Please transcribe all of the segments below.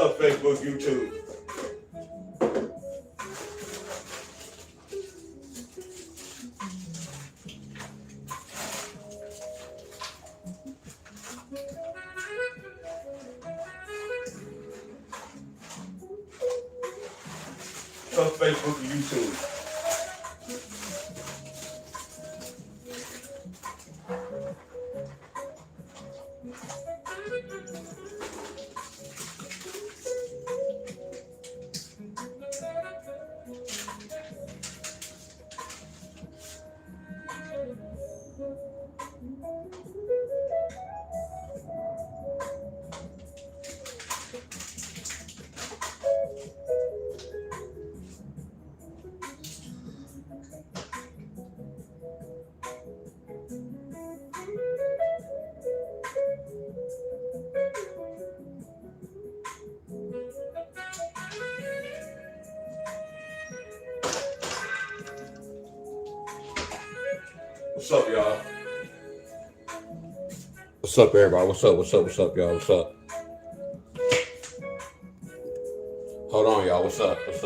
up, Facebook, YouTube? What's up, Facebook and YouTube? What's up, y'all? What's up, everybody? What's up, y'all? What's up? Hold on, y'all. What's up? What's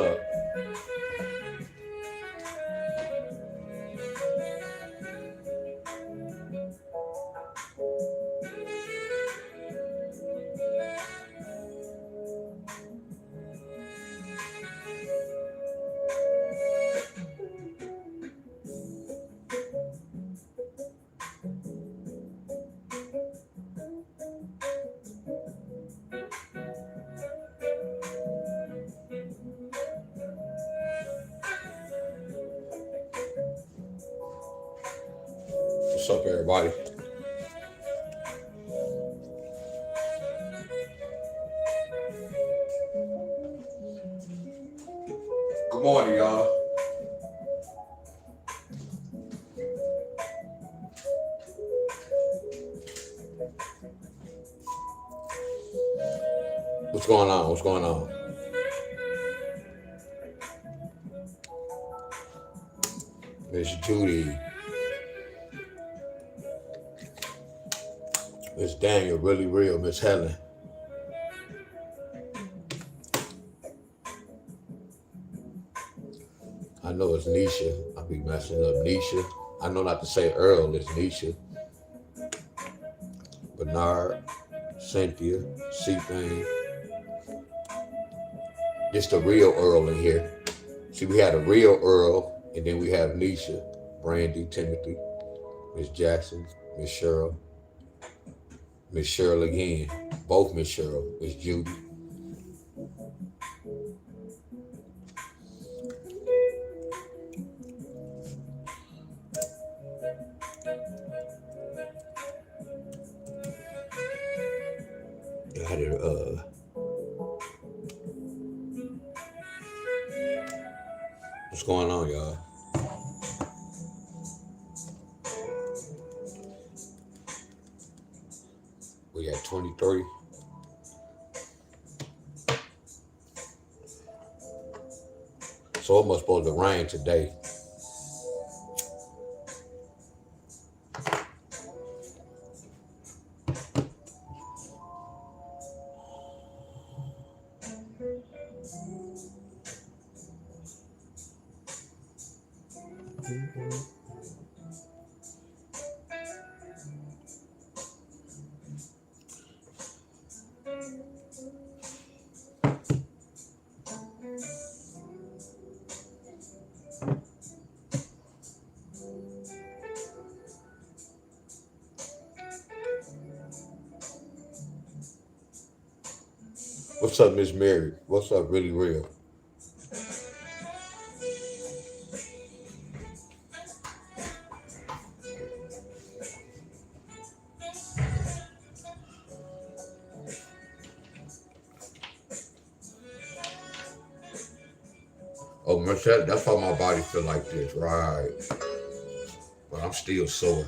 up, everybody? Good morning, y'all. What's going on? Miss Judy. Miss Daniel, really real. Miss Helen. I know it's Nisha. I be messing up Nisha. I know not to say Earl, it's Nisha. Bernard, Cynthia, C-Thing. Just the real Earl in here. See, we had a real Earl, and then we have Nisha, Brandy, Timothy, Miss Jackson, Miss Cheryl, Miss Cheryl again, both Miss Cheryl, Miss Judy. Got it, what's going on, y'all? We at 23. So it must supposed to rain today. What's up, Miss Mary? What's up, really real? Oh, Marcel, that's why my body feel like this, right? But I'm still sore.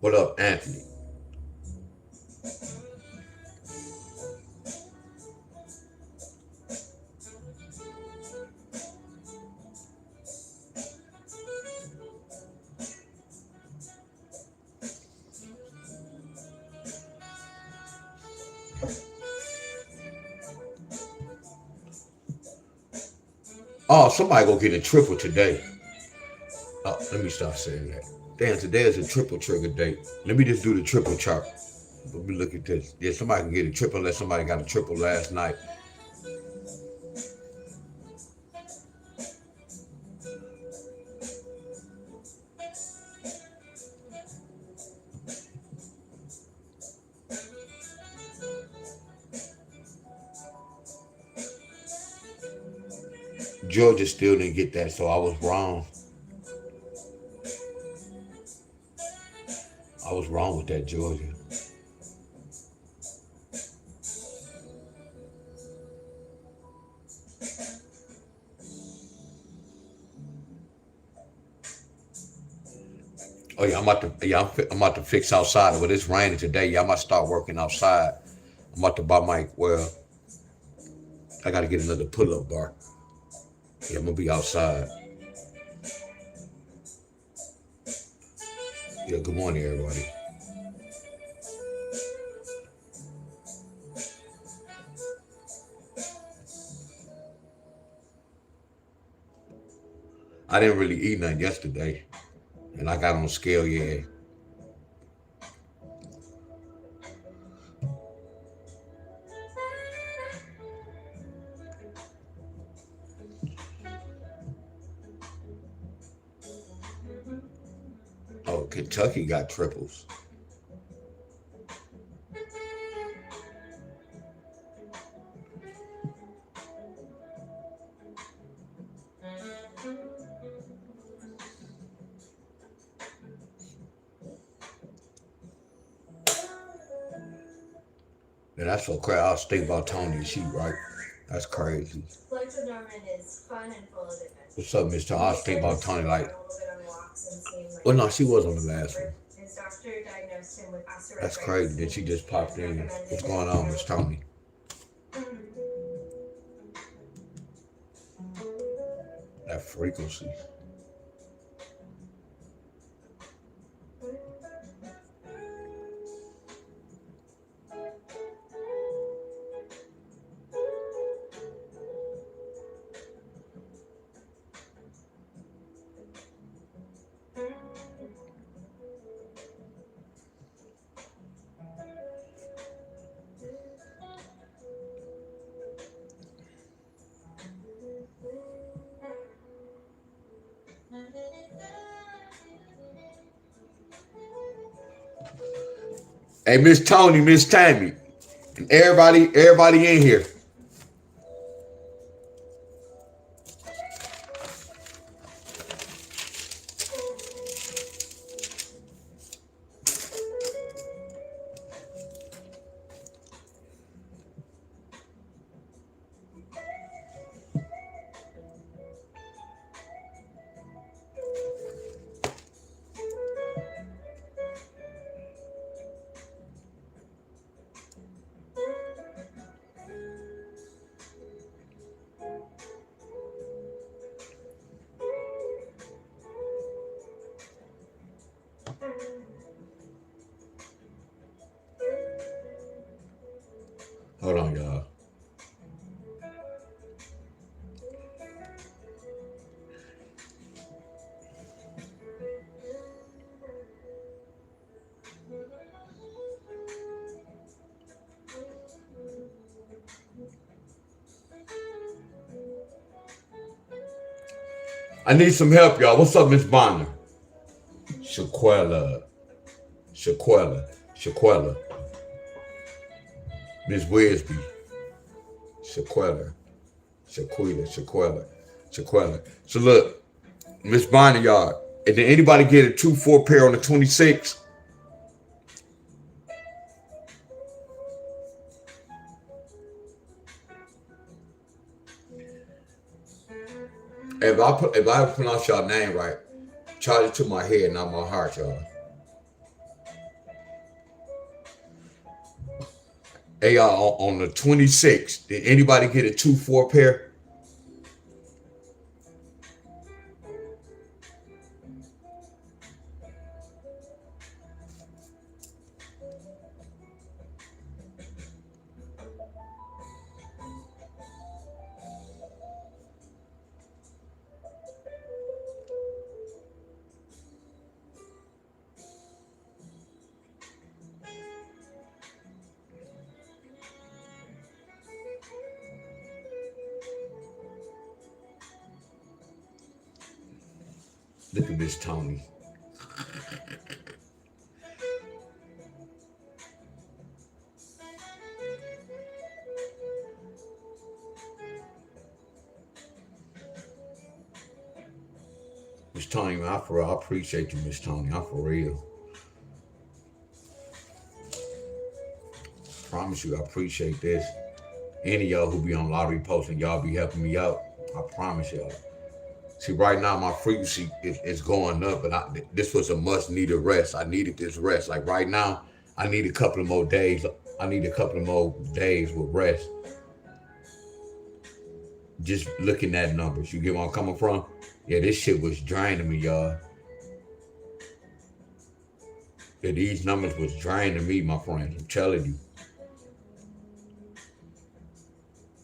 What up, Anthony? Oh, somebody go get a triple today. Oh, let me stop saying that. Damn, today is a triple trigger date. Let me just do the triple chart. Let me look at this. Yeah, somebody can get a triple unless somebody got a triple last night. Georgia still didn't get that, so I was wrong. I was wrong with that, Georgia. Oh yeah, I'm about to fix outside. Well, it's raining today. Yeah, I might start working outside. I'm about to buy my I gotta get another pull-up bar. Yeah, I'm gonna be outside. Yeah, good morning, everybody. I didn't really eat nothing yesterday, and I got on scale. Yeah. Oh, Kentucky got triples. And that's so crazy. I was thinking about Tony and she, right? That's crazy. Flight to Norman is fun and full of adventure. What's up, Miss Tony? I was thinking about Tony like, well, no, she was on the last one. His doctor diagnosed him with osteoarthritis. That's crazy that she just popped in. What's going on, Miss Tony? That frequency. Hey, Miss Tony, Miss Tammy, and everybody in here. Hold on, y'all. I need some help, y'all. What's up, Miss Bonner? Shaquella. Miss Wisby. Shaquella. So look, Miss Bonner, y'all. And did anybody get a 2-4 pair on the 26? If I pronounce y'all name right, charge it to my head, not my heart, y'all. Hey, on the 26th, did anybody get a 2-4 pair? Look at Miss Tony. Miss Tony, man, I appreciate you, Miss Tony. I'm for real. Promise you, I appreciate this. Any of y'all who be on lottery posting, y'all be helping me out. I promise y'all. See, right now my frequency is going up, and this was a much needed rest. I needed this rest. Like right now, I need a couple of more days. I need a couple of more days with rest. Just looking at numbers. You get where I'm coming from? Yeah, this shit was draining me, y'all. Yeah, these numbers was draining me, my friends. I'm telling you.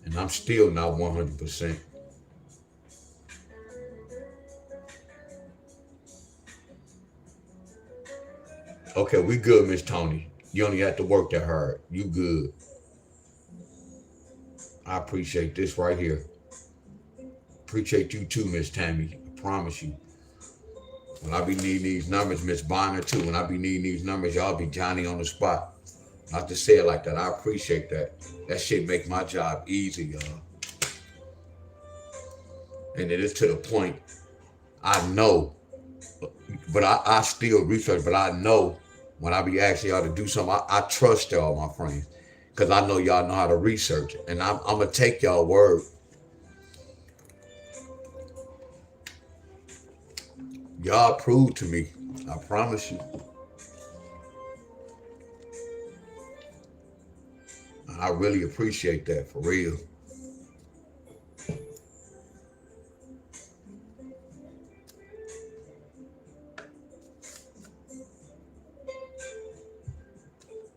And I'm still not 100%. Okay, we good, Miss Tony. You only have to work that hard. You good. I appreciate this right here. Appreciate you too, Miss Tammy. I promise you. When I be needing these numbers, Miss Bonner too. When I be needing these numbers, y'all be Johnny on the spot. Not to say it like that. I appreciate that. That shit make my job easy, y'all. And it is to the point. I know, but I still research. But I know when I be asking y'all to do something, I trust y'all, my friends, because I know y'all know how to research it, and I'm gonna take y'all word. Y'all prove to me. I promise you. I really appreciate that, for real.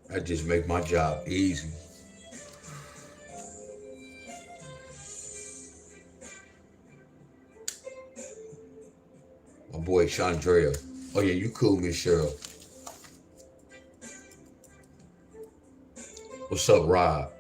That just make my job easy. My boy Chandrea. Oh yeah, you cool, Miss Cheryl. What's up, Rob?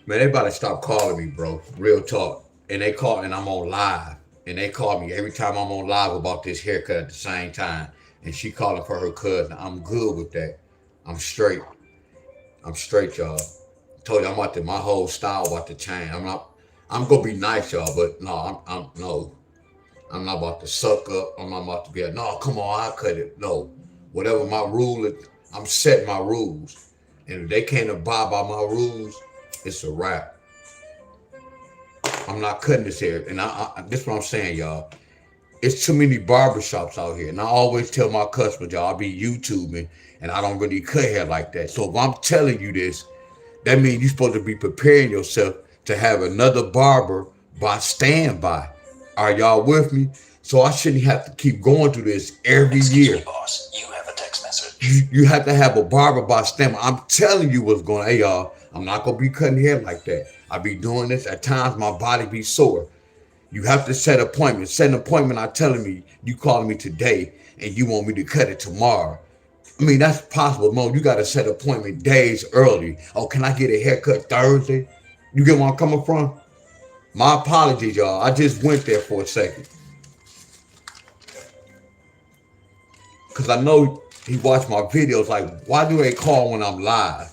Man, they about to stop calling me, bro. Real talk. And they call, and I'm on live. And they call me every time I'm on live about this haircut at the same time. And she calling for her cousin. I'm good with that. I'm straight. I'm straight, y'all. Told you I'm about to, my whole style about to change. I'm gonna be nice, y'all, but no, no. I'm not about to suck up. I'm not about to be like, no, come on, I cut it. No. Whatever my rule is, I'm setting my rules. And if they can't abide by my rules, it's a wrap. I'm not cutting this hair. And this is what I'm saying, y'all. It's too many barbershops out here. And I always tell my customers, y'all, I be YouTubing and I don't really cut hair like that. So if I'm telling you this, that means you're supposed to be preparing yourself to have another barber by standby. Are y'all with me? So I shouldn't have to keep going through this every year. Me, boss. You have a text message. You have to have a barber by standby. I'm telling you what's going on. Hey, y'all, I'm not going to be cutting hair like that. I be doing this. At times, my body be sore. You have to set appointments. Set an appointment. I'm telling me, you calling me today and you want me to cut it tomorrow. I mean, that's possible, Mo. You got to set an appointment days early. Oh, can I get a haircut Thursday? You get where I'm coming from? My apologies, y'all. I just went there for a second. Because I know he watched my videos. Like, why do they call when I'm live?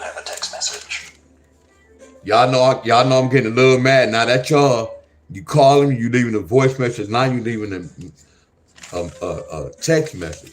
have a text message. Y'all know I'm getting a little mad now that y'all, you call him, you leaving a voice message, now you leaving a text message.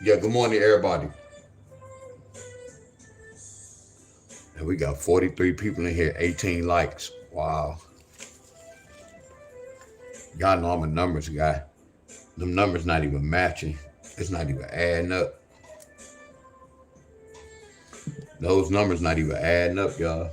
Yeah, good morning, everybody. And we got 43 people in here, 18 likes. Wow. Y'all know I'm a numbers guy. Them numbers not even matching. It's not even adding up. Those numbers not even adding up, y'all.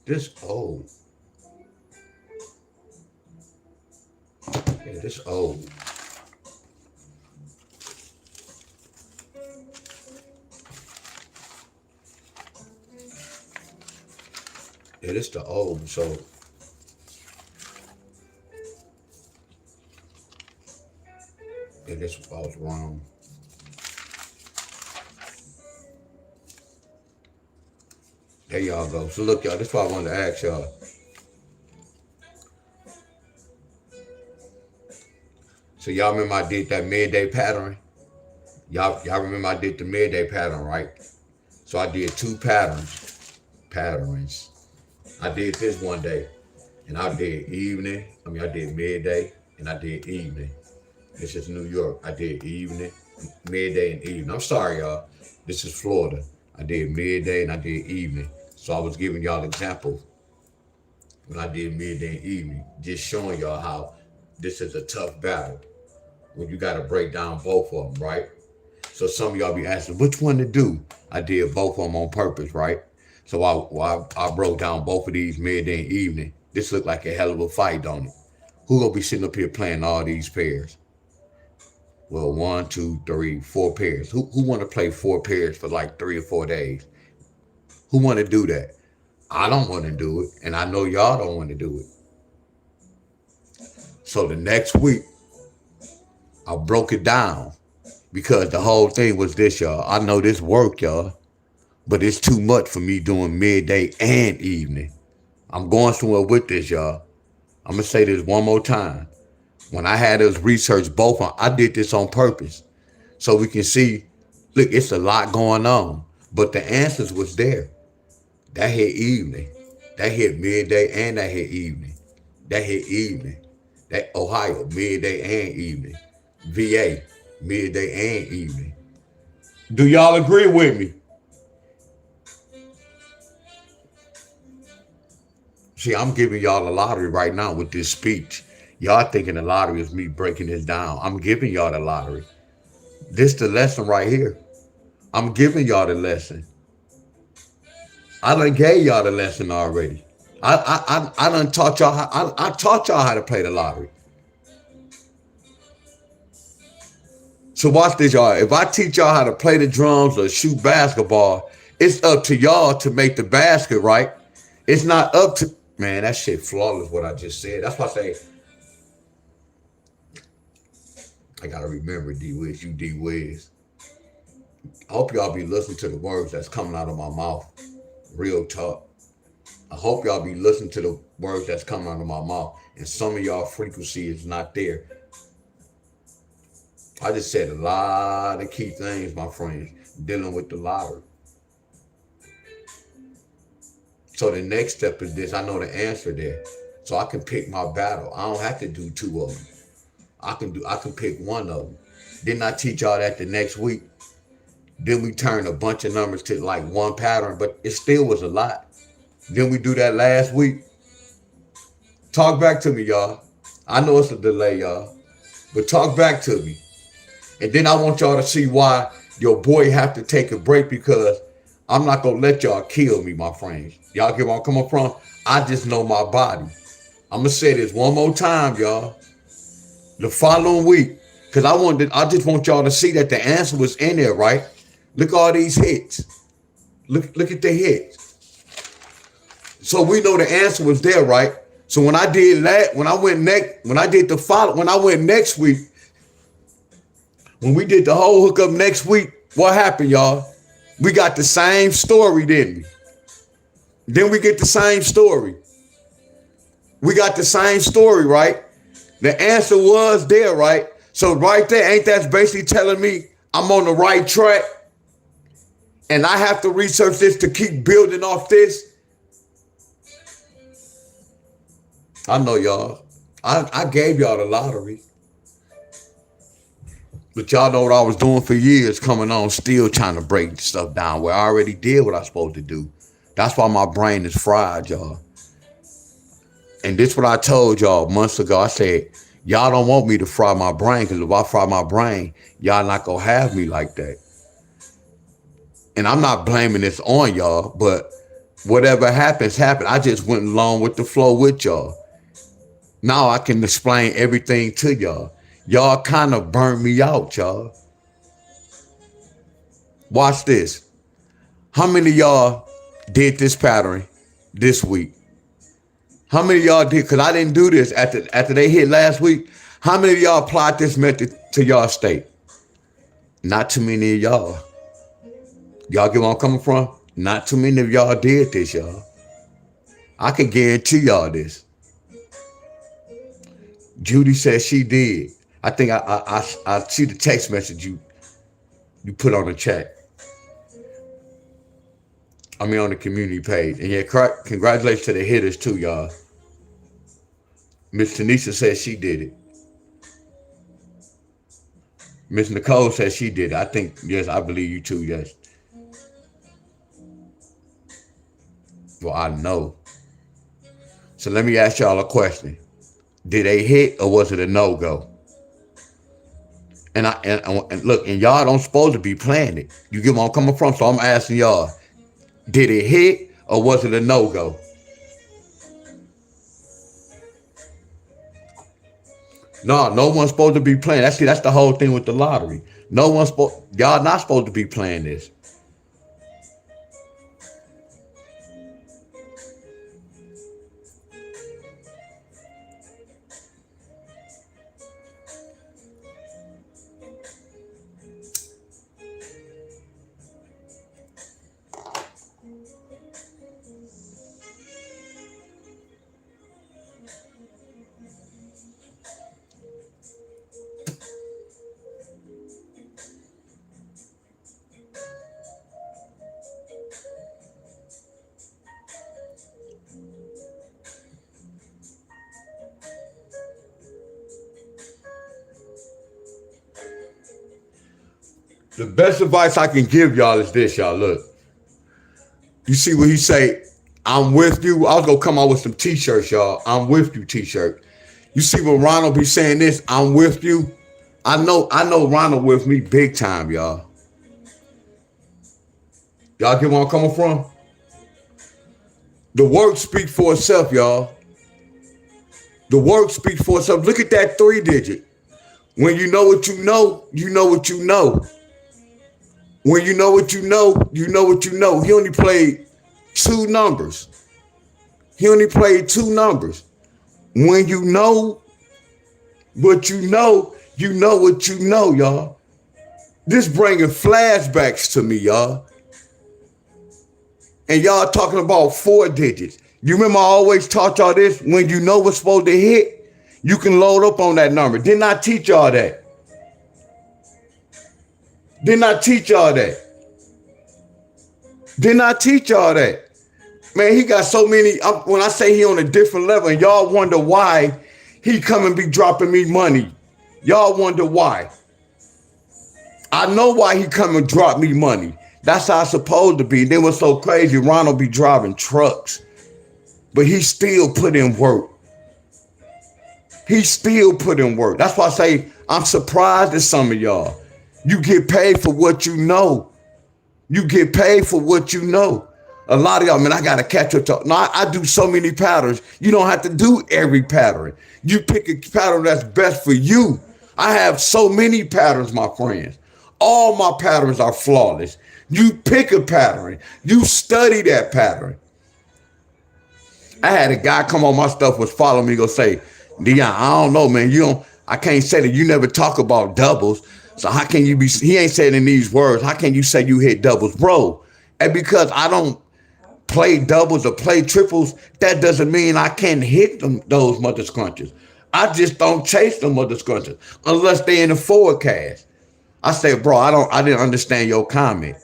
This old. Yeah, this old. Yeah, this the old. So yeah, this I was wrong. There y'all go. So look, y'all, this is what I wanted to ask y'all. So y'all remember I did that midday pattern? Y'all remember I did the midday pattern, right? So I did two patterns. I did this one day, and I did evening. I did midday, and I did evening. This is New York. I did evening, midday, and evening. I'm sorry, y'all. This is Florida. I did midday and I did evening. So I was giving y'all examples when I did midday and evening, just showing y'all how this is a tough battle when you got to break down both of them, right? So some of y'all be asking, which one to do? I did both of them on purpose, right? So I broke down both of these midday and evening. This looked like a hell of a fight, don't it? Who gonna be sitting up here playing all these pairs? Well, 1, 2, 3, 4 pairs. Who want to play 4 pairs for like 3 or 4 days? Who want to do that? I don't want to do it, and I know y'all don't want to do it. So the next week, I broke it down because the whole thing was this, y'all. I know this work, y'all, but it's too much for me doing midday and evening. I'm going somewhere with this, y'all. I'm going to say this one more time. When I had us research both, I did this on purpose so we can see, look, it's a lot going on, but the answers was there. That hit evening. That hit midday and that hit evening. That hit evening. That Ohio, midday and evening. VA, midday and evening. Do y'all agree with me? See, I'm giving y'all a lottery right now with this speech. Y'all thinking the lottery is me breaking this down. I'm giving y'all the lottery. This the lesson right here. I'm giving y'all the lesson. I done gave y'all the lesson already. I done taught y'all how I taught y'all how to play the lottery. So watch this, y'all. If I teach y'all how to play the drums or shoot basketball, it's up to y'all to make the basket, right? It's not up to, man, that shit flawless what I just said. That's why I say, I gotta remember D-Wiz, you D-Wiz. I hope y'all be listening to the words that's coming out of my mouth. Real talk. I hope y'all be listening to the words that's coming out of my mouth. And some of y'all frequency is not there. I just said a lot of key things, my friends, dealing with the lottery. So the next step is this. I know the answer there. So I can pick my battle. I don't have to do 2 of them. I can pick one of them. Didn't I teach y'all that the next week? Then we turned a bunch of numbers to like one pattern, but it still was a lot. Then we do that last week. Talk back to me, y'all. I know it's a delay, y'all, but talk back to me. And then I want y'all to see why your boy have to take a break, because I'm not going to let y'all kill me, my friends. Y'all get where I'm coming from? I just know my body. I'm going to say this one more time, y'all. The following week, because I just want y'all to see that the answer was in there, right? Look at all these hits. Look at the hits. So we know the answer was there, right? So when I did that, when I went next week, when we did the whole hookup next week, what happened, y'all? We got the same story, didn't we? Then we get the same story. We got the same story, right? The answer was there, right? So right there, ain't that basically telling me I'm on the right track? And I have to research this to keep building off this? I know, y'all. I gave y'all the lottery. But y'all know what I was doing for years, coming on, still trying to break stuff down where I already did what I was supposed to do. That's why my brain is fried, y'all. And this is what I told y'all months ago. I said, y'all don't want me to fry my brain, because if I fry my brain, y'all not going to have me like that. And I'm not blaming this on y'all, but whatever happens, happen. I just went along with the flow with y'all. Now I can explain everything to y'all. Y'all kind of burned me out, y'all. Watch this. How many of y'all did this pattern this week? How many of y'all did? Because I didn't do this after they hit last week. How many of y'all applied this method to y'all state? Not too many of y'all. Y'all get where I'm coming from? Not too many of y'all did this, y'all. I can guarantee y'all this. Judy says she did. I think I see the text message you put on the chat. I mean on the community page. And yeah, congratulations to the hitters too, y'all. Miss Tanisha says she did it. Miss Nicole says she did it. I think, yes, I believe you too, yes. Well, I know. So let me ask y'all a question. Did they hit or was it a no-go? And look, and y'all don't supposed to be playing it. You get where I'm coming from? So I'm asking y'all, did it hit or was it a no-go? No one's supposed to be playing. That's the whole thing with the lottery. Y'all not supposed to be playing this. The best advice I can give y'all is this, y'all. Look, you see what he say? I'm with you. I was gonna come out with some t-shirts, y'all. I'm with you t-shirt. You see when Ronald be saying this, I'm with you. I know Ronald with me big time, y'all. Y'all get where I'm coming from? The work speaks for itself, y'all. The work speaks for itself. Look at that 3-digit. When you know what you know, you know what you know. When you know what you know, you know what you know. He only played 2 numbers. When you know what you know what you know, y'all. This bringing flashbacks to me, y'all. And y'all talking about 4 digits. You remember I always taught y'all this? When you know what's supposed to hit, you can load up on that number. Didn't I teach y'all that? Didn't I teach y'all that? Man, he got so many. When I say he on a different level, and y'all wonder why he come and be dropping me money. Y'all wonder why. I know why he come and drop me money. That's how it's supposed to be. Then what's so crazy, Ronald be driving trucks, but he still put in work. He still put in work. That's why I say I'm surprised at some of y'all. You get paid for what you know. You get paid for what you know. A lot of y'all, man, I got to catch up to. No, I do so many patterns. You don't have to do every pattern. You pick a pattern that's best for you. I have so many patterns, my friends. All my patterns are flawless. You pick a pattern. You study that pattern. I had a guy come on my stuff, was following me, go say, Deon, I don't know, man. I can't say that you never talk about doubles. So how can you be, he ain't saying in these words, how can you say you hit doubles? Bro, and because I don't play doubles or play triples, that doesn't mean I can't hit those mother scrunches. I just don't chase them mother scrunches unless they're in the forecast. I say, bro, I didn't understand your comment.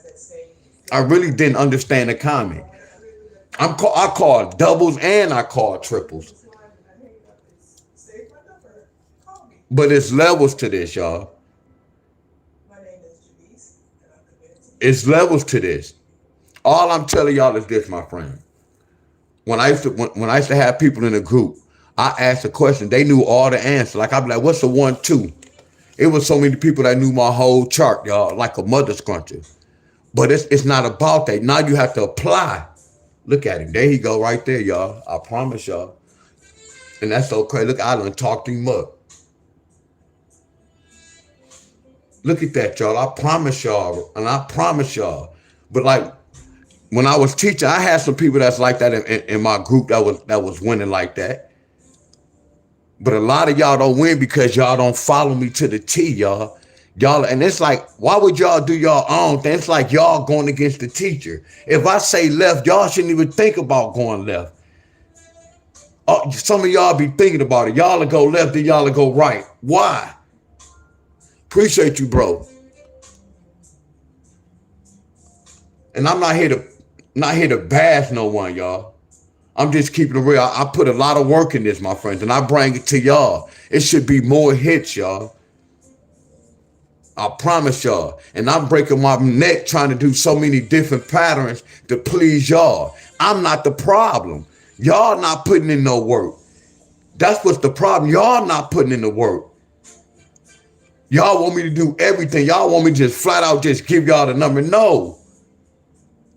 I really didn't understand the comment. I call doubles and I call triples. But it's levels to this, y'all. It's levels to this. All I'm telling y'all is this, my friend. When I used to have people in a group, I asked a question. They knew all the answers. Like I'd be like, what's the 1, 2? It was so many people that knew my whole chart, y'all, like a mother scruncher. But it's not about that. Now you have to apply. Look at him. There he go right there, y'all. I promise y'all. And that's so crazy. Look, I done talked him up. Look at that, y'all. I promise y'all. And I promise y'all. But like when I was teaching, I had some people that's like that in my group that was winning like that. But a lot of y'all don't win because y'all don't follow me to the T, y'all. Y'all, and it's like, why would y'all do y'all own thing? It's like y'all going against the teacher. If I say left, y'all shouldn't even think about going left. Some of y'all be thinking about it. Y'all will go left, then y'all will go right. Why? Appreciate you, bro. And I'm not here to bash no one, y'all. I'm just keeping it real. I put a lot of work in this, my friends, and I bring it to y'all. It should be more hits, y'all. I promise y'all. And I'm breaking my neck trying to do so many different patterns to please y'all. I'm not the problem. Y'all not putting in no work. That's what's the problem. Y'all not putting in the work. Y'all want me to do everything. Y'all want me to just flat out just give y'all the number. No.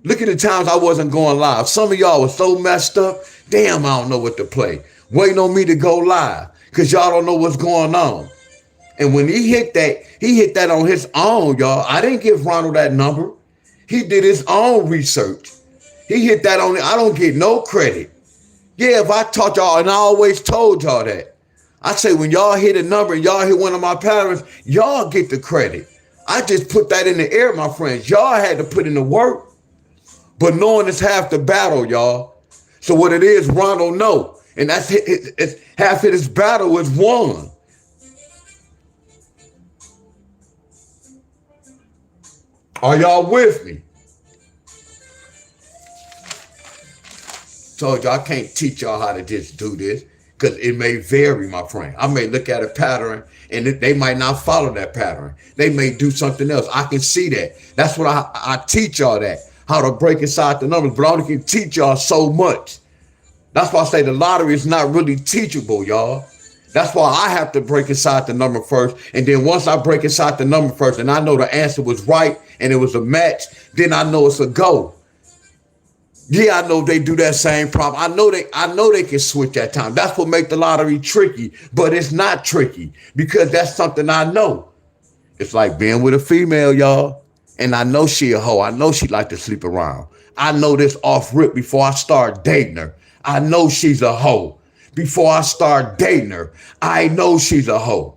Look at the times I wasn't going live. Some of y'all was so messed up. Damn, I don't know what to play. Waiting on me to go live because y'all don't know what's going on. And when he hit that on his own, y'all. I didn't give Ronald that number. He did his own research. He hit that on it. I don't get no credit. Yeah, if I taught y'all, and I always told y'all that. I say when y'all hit a number and y'all hit one of my patterns, y'all get the credit. I just put that in the air, my friends. Y'all had to put in the work. But knowing is half the battle, y'all. So what it is, Ronald know. And that's it's half of this battle is won. Are y'all with me? Told you I can't teach y'all how to just do this because it may vary, my friend. I may look at a pattern and they might not follow that pattern. They may do something else. I can see that. That's what I teach y'all that. How to break inside the numbers, but I only can teach y'all so much. That's why I say the lottery is not really teachable, y'all. That's why I have to break inside the number first. And then once I break inside the number first and I know the answer was right and it was a match, then I know it's a go. Yeah, I know they do that same problem. I know they can switch that time. That's what makes the lottery tricky, but it's not tricky because that's something I know. It's like being with a female, y'all. And I know she a hoe. I know she like to sleep around. I know this off rip before I start dating her. I know she's a hoe. Before I start dating her, I know she's a hoe.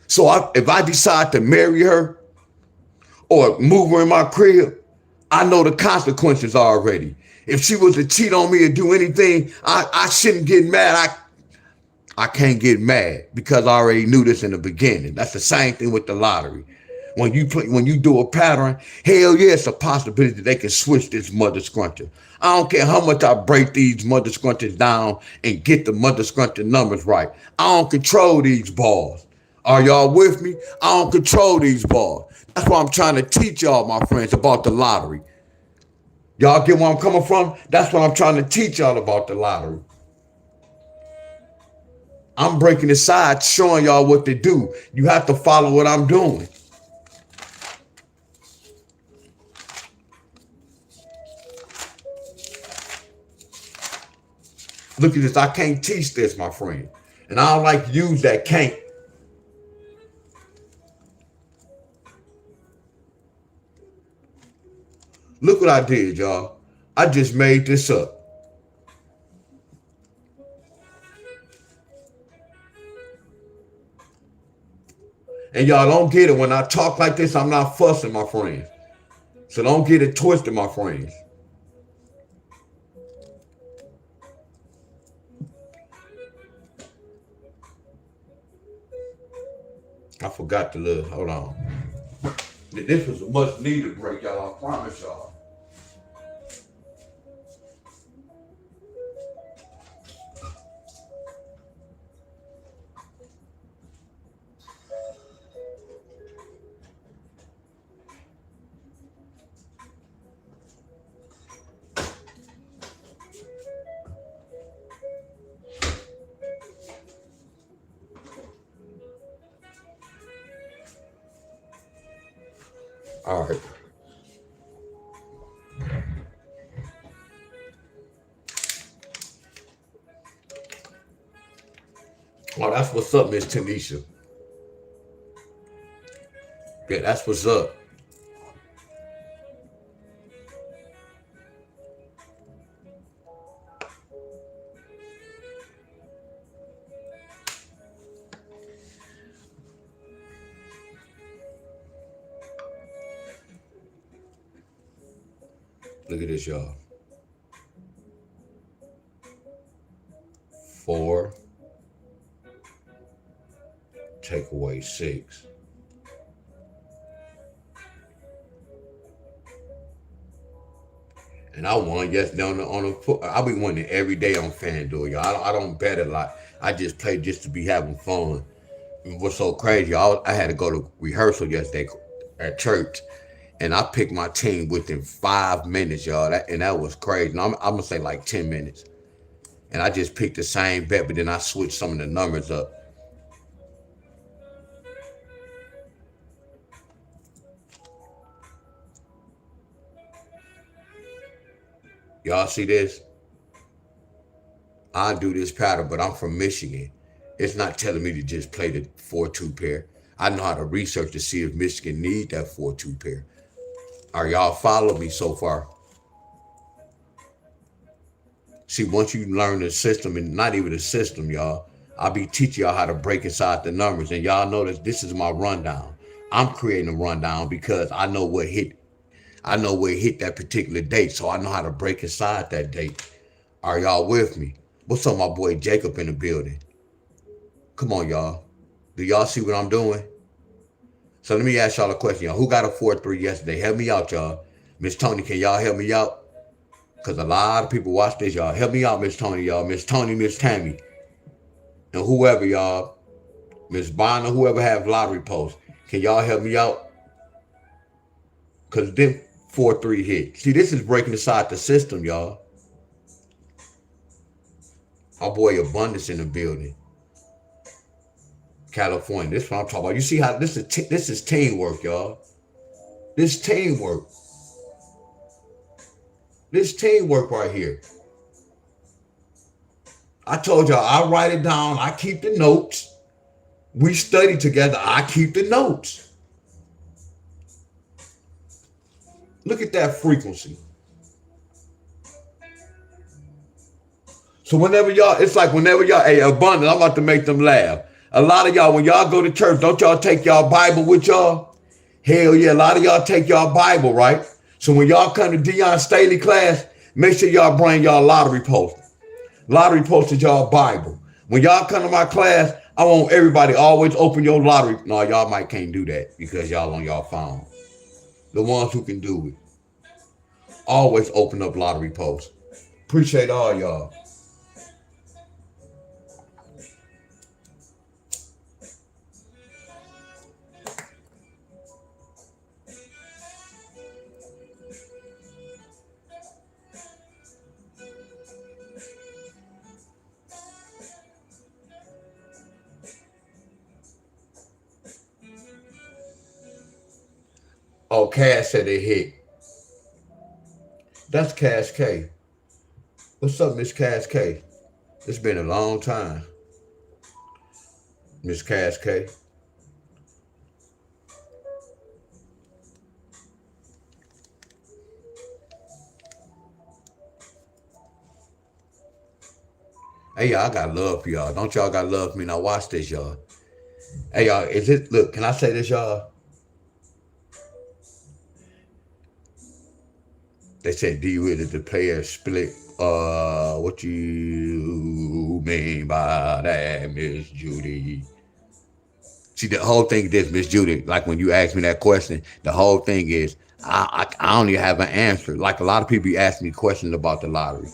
So if I decide to marry her or move her in my crib, I know the consequences already. If she was to cheat on me or do anything, I shouldn't get mad. I can't get mad because I already knew this in the beginning. That's the same thing with the lottery. When you do a pattern, hell yeah, it's a possibility that they can switch this mother scruncher. I don't care how much I break these mother scrunchers down and get the mother scruncher numbers right. I don't control these balls. Are y'all with me? I don't control these balls. That's why I'm trying to teach y'all, my friends, about the lottery. Y'all get where I'm coming from? That's what I'm trying to teach y'all about the lottery. I'm breaking the sides, showing y'all what to do. You have to follow what I'm doing. Look at this. I can't teach this, my friend. And I don't like to use that can't. Look what I did, y'all. I just made this up. And y'all don't get it. When I talk like this, I'm not fussing, my friends. So don't get it twisted, my friends. I forgot to look. Hold on. This was a much needed break, y'all. I promise y'all. All right. Oh, that's what's up, Miss Tanisha. Yeah, that's what's up. Look at this, y'all. 4 take away 6. And I won I'll be winning every day on FanDuel, y'all. I don't bet a lot. I just play just to be having fun. And what's so crazy, I had to go to rehearsal yesterday at church, and I picked my team within 5 minutes, y'all. That was crazy. And I'm gonna say like 10 minutes. And I just picked the same bet, but then I switched some of the numbers up. Y'all see this? I do this pattern, but I'm from Michigan. It's not telling me to just play the 4-2 pair. I know how to research to see if Michigan need that 4-2 pair. Are y'all following me so far? See, once you learn the system, and not even the system, y'all, I'll be teaching y'all how to break inside the numbers. And y'all know that this is my rundown. I'm creating a rundown because I know what hit. I know where it hit that particular date, so I know how to break inside that date. Are y'all with me? What's up, my boy Jacob in the building? Come on, y'all. Do y'all see what I'm doing? So let me ask y'all a question, y'all. Who got a 4-3 yesterday? Help me out, y'all. Miss Tony, can y'all help me out? Because a lot of people watch this, y'all. Help me out, Miss Tony, y'all. Miss Tony, Miss Tammy. And whoever, y'all. Miss Bonner, whoever have lottery posts. Can y'all help me out? Because then 4-3 hit. See, this is breaking inside the system, y'all. Our boy Abundance in the building. California. This is what I'm talking about. You see how this is teamwork, y'all. This teamwork. This teamwork right here. I told y'all, I write it down. I keep the notes. We study together. I keep the notes. Look at that frequency. So whenever y'all, hey, Abundant, I'm about to make them laugh. A lot of y'all, when y'all go to church, don't y'all take y'all Bible with y'all? Hell yeah, a lot of y'all take y'all Bible, right? So when y'all come to Deon Staley class, make sure y'all bring y'all lottery post. Lottery post is y'all Bible. When y'all come to my class, I want everybody always open your lottery. No, y'all might can't do that because y'all on y'all phone. The ones who can do it. Always open up lottery posts. Appreciate all y'all. Oh, Cass said it hit. That's Cass K. What's up, Miss Cass K? It's been a long time, Miss Cass K. Hey, y'all, I got love for y'all. Don't y'all got love for me? Now watch this, y'all. Hey, y'all, is it, look, can I say this, y'all? They said D Will is the player split. What you mean by that, Miss Judy? See, the whole thing is, Miss Judy, like when you ask me that question, the whole thing is, I don't even have an answer. Like a lot of people be asking me questions about the lottery.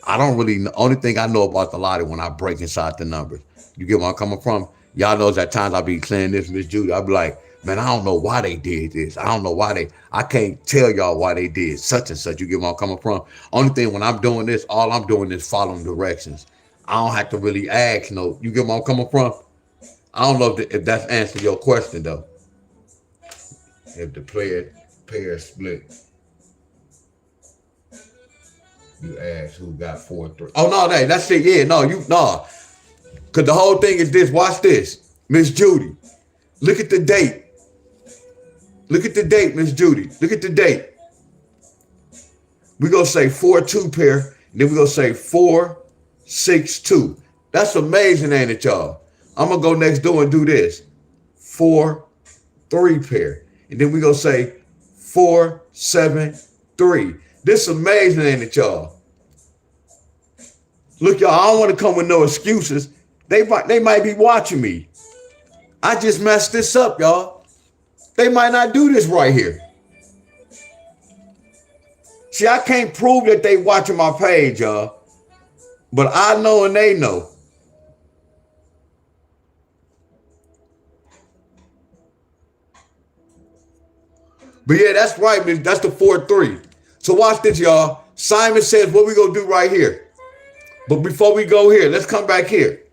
I don't really know. Only thing I know about the lottery when I break inside the numbers. You get where I'm coming from? Y'all knows at times I be saying this, Miss Judy. I be like, man, I don't know why they did this. I don't know why I can't tell y'all why they did such and such. You get where I'm coming from? Only thing when I'm doing this, all I'm doing is following directions. I don't have to really ask, you get where I'm coming from? I don't know if that's answering your question, though. If the pair split, you ask who got 4-3. Oh, no, that's it. Yeah, no. Because the whole thing is this. Watch this. Miss Judy. Look at the date. Look at the date, Miss Judy. Look at the date. We're going to say 4-2 pair. And then we're going to say 4-6-2. That's amazing, ain't it, y'all? I'm going to go next door and do this. 4-3 pair. And then we're going to say 4-7-3. This amazing, ain't it, y'all? Look, y'all, I don't want to come with no excuses. They might be watching me. I just messed this up, y'all. They might not do this right here. See, I can't prove that they watching my page, y'all. But I know and they know. But yeah, that's right, man. That's the 4-3. So watch this, y'all. Simon says what we gonna do right here. But before we go here, let's come back here.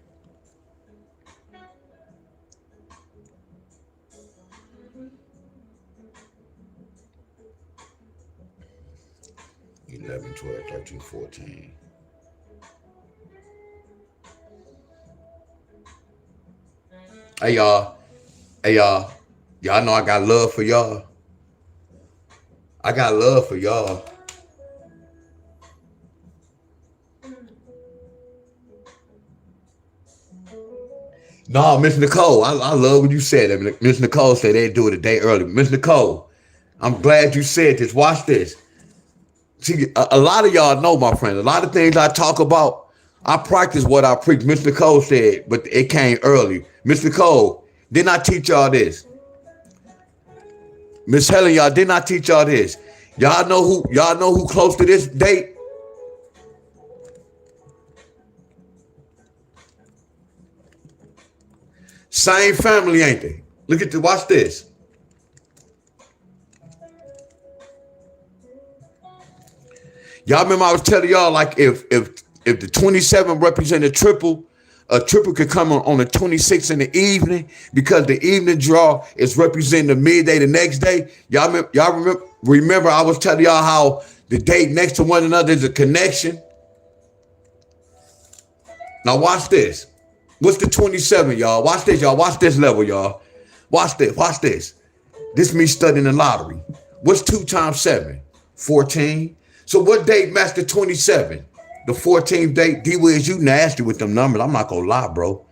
$11, $12, $13, $14. Hey, y'all. Y'all know I got love for y'all. I got love for y'all. No, Miss Nicole, I love what you said. Miss Nicole said they'd do it a day early. Miss Nicole, I'm glad you said this. Watch this. See, a lot of y'all know, my friend, a lot of things I talk about, I practice what I preach. Miss Nicole said, but it came early. Miss Nicole, didn't I teach y'all this? Miss Helen, y'all, didn't I teach y'all this? Y'all know who close to this date? Same family, ain't they? Watch this. Y'all remember I was telling y'all, like, if the 27 represent a triple could come on the 26th in the evening because the evening draw is representing the midday the next day. Y'all remember I was telling y'all how the date next to one another is a connection. Now watch this. What's the 27, y'all? Watch this, y'all. Watch this level, y'all. Watch this. This me studying the lottery. What's 2 times 7? 14. So what date match the 27? The 14th date. D-Wiz, you nasty with them numbers. I'm not gonna lie, bro.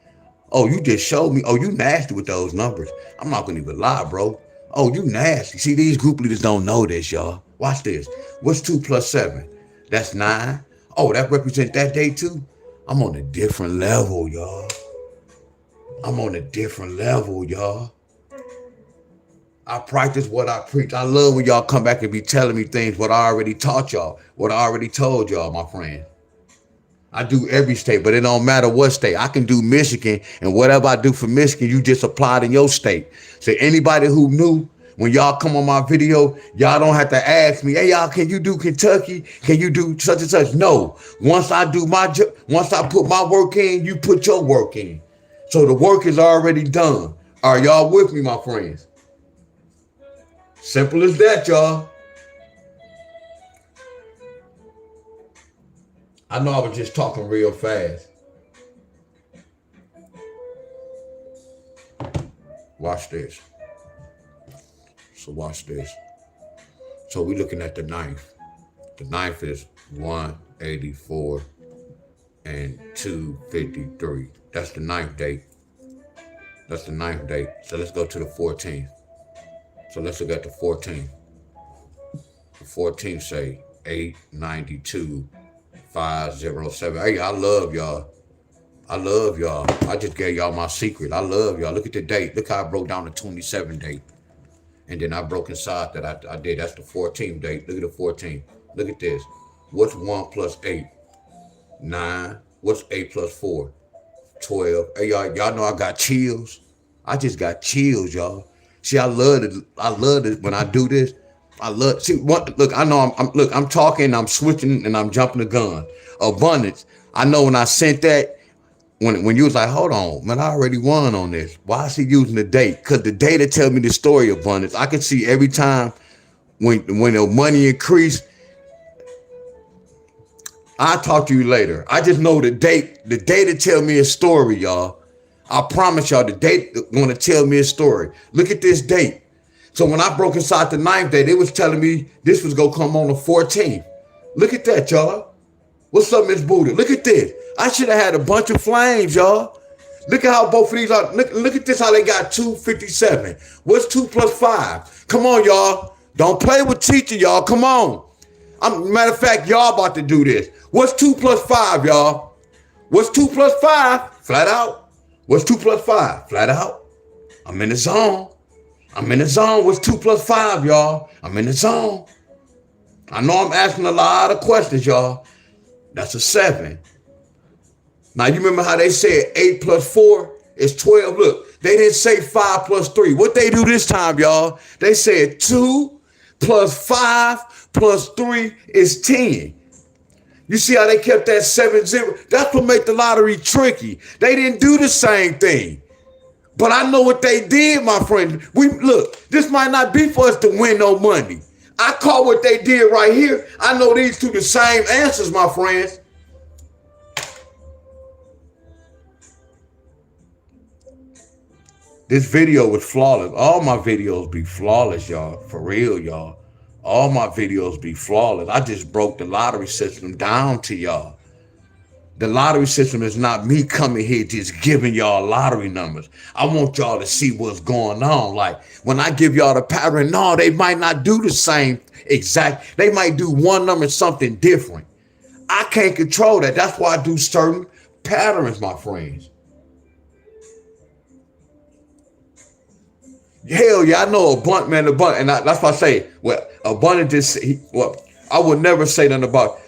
Oh, you just showed me. Oh, you nasty with those numbers. I'm not gonna even lie, bro. Oh, you nasty. See, these group leaders don't know this, y'all. Watch this. What's 2 plus 7? That's 9. Oh, that represents that date too? I'm on a different level, y'all. I practice what I preach. I love when y'all come back and be telling me things, what I already taught y'all, what I already told y'all, my friend. I do every state, but it don't matter what state. I can do Michigan, and whatever I do for Michigan, you just applied in your state. So anybody who knew, when y'all come on my video, y'all don't have to ask me, hey, y'all, can you do Kentucky? Can you do such and such? No. Once I put my work in, you put your work in. So the work is already done. Are y'all with me, my friends? Simple as that, y'all. I know I was just talking real fast. Watch this. So watch this. So we're looking at the ninth. The ninth is 184 and 253. That's the ninth date. That's the ninth date. So let's go to the 14th. So let's look at the 14th. The 14th say 892 507. Hey, I love y'all. I love y'all. I just gave y'all my secret. I love y'all. Look at the date. Look how I broke down the 27 date. And then I broke inside that I did. That's the 14th date. Look at the 14th. Look at this. What's 1 plus 8? 9. What's 8 plus 4? 12. Hey, y'all know I got chills. I just got chills, y'all. See, I love it. I love it when I do this. I love. See, look, I know I'm talking, I'm switching, and I'm jumping the gun. Abundance. I know when I sent that, when you was like, hold on, man, I already won on this. Why is he using the date? Because the data tell me the story, abundance. I can see every time when the money increased. I'll talk to you later. I just know the date. The data tell me a story, y'all. I promise y'all, the date going to tell me a story. Look at this date. So when I broke inside the ninth day, they was telling me this was going to come on the 14th. Look at that, y'all. What's up, Miss Buddha? Look at this. I should have had a bunch of flames, y'all. Look at how both of these are. Look at this, how they got 257. What's 2 plus 5? Come on, y'all. Don't play with teacher, y'all. Come on. Matter of fact, y'all about to do this. What's 2 plus 5, y'all? What's 2 plus 5? Flat out. What's 2 plus 5? Flat out. I'm in the zone. I'm in the zone. What's 2 plus 5, y'all? I'm in the zone. I know I'm asking a lot of questions, y'all. That's a 7. Now, you remember how they said 8 plus 4 is 12? Look, they didn't say 5 plus 3. What they do this time, y'all? They said 2 plus 5 plus 3 is 10. You see how they kept that 7-0? That's what made the lottery tricky. They didn't do the same thing. But I know what they did, my friend. Look, this might not be for us to win no money. I caught what they did right here. I know these two the same answers, my friends. This video was flawless. All my videos be flawless, y'all. For real, y'all. All my videos be flawless. I just broke the lottery system down to y'all. The lottery system is not me coming here just giving y'all lottery numbers. I want y'all to see what's going on. Like when I give y'all the pattern, no, they might not do the same exact. They might do one number something different. I can't control that. That's why I do certain patterns, my friends. Hell yeah, I know a bunt, man, and that's why I say, well, abundance I would never say nothing about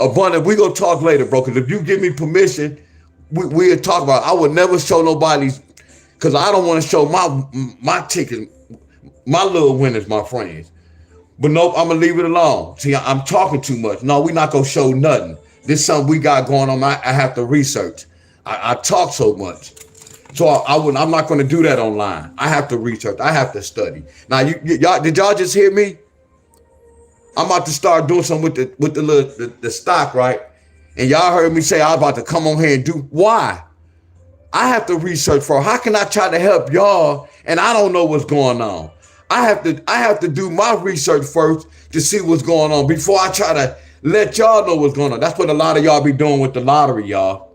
abundance. We gonna talk later, bro, because if you give me permission, we'll talk about it. I would never show nobody's, because I don't want to show my tickets, my little winners, my friends. But nope, I'm gonna leave it alone. See, I'm talking too much. No, we're not gonna show nothing. This is something we got going on. I have to research. I talk so much. So I'm not going to do that online. I have to research. I have to study. Now, y'all, did y'all just hear me? I'm about to start doing something with the stock, right? And y'all heard me say I was about to come on here and do. Why? I have to research for. How can I try to help y'all and I don't know what's going on? I have to do my research first to see what's going on before I try to let y'all know what's going on. That's what a lot of y'all be doing with the lottery, y'all.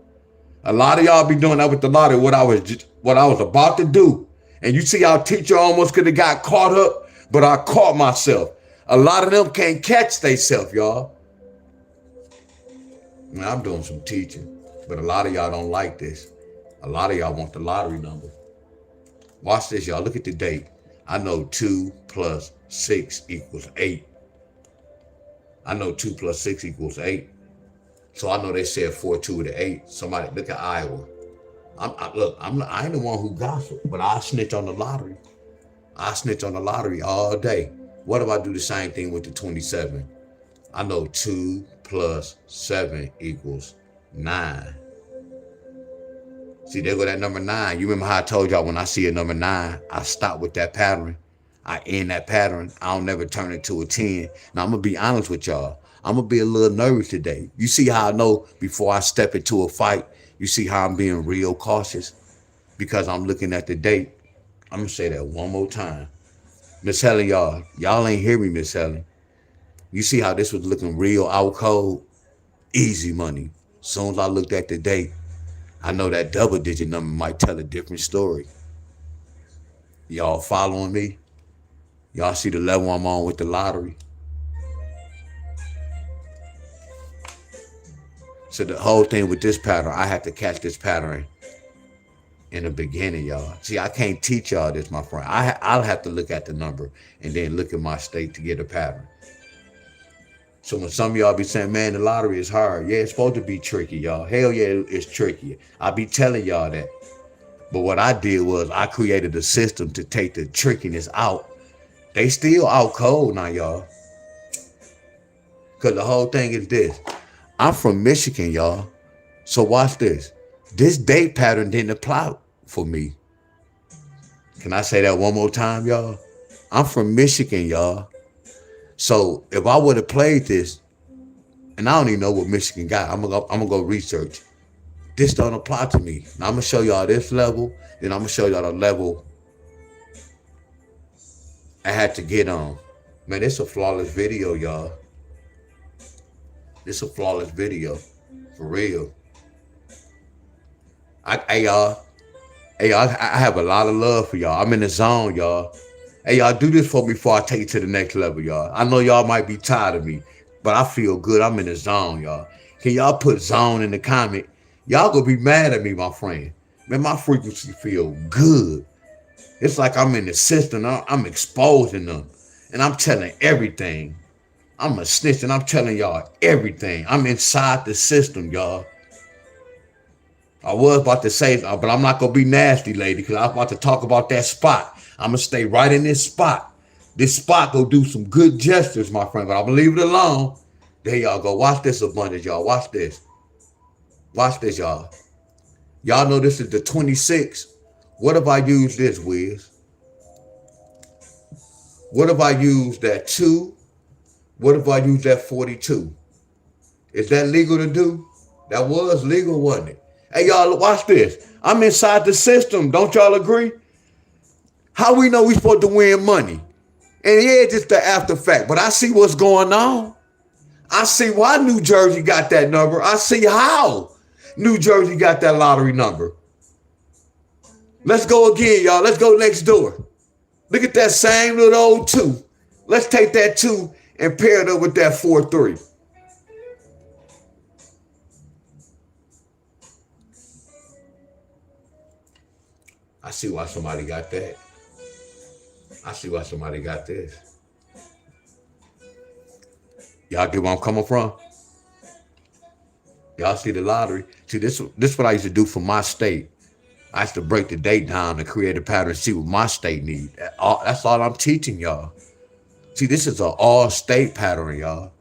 A lot of y'all be doing that with the lottery, what I was about to do. And you see how teacher almost could have got caught up, but I caught myself. A lot of them can't catch theyself, y'all. Man, I'm doing some teaching, but a lot of y'all don't like this. A lot of y'all want the lottery number. Watch this, y'all. Look at the date. I know 2 plus 6 equals 8. I know 2 plus 6 equals 8. So I know they said 4, 2 to 8. Somebody look at Iowa. I ain't the one who gossip, but I snitch on the lottery. I snitch on the lottery all day. What if I do the same thing with the 27? I know 2 plus 7 equals 9. See, there go that number 9. You remember how I told y'all when I see a number 9, I stop with that pattern. I end that pattern. I don't never turn it to a 10. Now I'm gonna be honest with y'all. I'm gonna be a little nervous today. You see how I know before I step into a fight, you see how I'm being real cautious? Because I'm looking at the date. I'm gonna say that one more time. Miss Helen, y'all ain't hear me, Miss Helen. You see how this was looking real out cold? Easy money. Soon as I looked at the date, I know that double digit number might tell a different story. Y'all following me? Y'all see the level I'm on with the lottery? So the whole thing with this pattern, I had to catch this pattern in the beginning, y'all. See, I can't teach y'all this, my friend. I'll have to look at the number and then look at my state to get a pattern. So when some of y'all be saying, man, the lottery is hard. Yeah, it's supposed to be tricky, y'all. Hell yeah, it's tricky. I be telling y'all that. But what I did was I created a system to take the trickiness out. They still out cold now, y'all. Because the whole thing is this. I'm from Michigan, y'all. So watch this. This date pattern didn't apply for me. Can I say that one more time, y'all? I'm from Michigan, y'all. So if I would have played this, and I don't even know what Michigan got, I'm gonna go research. This don't apply to me. Now I'm gonna show y'all this level, then I'm gonna show y'all the level I had to get on. Man, it's a flawless video, y'all. This a flawless video, for real. Hey y'all, I have a lot of love for y'all. I'm in the zone, y'all. Hey y'all, do this for me before I take it to the next level, y'all. I know y'all might be tired of me, but I feel good. I'm in the zone, y'all. Can y'all put zone in the comment? Y'all gonna be mad at me, my friend. Man, my frequency feel good. It's like I'm in the system. I'm exposing them, and I'm telling everything. I'm a snitch, and I'm telling y'all everything. I'm inside the system, y'all. I was about to say, but I'm not going to be nasty, lady, because I was about to talk about that spot. I'm going to stay right in this spot. This spot go do some good gestures, my friend, but I'm going to leave it alone. There y'all go. Watch this abundance, y'all. Watch this. Watch this, y'all. Y'all know this is the 26. What if I use this, Wiz? What if I use that 2? What if I use that 42? Is that legal to do? That was legal, wasn't it? Hey, y'all, watch this. I'm inside the system. Don't y'all agree? How we know we supposed to win money? And yeah, just the after fact. But I see what's going on. I see why New Jersey got that number. I see how New Jersey got that lottery number. Let's go again, y'all. Let's go next door. Look at that same little old 2. Let's take that 2 and pair it up with that 4-3. I see why somebody got that. I see why somebody got this. Y'all get where I'm coming from? Y'all see the lottery? See, this is what I used to do for my state. I used to break the date down and create a pattern and see what my state needs. That's all I'm teaching y'all. See, this is an all-state pattern, y'all.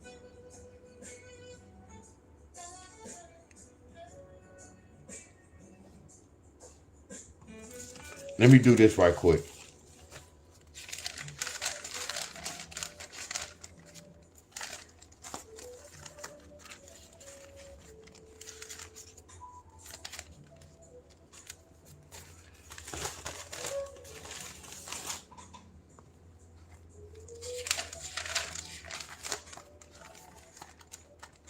Let me do this right quick.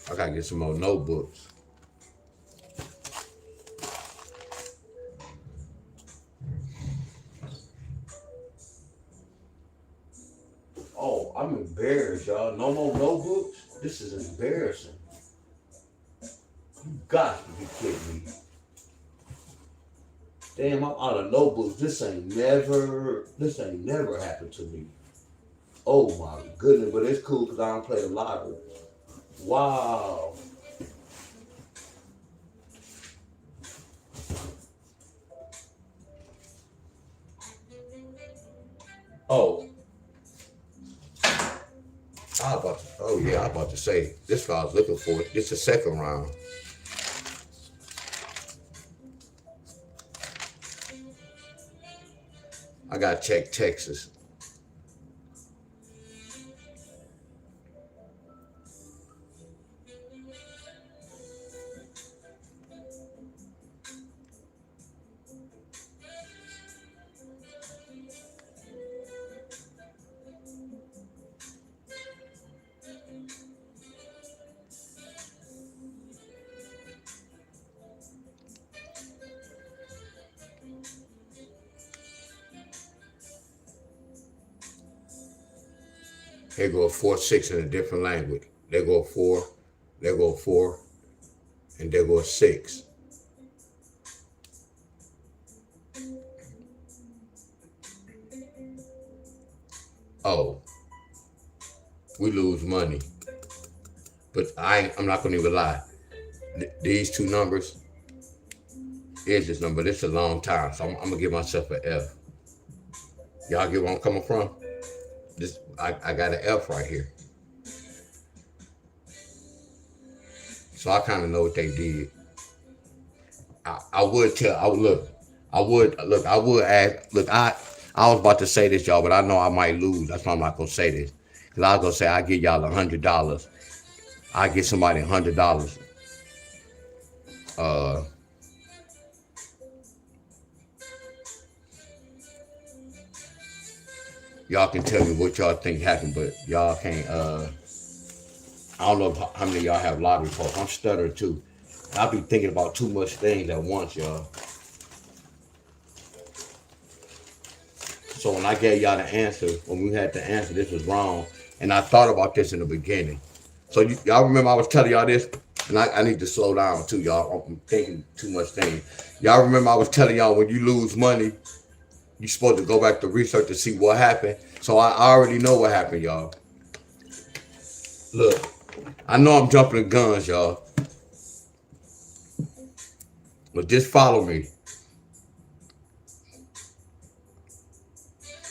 I gotta get some more notebooks. Oh, I'm embarrassed, y'all. No more notebooks? This is embarrassing. You got to be kidding me. Damn, I'm out of notebooks. This ain't never happened to me. Oh my goodness, but it's cool because I don't play the lottery. Wow. Oh. I was about to say, this guy I was looking for. It's the second round. I gotta check Texas. Here go a 4-6 in a different language. There go a 4, there go a 4, and there go a 6. Oh, we lose money. But I'm not gonna even lie. These two numbers, here's this number. This is a long time, so I'm gonna give myself an F. Y'all get where I'm coming from? This I got an F right here. So I kind of know what they did. I would I was about to say this, y'all, but I know I might lose. That's why I'm not gonna say this. Cause I was gonna say I give y'all $100. I give somebody $100. Y'all can tell me what y'all think happened, but y'all can't. I don't know how many of y'all have lottery posts. I'm stuttering too. I be thinking about too much things at once, y'all. So when I gave y'all the answer, when we had the answer, this was wrong. And I thought about this in the beginning. So y'all remember I was telling y'all this? And I need to slow down too, y'all. I'm thinking too much things. Y'all remember I was telling y'all when you lose money, you're supposed to go back to research to see what happened. So I already know what happened, y'all. Look, I know I'm jumping the guns, y'all. But just follow me.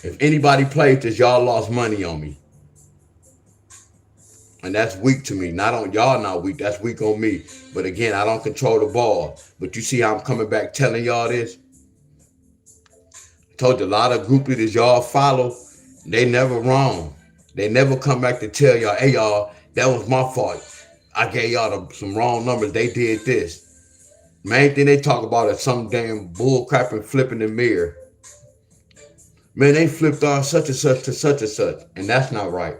If anybody played this, y'all lost money on me. And that's weak to me. Not on y'all, not weak. That's weak on me. But again, I don't control the ball. But you see how I'm coming back telling y'all this? I told you a lot of group leaders y'all follow, they never wrong. They never come back to tell y'all, hey, y'all, that was my fault. I gave y'all some wrong numbers. They did this. Main thing they talk about is some damn bull crap and flipping the mirror. Man, they flipped on such and such to such and such. And that's not right.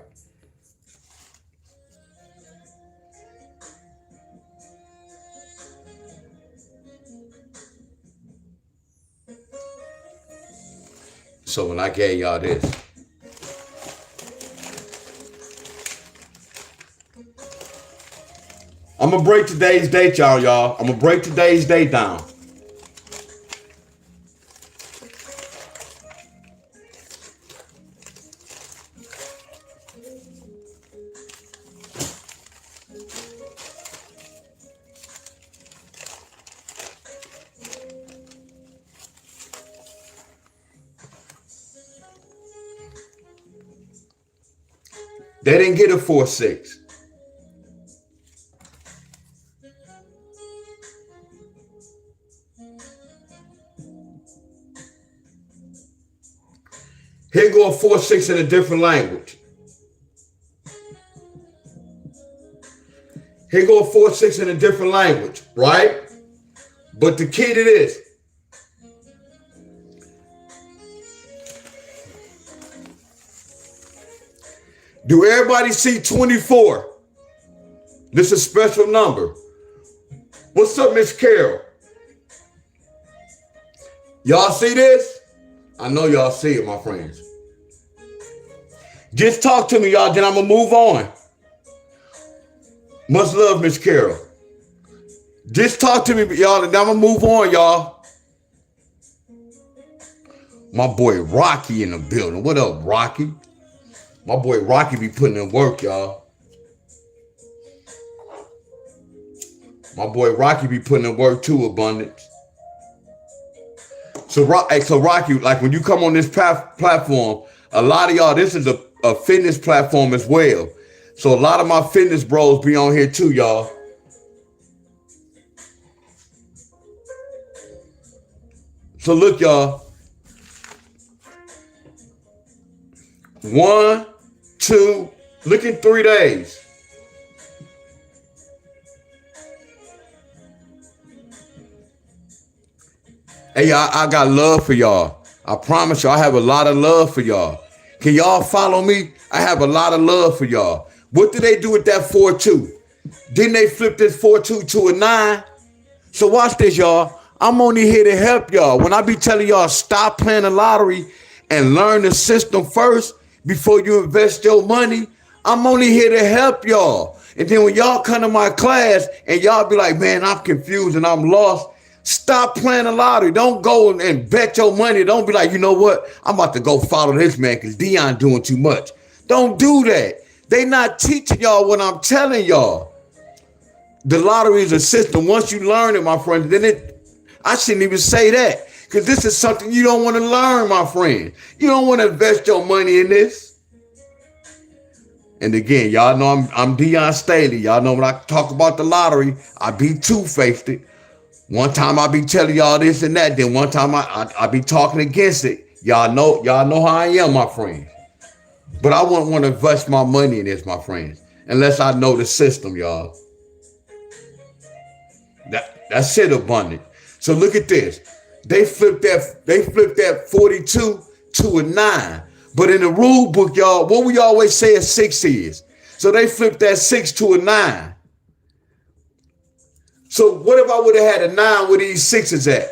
So when I gave y'all this, I'm going to break today's date, y'all. I'm going to break today's date down. They didn't get a 4-6. Here go a 4-6 in a different language. Here go a 4-6 in a different language, right? But the key to this, do everybody see 24? This is a special number. What's up, Miss Carol? Y'all see this? I know y'all see it, my friends. Just talk to me, y'all, then I'm going to move on. Much love, Miss Carol. Just talk to me, y'all, and I'm going to move on, y'all. My boy Rocky in the building. What up, Rocky? My boy Rocky be putting in work, y'all. My boy Rocky be putting in work too, Abundance. So Rocky, like when you come on this platform, a lot of y'all, this is a fitness platform as well. So a lot of my fitness bros be on here too, y'all. So look, y'all. 1, 2, look in 3 days. Hey, y'all, I got love for y'all. I promise you, I have a lot of love for y'all. Can y'all follow me? I have a lot of love for y'all. What did they do with that 4-2? Didn't they flip this 4-2 to a 9? So watch this, y'all. I'm only here to help y'all. When I be telling y'all stop playing the lottery and learn the system first before you invest your money, I'm only here to help y'all. And then when y'all come to my class and y'all be like, man, I'm confused and I'm lost, stop playing the lottery. Don't go and bet your money. Don't be like, you know what? I'm about to go follow this man because Deon doing too much. Don't do that. They not teaching y'all what I'm telling y'all. The lottery is a system. Once you learn it, my friend, I shouldn't even say that because this is something you don't want to learn, my friend. You don't want to invest your money in this. And again, y'all know I'm Deon Staley. Y'all know when I talk about the lottery, I be two-faced it. One time I be telling y'all this and that, then one time I be talking against it. Y'all know how I am, my friends. But I wouldn't want to invest my money in this, my friends, unless I know the system, y'all. That's it, abundant. So look at this. They flipped that 42 to a 9. But in the rule book, y'all, what we always say a 6 is. So they flipped that 6 to a 9. So what if I would have had a 9 where these 6s at?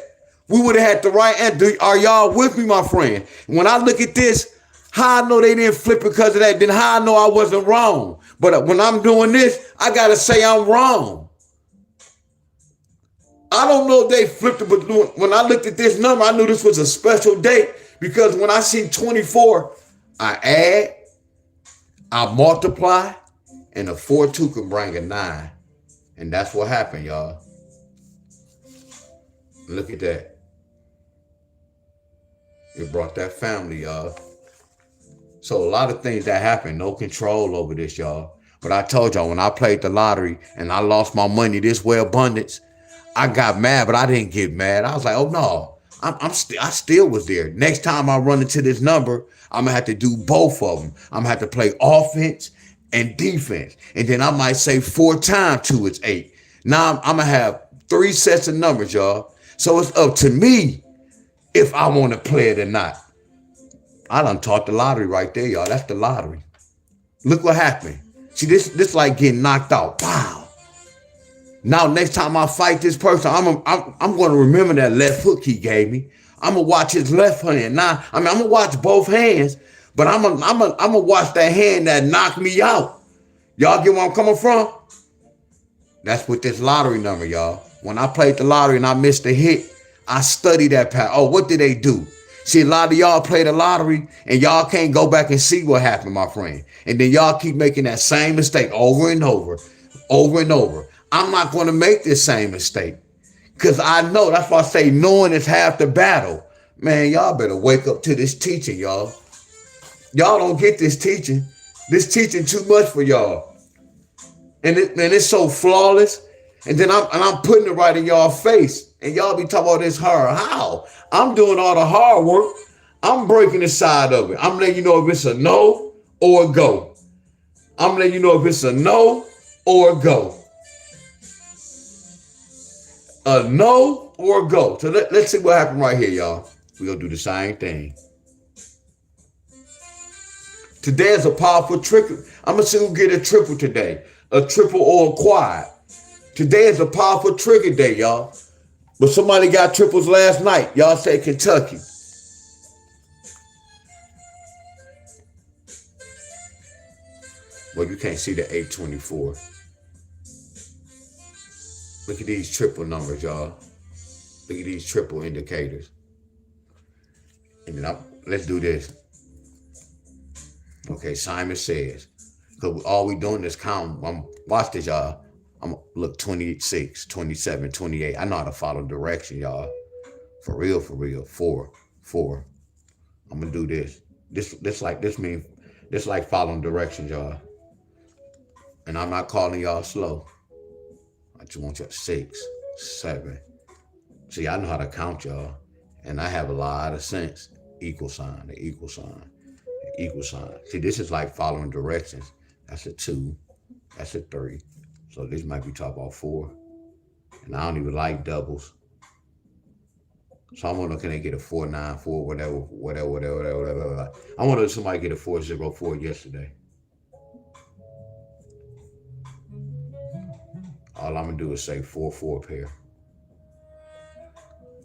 We would have had the right answer. Are y'all with me, my friend? When I look at this, how I know they didn't flip because of that, then how I know I wasn't wrong. But when I'm doing this, I got to say I'm wrong. I don't know if they flipped it, but when I looked at this number, I knew this was a special date because when I see 24, I add, I multiply, and a 4-2 can bring a 9. And that's what happened, y'all. Look at that. It brought that family, y'all. So a lot of things that happen, no control over this, y'all. But I told y'all, when I played the lottery and I lost my money this way, abundance, I got mad, but I didn't get mad. I was like, oh no, I still was there. Next time I run into this number, I'm gonna have to do both of them. I'm gonna have to play offense and defense. And then I might say 4 times 2 is 8. Now I'm gonna have 3 sets of numbers, y'all. So it's up to me if I want to play it or not. I done taught the lottery right there, y'all. That's the lottery. Look what happened. See, this like getting knocked out. Wow. Now, next time I fight this person, I'm going to remember that left hook he gave me. I'm going to watch his left hand. Now, I'm going to watch both hands, but I'm going to watch that hand that knocked me out. Y'all get where I'm coming from? That's with this lottery number, y'all. When I played the lottery and I missed a hit, I studied that pattern. Oh, what did they do? See, a lot of y'all play the lottery and y'all can't go back and see what happened, my friend. And then y'all keep making that same mistake over and over, over and over. I'm not going to make this same mistake because I know. That's why I say knowing is half the battle. Man, y'all better wake up to this teaching, y'all. Y'all don't get this teaching. This teaching too much for y'all. And it's so flawless. And then I'm putting it right in y'all face. And y'all be talking about this hard. How? I'm doing all the hard work. I'm breaking the side of it. I'm letting you know if it's a no or a go. I'm letting you know if it's a no or a go. A no or a go. So let's see what happened right here, y'all. We're going to do the same thing. Today is a powerful triple. I'm going to see who get a triple today. A triple or a quad. Today is a powerful trigger day, y'all. But somebody got triples last night. Y'all say Kentucky. Well, you can't see the 824. Look at these triple numbers, y'all. Look at these triple indicators. And then let's do this. Okay, Simon says. Because all we doing is count. Watch this, y'all. I'm look 26, 27, 28. I know how to follow direction, y'all. For real, for real. 4. I'm gonna do this. This like following directions, y'all. And I'm not calling y'all slow. I just want y'all 6, 7. See, I know how to count, y'all. And I have a lot of sense. Equal sign, the equal sign, the equal sign. See, this is like following directions. That's a 2. That's a 3. So this might be talking about 4. And I don't even like doubles. So I'm wondering, can they get a 494, whatever. I wonder if somebody get a 404 yesterday. All I'm gonna do is say 4-4 pair.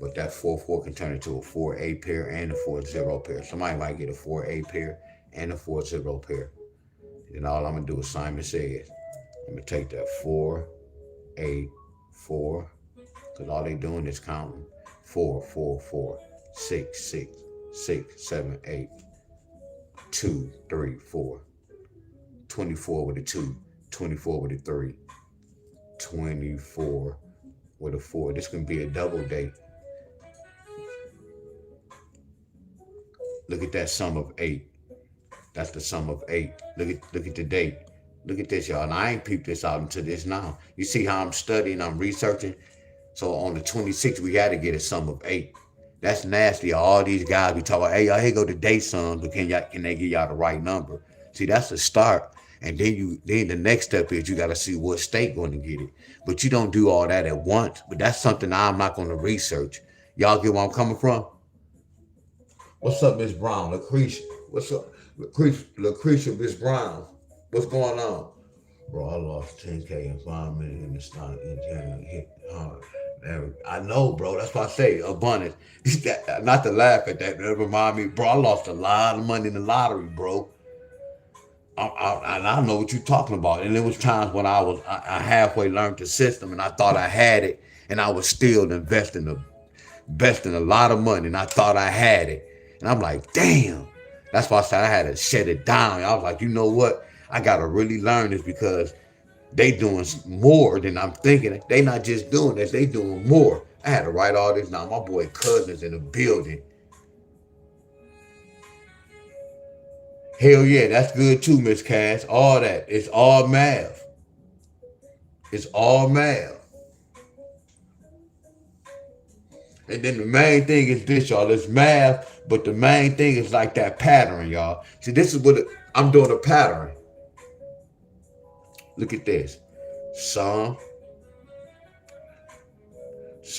But that 4-4 can turn into a 4-8 pair and a 4-0 pair. Somebody might get a 4-8 pair and a 4-0 pair. Then all I'm gonna do is Simon Says. I'm gonna take that 4, 8, 4, because all they doing is counting 4, 4, 4, 6, 6, 6, 7, 8, 2, 3, 4, 24 with a 2, 24 with a 3, 24 with a 4. This can be a double date. Look at that sum of 8. That's the sum of 8. Look at the date. Look at this, y'all. And I ain't peeped this out until this now. You see how I'm studying, I'm researching? So on the 26th, we had to get a sum of 8. That's nasty. All these guys be talking, hey, y'all, here go the date sums, but can they give y'all the right number? See, that's the start. And then the next step is you got to see what state going to get it. But you don't do all that at once. But that's something I'm not going to research. Y'all get where I'm coming from? What's up, Miss Brown? Lucretia. What's up? Lucretia, Miss Brown. What's going on? Bro, I lost 10K in 5 minutes in the stock in January. Hit hard. I know, bro. That's why I say abundance. Not to laugh at that. That remind me, bro, I lost a lot of money in the lottery, bro. I know what you're talking about. And there was times when I halfway learned the system and I thought I had it and I was still investing a lot of money and I thought I had it. And I'm like, damn. That's why I said I had to shut it down. I was like, you know what? I got to really learn this because they doing more than I'm thinking. They not just doing this, they doing more. I had to write all this down. My boy Cousin's in the building. Hell yeah, that's good too, Miss Cass. All that. It's all math. It's all math. And then the main thing is this, y'all. It's math, but the main thing is like that pattern, y'all. See, this is what I'm doing, a pattern. Look at this. Sum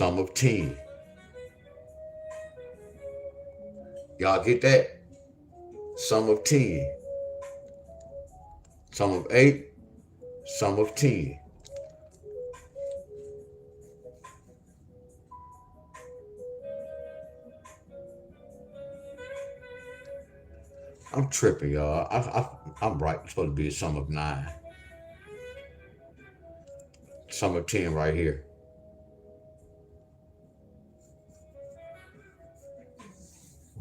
of 10. Y'all get that? Sum of 10. Sum of 8. Sum of 10. I'm tripping, y'all. I'm right. It's supposed to be a sum of 9. Sum of 10 right here.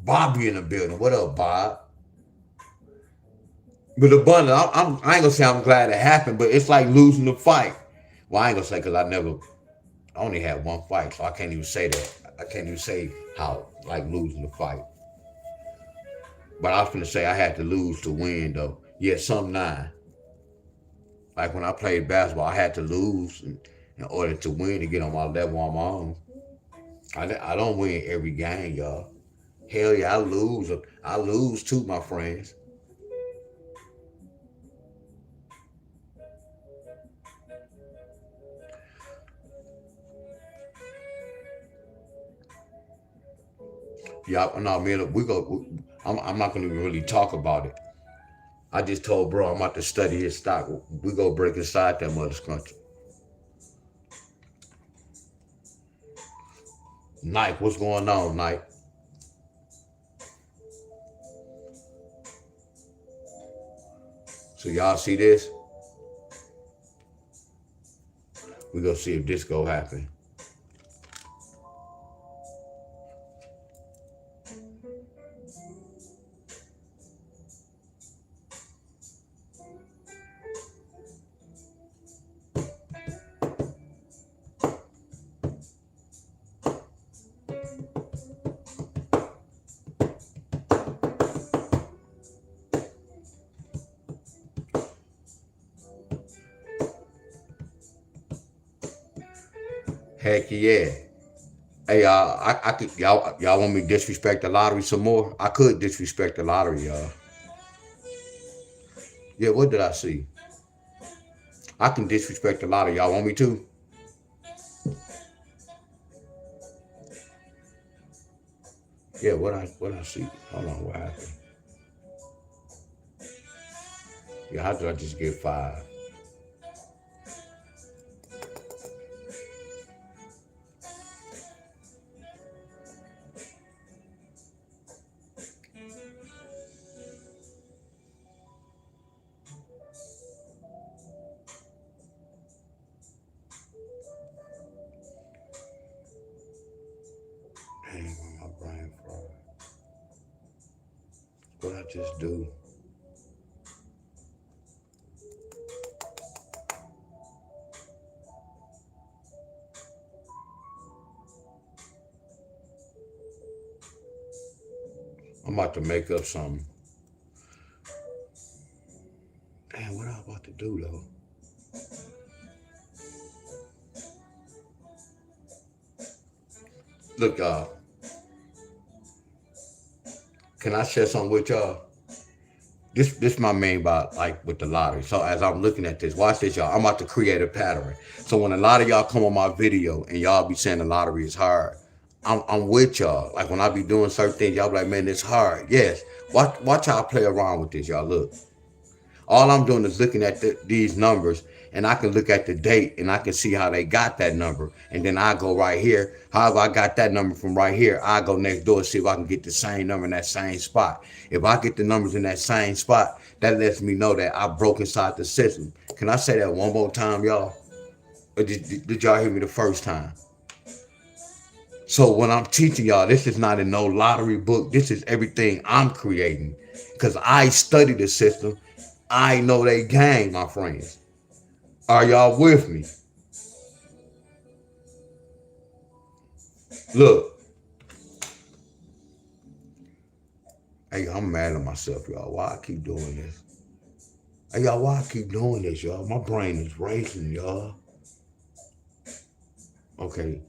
Bobby in the building. What up, Bob? But abundant, I ain't gonna say I'm glad it happened, but it's like losing the fight. Well, I ain't gonna say because I only had one fight, so I can't even say that. I can't even say how like losing the fight. But I was gonna say I had to lose to win though. Yeah, some 9. Like when I played basketball, I had to lose in order to win to get on my level I'm on. I don't win every game, y'all. Hell yeah, I lose. I lose too, my friends. Yeah, no, man, I'm not gonna really talk about it. I just told bro I'm about to study his stock. We go break inside that mother's country. Nike, what's going on, Nike? So y'all see this? We gonna see if this go happen. Heck yeah. Hey, I could y'all want me to disrespect the lottery some more? I could disrespect the lottery, y'all. Yeah, what did I see? I can disrespect the lottery. Y'all want me to? Yeah, what I see? Hold on, what happened? Yeah, how did I just get 5? just do? I'm about to make up something. Damn, what I'm about to do though? Look, y'all. Can I share something with y'all? This my main about like with the lottery. So as I'm looking at this, watch this, y'all. I'm about to create a pattern. So when a lot of y'all come on my video and y'all be saying the lottery is hard, I'm with y'all. Like when I be doing certain things, y'all be like, man, it's hard. Yes. Watch y'all play around with this, y'all. Look. All I'm doing is looking at these numbers, and I can look at the date, and I can see how they got that number. And then I go right here. However I got that number from right here, I go next door to see if I can get the same number in that same spot. If I get the numbers in that same spot, that lets me know that I broke inside the system. Can I say that one more time, y'all? Or did y'all hear me the first time? So when I'm teaching y'all, this is not in no lottery book. This is everything I'm creating. Because I study the system. I know they gang, my friends. Are y'all with me? Look. Hey, I'm mad at myself, y'all. Why I keep doing this? Hey, y'all, why I keep doing this, y'all? My brain is racing, y'all. Okay.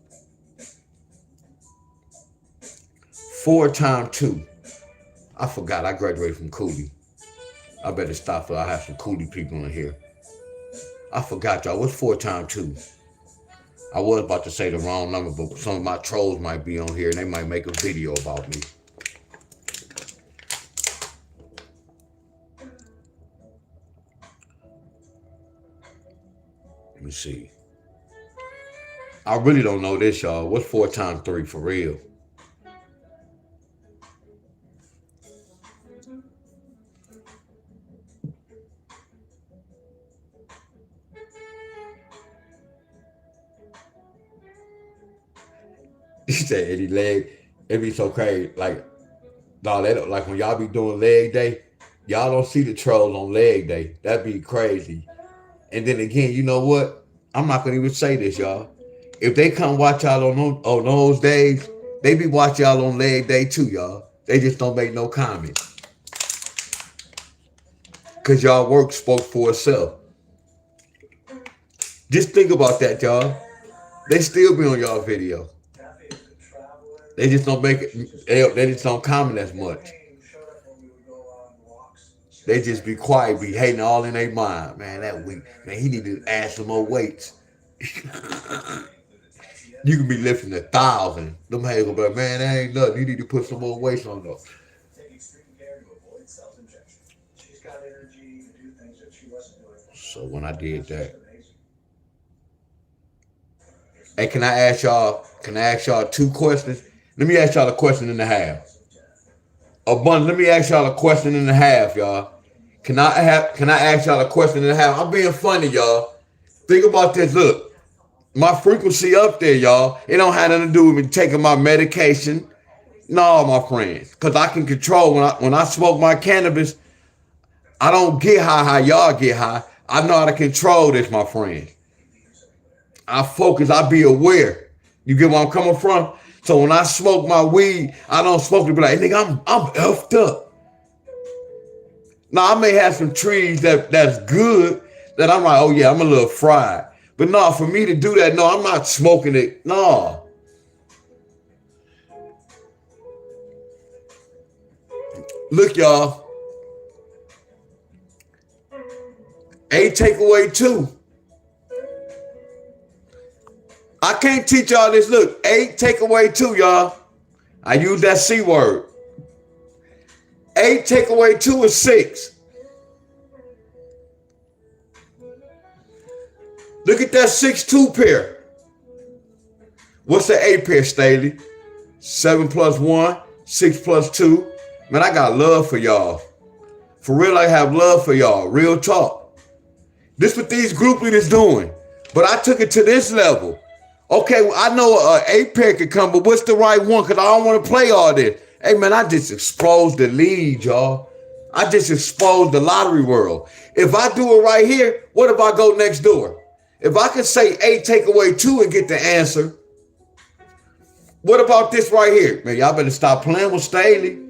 4 times 2. I forgot. I graduated from Cooley. I better stop, I have some Cooley people in here. I forgot, y'all. What's 4 times 2? I was about to say the wrong number, but some of my trolls might be on here and they might make a video about me. Let me see. I really don't know this, y'all. What's 4 times 3 for real? He said any leg, it be so crazy. Like, no, they don't, like when y'all be doing leg day, y'all don't see the trolls on leg day. That'd be crazy. And then again, you know what? I'm not gonna even say this, y'all. If they come watch y'all on those days, they be watch y'all on leg day too, y'all. They just don't make no comment. Cause y'all work spoke for itself. Just think about that, y'all. They still be on y'all video. They just don't make it, they just don't comment as much. They just be quiet, be hating all in their mind. Man, that weak. Man, he need to add some more weights. You can be lifting 1,000. Them haters gonna be like, man, that ain't nothing. You need to put some more weights on those. So when I did that, hey, can I ask y'all 2 questions? Let me ask y'all a question and a half. Let me ask y'all a question and a half, y'all. Can I ask y'all a question and a half? I'm being funny, y'all. Think about this. Look, my frequency up there, y'all. It don't have nothing to do with me taking my medication. No, my friends. Because I can control when I smoke my cannabis, I don't get high how y'all get high. I know how to control this, my friends. I focus, I be aware. You get where I'm coming from? So when I smoke my weed, I don't smoke to be like, hey, nigga, I'm effed up. Now, I may have some trees that's good that I'm like, oh yeah, I'm a little fried. But no, for me to do that, no, I'm not smoking it. No. Look, y'all. 8 take away 2. I can't teach y'all this. Look, 8 take away 2, y'all. I use that C word. 8 take away 2 is 6. Look at that 6-2 pair. What's the 8 pair, Staley? 7 plus 1, 6 plus 2. Man, I got love for y'all. For real, I have love for y'all. Real talk. This what these group leaders doing. But I took it to this level. Okay, well, I know an 8 pair could come, but what's the right one? Because I don't want to play all this. Hey, man, I just exposed the lead, y'all. I just exposed the lottery world. If I do it right here, what if I go next door? If I can say 8 take away 2 and get the answer, what about this right here? Man, y'all better stop playing with Staley.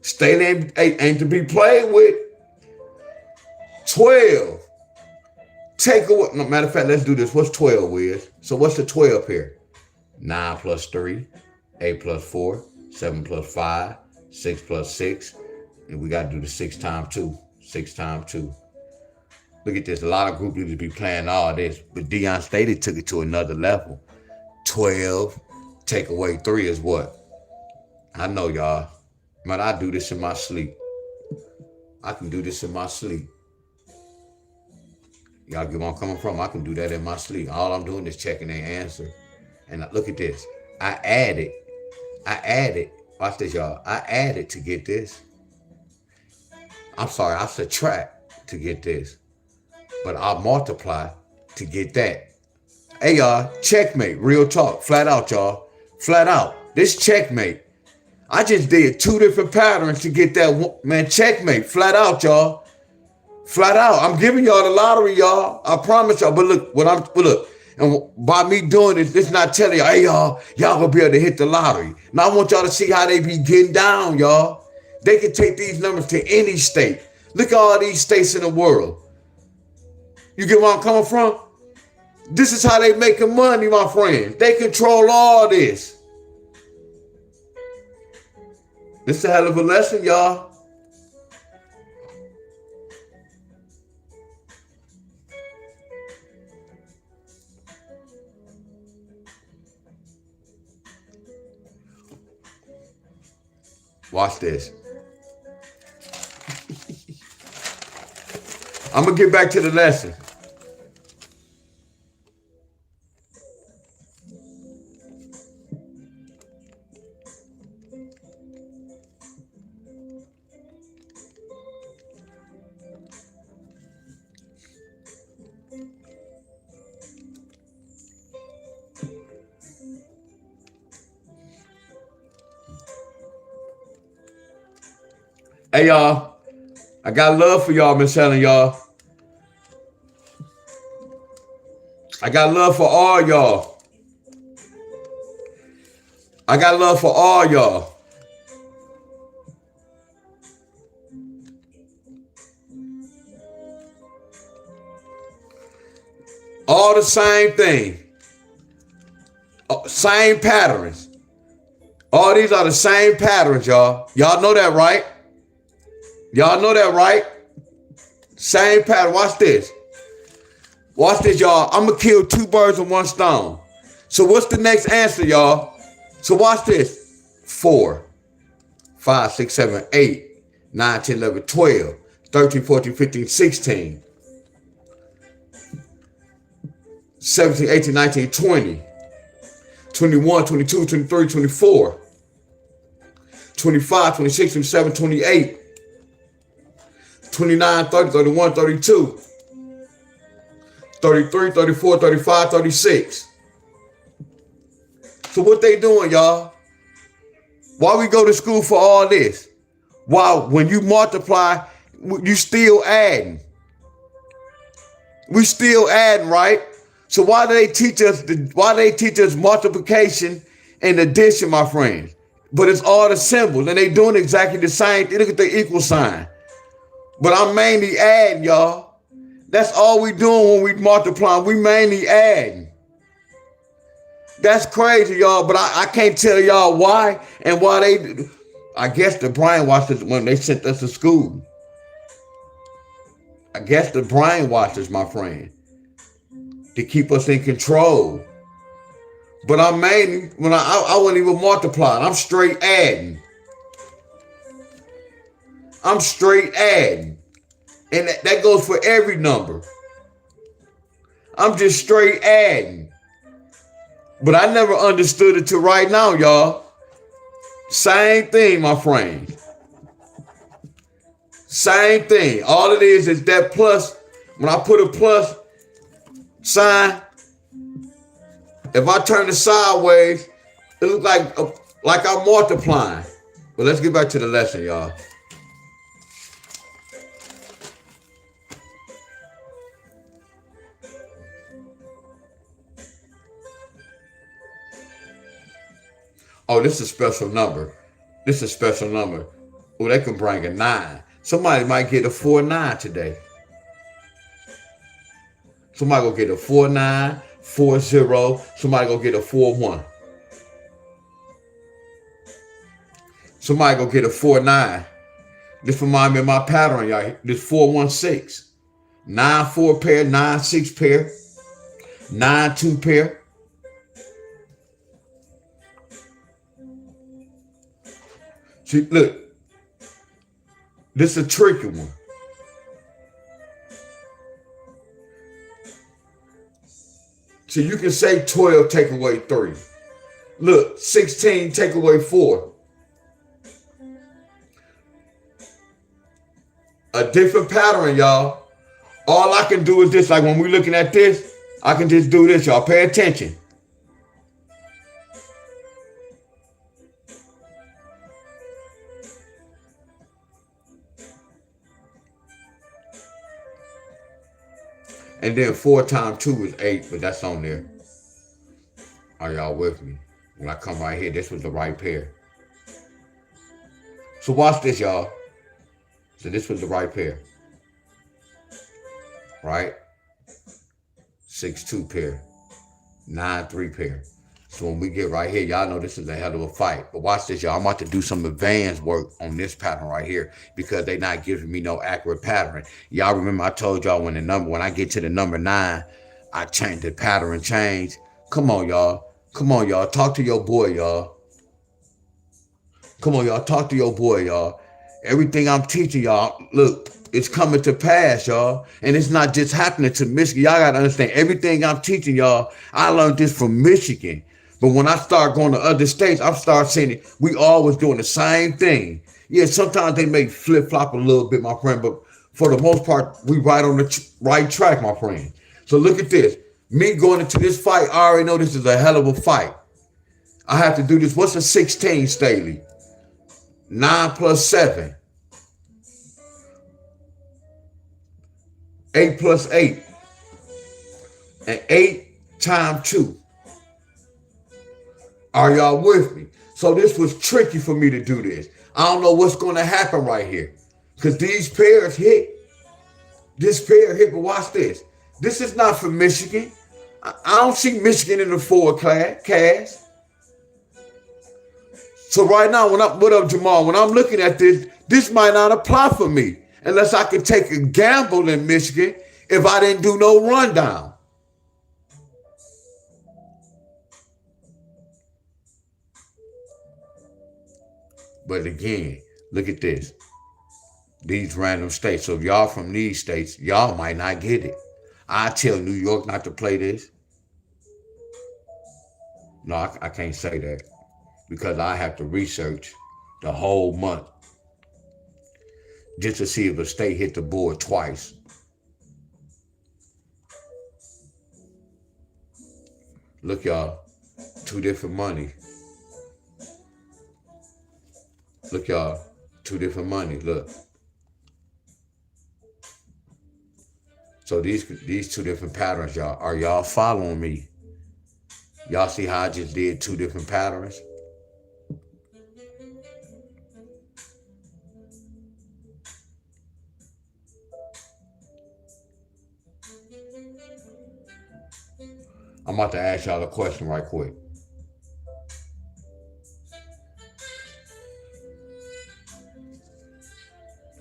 Staley ain't to be played with. 12. Take away. No, matter of fact, let's do this. What's 12, Wiz? So what's the 12 here? 9 plus 3, 8 plus 4, 7 plus 5, 6 plus 6. And we got to do the 6 times 2. 6 times 2. Look at this. A lot of group leaders be playing all this. But Deon Staley took it to another level. 12. Take away 3 is what? I know, y'all. Man, I do this in my sleep. I can do this in my sleep. Y'all get where I'm coming from? I can do that in my sleep. All I'm doing is checking their answer. And look at this. I added. Watch this, y'all. I added to get this. I'm sorry, I subtract to get this. But I'll multiply to get that. Hey, y'all, checkmate. Real talk. Flat out, y'all. Flat out. This checkmate. I just did 2 different patterns to get that one. Man, checkmate. Flat out, y'all. Flat out. I'm giving y'all the lottery, y'all. I promise y'all. But look, and by me doing this, it's not telling y'all, hey, y'all gonna be able to hit the lottery. Now I want y'all to see how they be getting down, y'all. They can take these numbers to any state. Look at all these states in the world. You get where I'm coming from? This is how they making money, my friends. They control all this. This is a hell of a lesson, y'all. Watch this. I'm going to get back to the lesson. Hey, y'all. I got love for y'all, Miss Helen, y'all. I got love for all y'all. I got love for all y'all. All the same thing. Same patterns. All these are the same patterns, y'all. Y'all know that, right? Y'all know that, right? Same pattern. Watch this. Watch this, y'all. I'm going to kill 2 birds with 1 stone. So what's the next answer, y'all? So watch this. 4, 5, 6, 7, 8, 9, 10, 11, 12, 13, 14, 15, 16, 17, 18, 19, 20, 21, 22, 23, 24, 25, 26, 27, 28, 29, 30, 31, 32, 33, 34, 35, 36. So what they doing, y'all? Why we go to school for all this? Why, when you multiply, you still adding. We still adding, right? So why do they teach us multiplication and addition, my friends? But it's all the symbols, and they doing exactly the same thing. Look at the equal sign. But I'm mainly adding, y'all. That's all we doing when we multiply. We mainly adding. That's crazy, y'all. But I can't tell y'all why and why they. I guess the brainwashed us when they sent us to school. I guess the brainwashed us, my friend, to keep us in control. But I'm mainly, when I wouldn't even multiply. I'm straight adding. I'm straight adding. And that goes for every number. I'm just straight adding. But I never understood it till right now, y'all. Same thing, my friend. Same thing. All it is that plus. When I put a plus sign, if I turn it sideways, it looks like I'm multiplying. But let's get back to the lesson, y'all. Oh, this is a special number. This is a special number. Oh, they can bring a 9. Somebody might get a 4-9 today. Somebody go get a 4-9, 4-0. Somebody go get a 4-1. Somebody go get a 4-9. This remind me of my pattern, y'all. This 4-1-6. 9-4 pair, 9-6 pair, 9-2 pair. See, look. This is a tricky one. So you can say 12 take away 3. Look, 16 take away 4. A different pattern, y'all. All I can do is this. Like when we're looking at this, I can just do this, y'all. Pay attention. And then 4 times 2 is 8, but that's on there. Are y'all with me? When I come right here, this was the right pair. So watch this, y'all. So this was the right pair. Right? 6-2 pair. 9-3 pair. So when we get right here, y'all know this is a hell of a fight. But watch this, y'all. I'm about to do some advanced work on this pattern right here because they're not giving me no accurate pattern. Y'all remember I told y'all when I get to the number 9, I change the pattern change. Come on, y'all. Come on, y'all. Talk to your boy, y'all. Come on, y'all. Talk to your boy, y'all. Everything I'm teaching y'all, look, it's coming to pass, y'all. And it's not just happening to Michigan. Y'all got to understand, everything I'm teaching y'all, I learned this from Michigan. But when I start going to other states, I start seeing it. We always doing the same thing. Yeah, sometimes they may flip-flop a little bit, my friend, but for the most part, we right on the right track, my friend. So look at this. Me going into this fight, I already know this is a hell of a fight. I have to do this. What's a 16, Staley? 9 plus 7. 8 plus 8. And 8 times 2. Are y'all with me? So this was tricky for me to do this. I don't know what's going to happen right here. Because these pairs hit. This pair hit, but watch this. This is not for Michigan. I don't see Michigan in the 4 cast. So right now, what up, Jamal? When I'm looking at this might not apply for me unless I could take a gamble in Michigan if I didn't do no rundown. But again, look at this. These random states. So if y'all from these states, y'all might not get it. I tell New York not to play this. No, I can't say that because I have to research the whole month just to see if a state hit the board twice. Look, y'all, 2 different money. Look, y'all, 2 different money. Look. So these 2 different patterns, y'all. Are y'all following me? Y'all see how I just did 2 different patterns? I'm about to ask y'all a question right quick.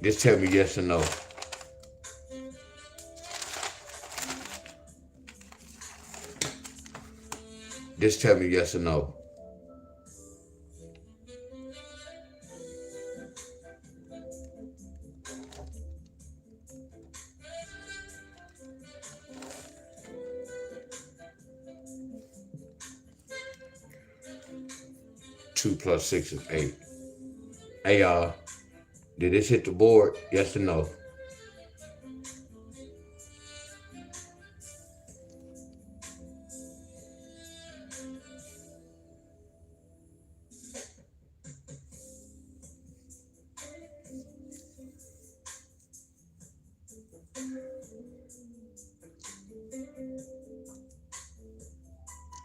Just tell me yes or no. Just tell me yes or no. Two plus 6 is 8. Hey, y'all. Did this hit the board? Yes or no?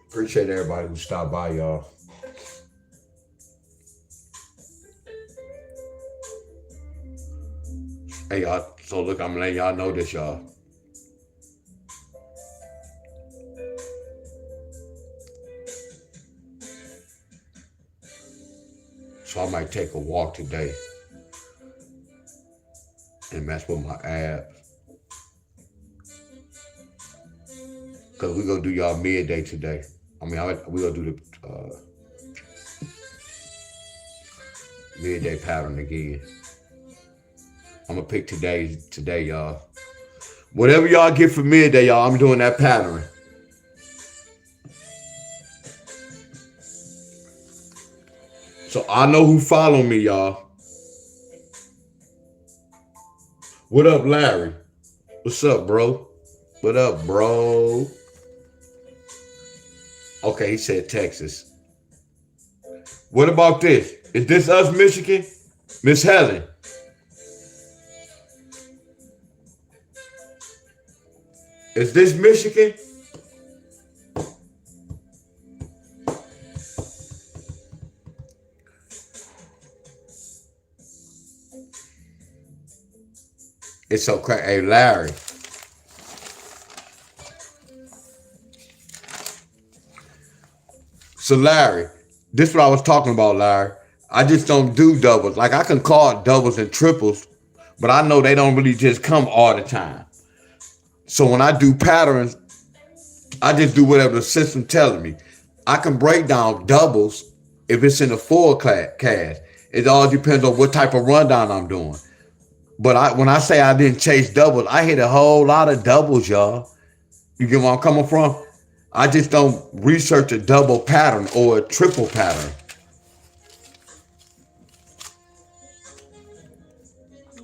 Appreciate everybody who stopped by, y'all. Hey, y'all. So look, I'm letting y'all know this, y'all. So I might take a walk today and mess with my abs. Because we're going to do y'all midday today. I mean, we're going to do the midday pattern again. I'm going to pick today, y'all. Whatever y'all get for midday, y'all, I'm doing that pattern. So I know who follow me, y'all. What up, Larry? What's up, bro? What up, bro? Okay, he said Texas. What about this? Is this us, Michigan? Miss Helen. Is this Michigan? It's so crazy. Hey, Larry. So, Larry, this is what I was talking about, Larry. I just don't do doubles. Like, I can call it doubles and triples, but I know they don't really just come all the time. So when I do patterns, I just do whatever the system telling me. I can break down doubles if it's in a full cast. It all depends on what type of rundown I'm doing. But when I say I didn't chase doubles, I hit a whole lot of doubles, y'all. You get where I'm coming from? I just don't research a double pattern or a triple pattern.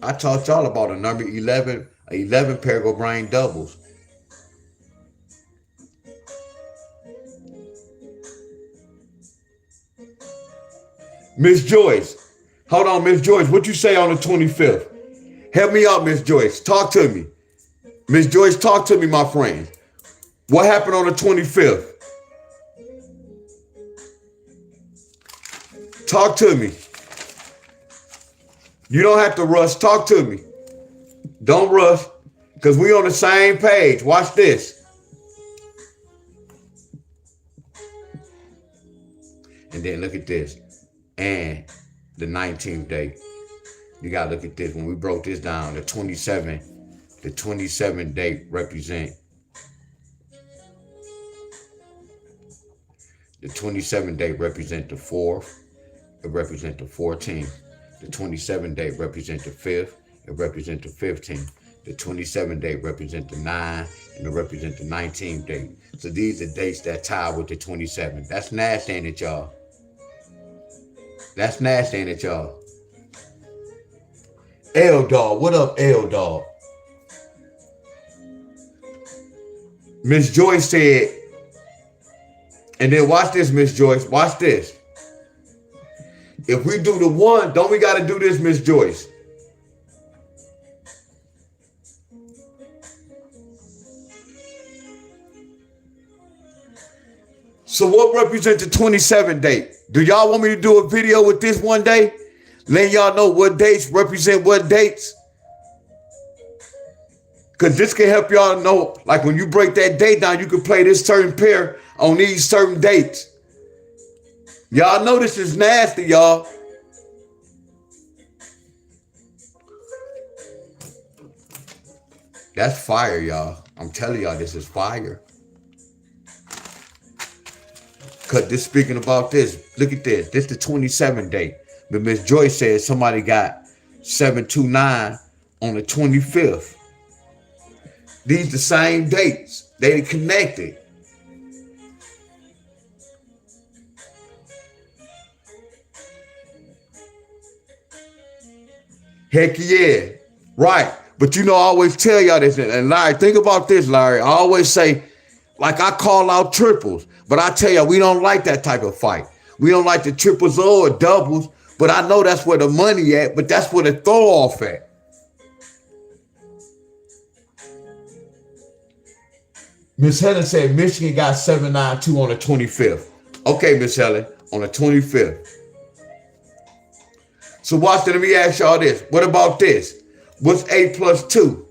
I taught y'all about a number 11 pair go brain doubles. Miss Joyce. Hold on, Miss Joyce. What you say on the 25th? Help me out, Miss Joyce. Talk to me. Miss Joyce, talk to me, my friend. What happened on the 25th? Talk to me. You don't have to rush. Talk to me. Don't rush, because we on the same page. Watch this. And then look at this. And the 19th day. You got to look at this. When we broke this down, the 27 date represent. The 27 date represent the 4th. It represents the 14th. The 27 date represent the 5th. It represents the 15th. The 27 date represent the 9, and it represent the 19th date. So these are dates that tie with the 27. That's nasty, ain't it, y'all? That's nasty, ain't it, y'all? L-Dog, what up, L-Dog? Miss Joyce said, and then watch this, Miss Joyce, watch this. If we do the 1, don't we got to do this, Miss Joyce? So what represents the 27 date? Do y'all want me to do a video with this one day? Letting y'all know what dates represent what dates? Because this can help y'all know, like when you break that date down, you can play this certain pair on these certain dates. Y'all know this is nasty, y'all. That's fire, y'all. I'm telling y'all, this is fire. Because this speaking about this, look at this. This is the 27 date. But Miss Joyce said somebody got 729 on the 25th. These the same dates. They connected. Heck yeah. Right. But you know, I always tell y'all this. And Larry, think about this, Larry. I always say, like I call out triples. But I tell y'all, we don't like that type of fight. We don't like the triples or doubles. But I know that's where the money at. But that's where the throw off at. Miss Helen said Michigan got 792 on the 25th. Okay, Miss Helen, on the 25th. So watch that. Let me ask y'all this. What about this? What's 8 plus 2?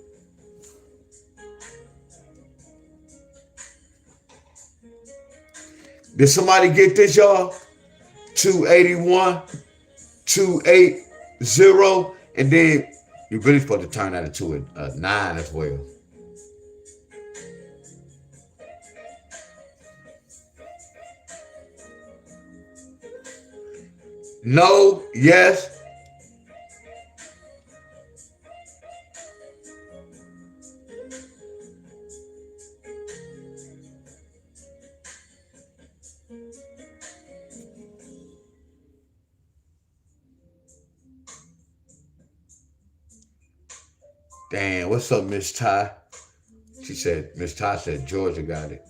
Did somebody get this, y'all? 281, 280, and then you're really supposed to turn that into a 9 as well. No, yes. Damn, what's up, Miss Ty? She said, Miss Ty said Georgia got it.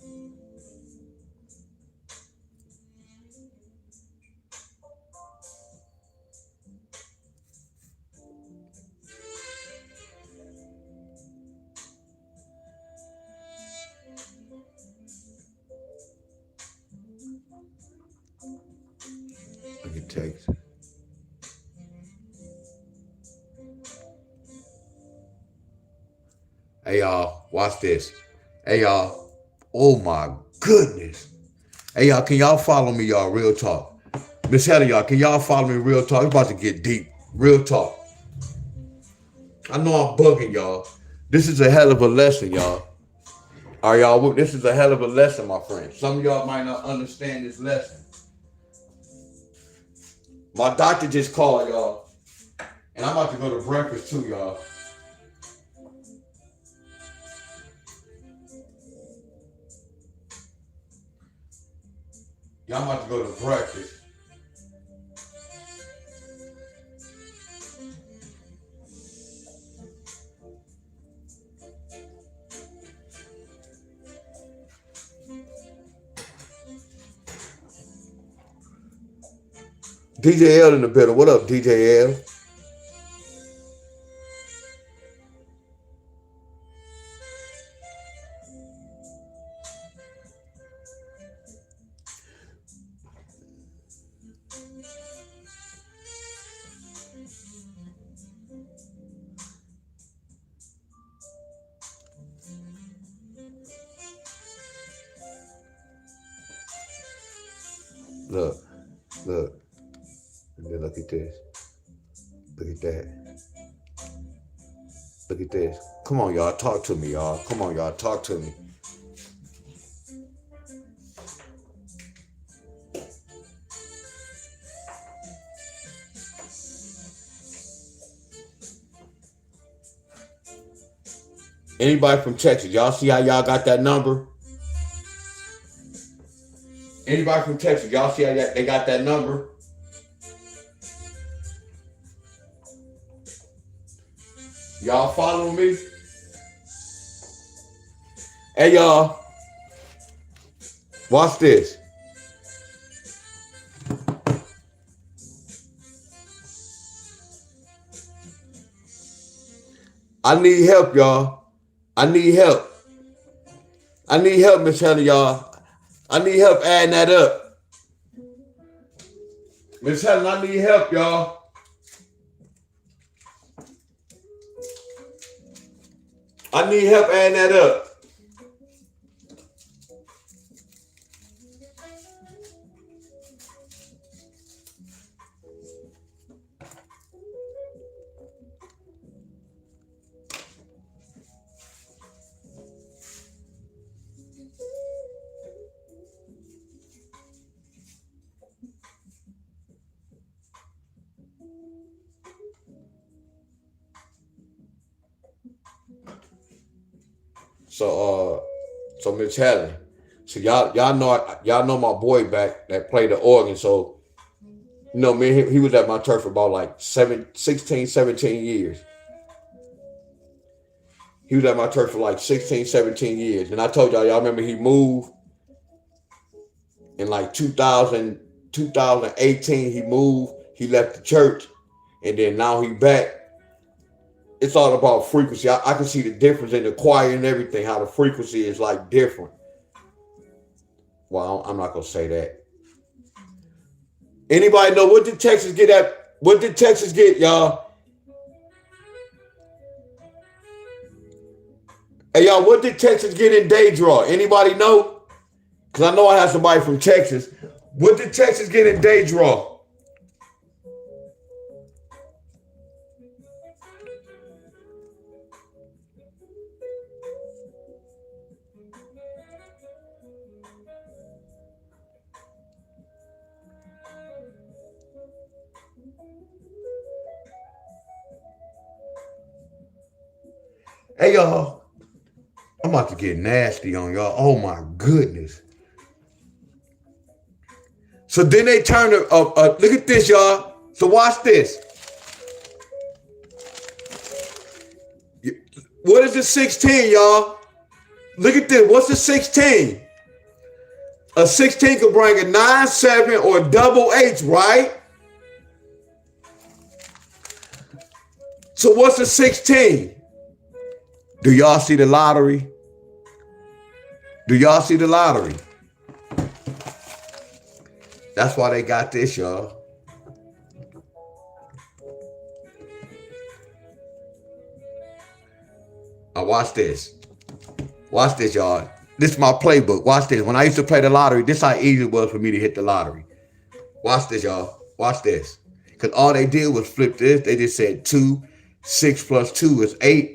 Look at text. Hey, y'all, watch this. Hey, y'all. Oh, my goodness. Hey, y'all, can y'all follow me, y'all? Real talk. Miss Heather, y'all, can y'all follow me? Real talk. It's about to get deep. Real talk. I know I'm bugging, y'all. This is a hell of a lesson, y'all. All right, y'all. This is a hell of a lesson, my friends. Some of y'all might not understand this lesson. My doctor just called, y'all. And I'm about to go to breakfast, too, y'all. Y'all about to go to breakfast. DJ L in the building. What up, DJ L? Look. And then look at this. Look at that. Look at this. Come on, y'all. Talk to me, y'all. Come on, y'all. Talk to me. Anybody from Texas? Y'all see how y'all got that number? Anybody from Texas? Y'all see how they got that number? Y'all follow me? Hey, y'all. Watch this. I need help, y'all. I need help. I need help, Miss Heather, y'all. I need help adding that up. Miss Helen, I need help, y'all. I need help adding that up. So Miss Helen, so y'all know my boy back that played the organ. So, you know, man, he was at my church for about like 16, 17 years. He was at my church for like 16, 17 years. And I told y'all remember he moved in like 2018, he moved, he left the church, and then now he back. It's all about frequency. I can see the difference in the choir and everything, how the frequency is like different. Well, I'm not going to say that. Anybody know what did Texas get at? What did Texas get, y'all? Hey, y'all, what did Texas get in day draw? Anybody know? Because I know I have somebody from Texas. What did Texas get in day draw? Hey, y'all, I'm about to get nasty on y'all. Oh, my goodness. So then they turn look at this, y'all. So watch this. What is the 16, y'all? Look at this. What's the 16? A 16 could bring a 9, 7, or double H, right? So what's the 16? Do y'all see the lottery? Do y'all see the lottery? That's why they got this, y'all. Now watch this. Watch this, y'all. This is my playbook. Watch this. When I used to play the lottery, this is how easy it was for me to hit the lottery. Watch this, y'all. Watch this. Because all they did was flip this. They just said 2, 6 plus 2 is 8.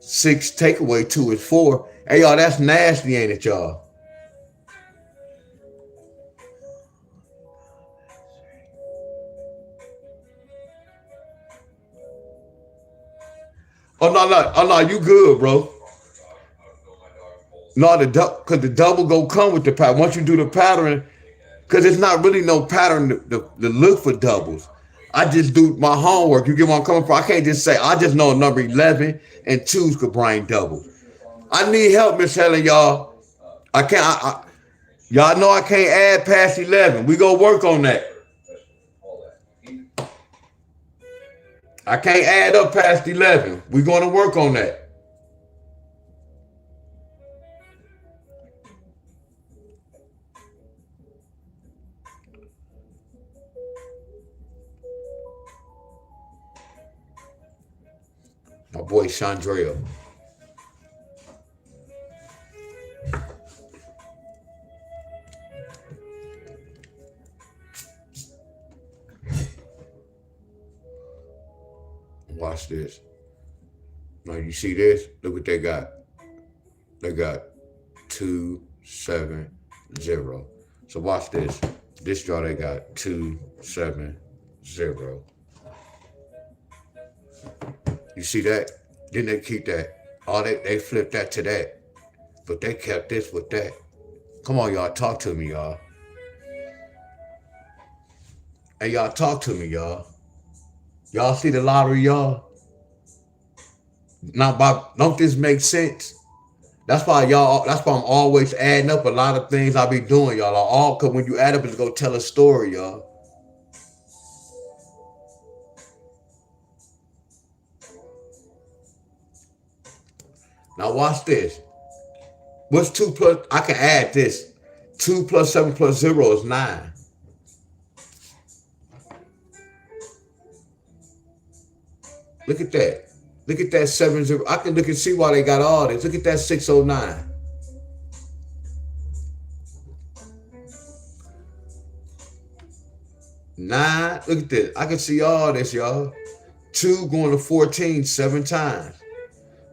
6 take away 2 is 4. Hey, y'all, that's nasty, ain't it, y'all? Oh, no, you good, bro. No, because the double go come with the pattern. Once you do the pattern, because it's not really no pattern to look for doubles. I just do my homework. You get where I'm coming from? I can't just say, I just know number 11 and 2s could bring doubles. I need help, Miss Helen, y'all. I can't, y'all know I can't add past 11. We gonna work on that. I can't add up past 11. We're going to work on that. My boy Chandrell. Watch this. Now you see this? Look what they got. They got 2, 7, 0. So watch this. This draw they got 2, 7, 0. You see that? Then they keep that. They flipped that to that. But they kept this with that. Come on, y'all. Talk to me, y'all. Hey, y'all, talk to me, y'all. Y'all see the lottery, y'all? Now, don't this make sense? That's why I'm always adding up a lot of things I be doing, y'all. Because when you add up, it's going to tell a story, y'all. Now watch this. What's 2 plus? I can add this. 2 plus 7 plus 0 is 9. Look at that. Look at that 7, 0. I can look and see why they got all this. Look at that 609. Nine. Look at this. I can see all this, y'all. 2 going to 14 7 times.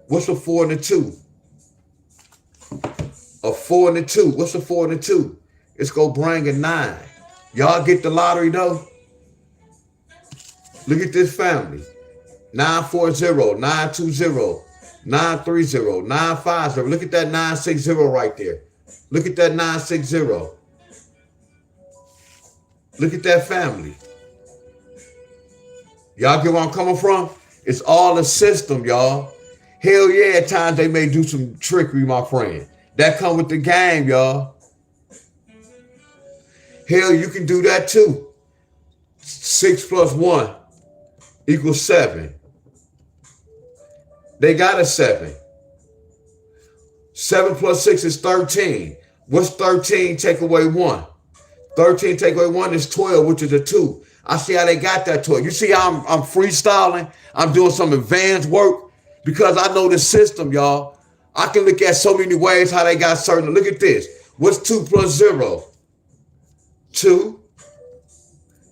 What's a 4 and a 2? A 4 and a 2. What's a 4 and a 2? It's going to bring a 9. Y'all get the lottery, though? Look at this family. 940, 920, 930, 950. Look at that 960 right there. Look at that 960. Look at that family. Y'all get where I'm coming from? It's all a system, y'all. Hell yeah, at times they may do some trickery, my friend. That come with the game, y'all. Hell, you can do that too. 6 plus 1 equals 7. They got a 7. 7 plus 6 is 13. What's 13 take away 1? 13 take away 1 is 12, which is a 2. I see how they got that 12. You see how I'm freestyling? I'm doing some advanced work because I know the system, y'all. I can look at so many ways how they got certain. Look at this. What's 2 plus 0? 2.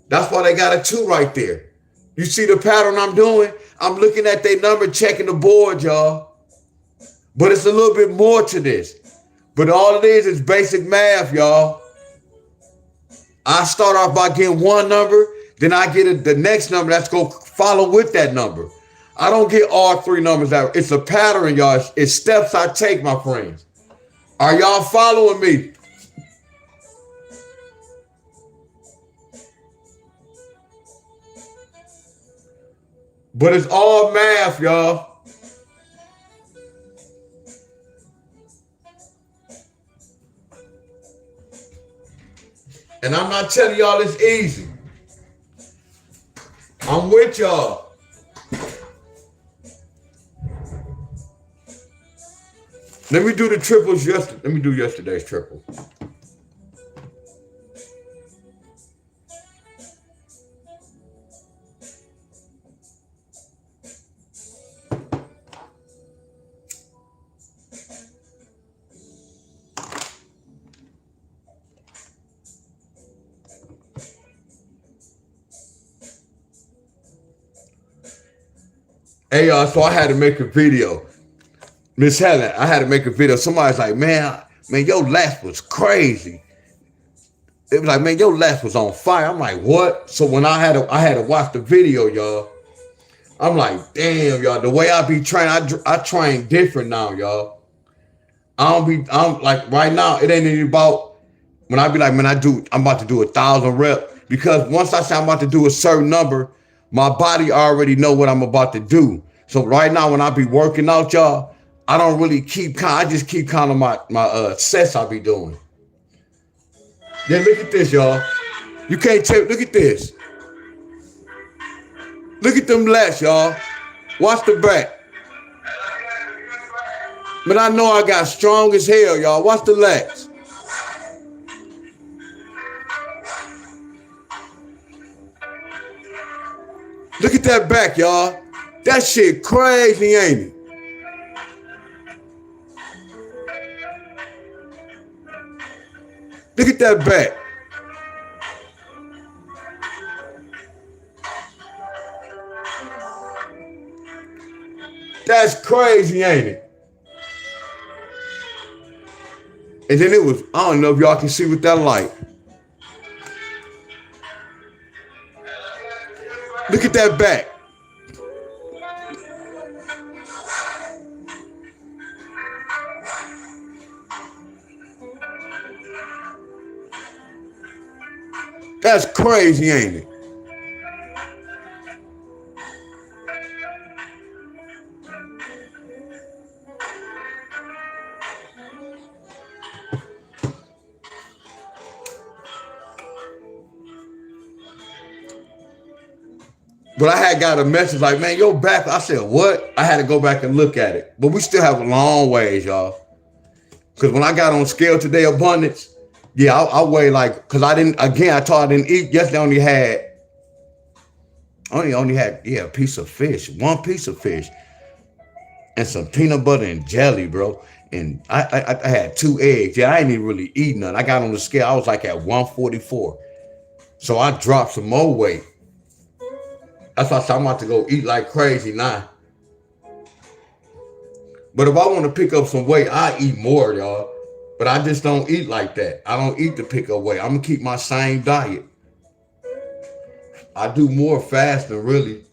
That's why they got a 2 right there. You see the pattern I'm doing? I'm looking at their number, checking the board, y'all. But it's a little bit more to this. But all it is basic math, y'all. I start off by getting one number, then I get the next number that's going to follow with that number. I don't get all 3 numbers out. It's a pattern, y'all. It's steps I take, my friends. Are y'all following me? But it's all math, y'all. And I'm not telling y'all it's easy. I'm with y'all. Let me do the triples yesterday. Let me do yesterday's triple. Hey, y'all, so I had to make a video. Miss Helen, I had to make a video. Somebody's like, man, your laugh was crazy. It was like, man, your laugh was on fire. I'm like, what? So when I had to watch the video, y'all. I'm like, damn, y'all. The way I be trained, I train different now, y'all. I'm like, right now, it ain't even about when I be like, man, I'm about to do 1,000 reps. Because once I say I'm about to do a certain number, my body already know what I'm about to do. So right now, when I be working out, y'all, I don't really keep count. I just keep counting my sets I be doing. Then look at this, y'all. You can't tell. Look at this. Look at them lats, y'all. Watch the back. But I know I got strong as hell, y'all. Watch the lats. Look at that back, y'all. That shit crazy, ain't it? Look at that back. That's crazy, ain't it? And then it was, I don't know if y'all can see with that light. Look at that back. That's crazy, ain't it? But I had got a message like, man, your back. I said, what? I had to go back and look at it. But we still have a long ways, y'all. Because when I got on scale today, abundance, yeah, I weigh like, because I told I didn't eat. Yesterday only had, a piece of fish, one piece of fish, and some peanut butter and jelly, bro. And I had 2 eggs. Yeah, I ain't even really eat none. I got on the scale. I was like at 144. So I dropped some more weight. That's why I said I'm about to go eat like crazy now. But if I want to pick up some weight, I eat more, y'all. But I just don't eat like that. I don't eat to pick up weight. I'm going to keep my same diet. I do more fasting, really.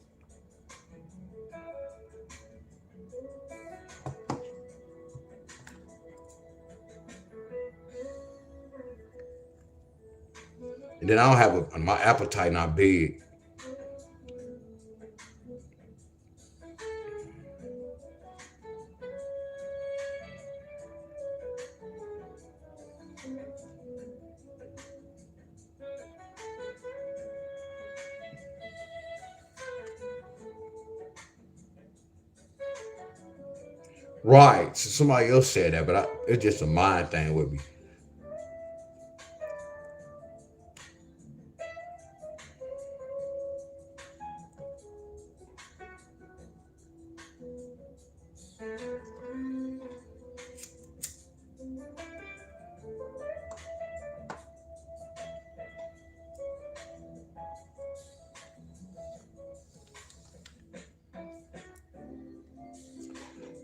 And then I don't have my appetite not big. Right. So somebody else said that, but it's just a mind thing with me.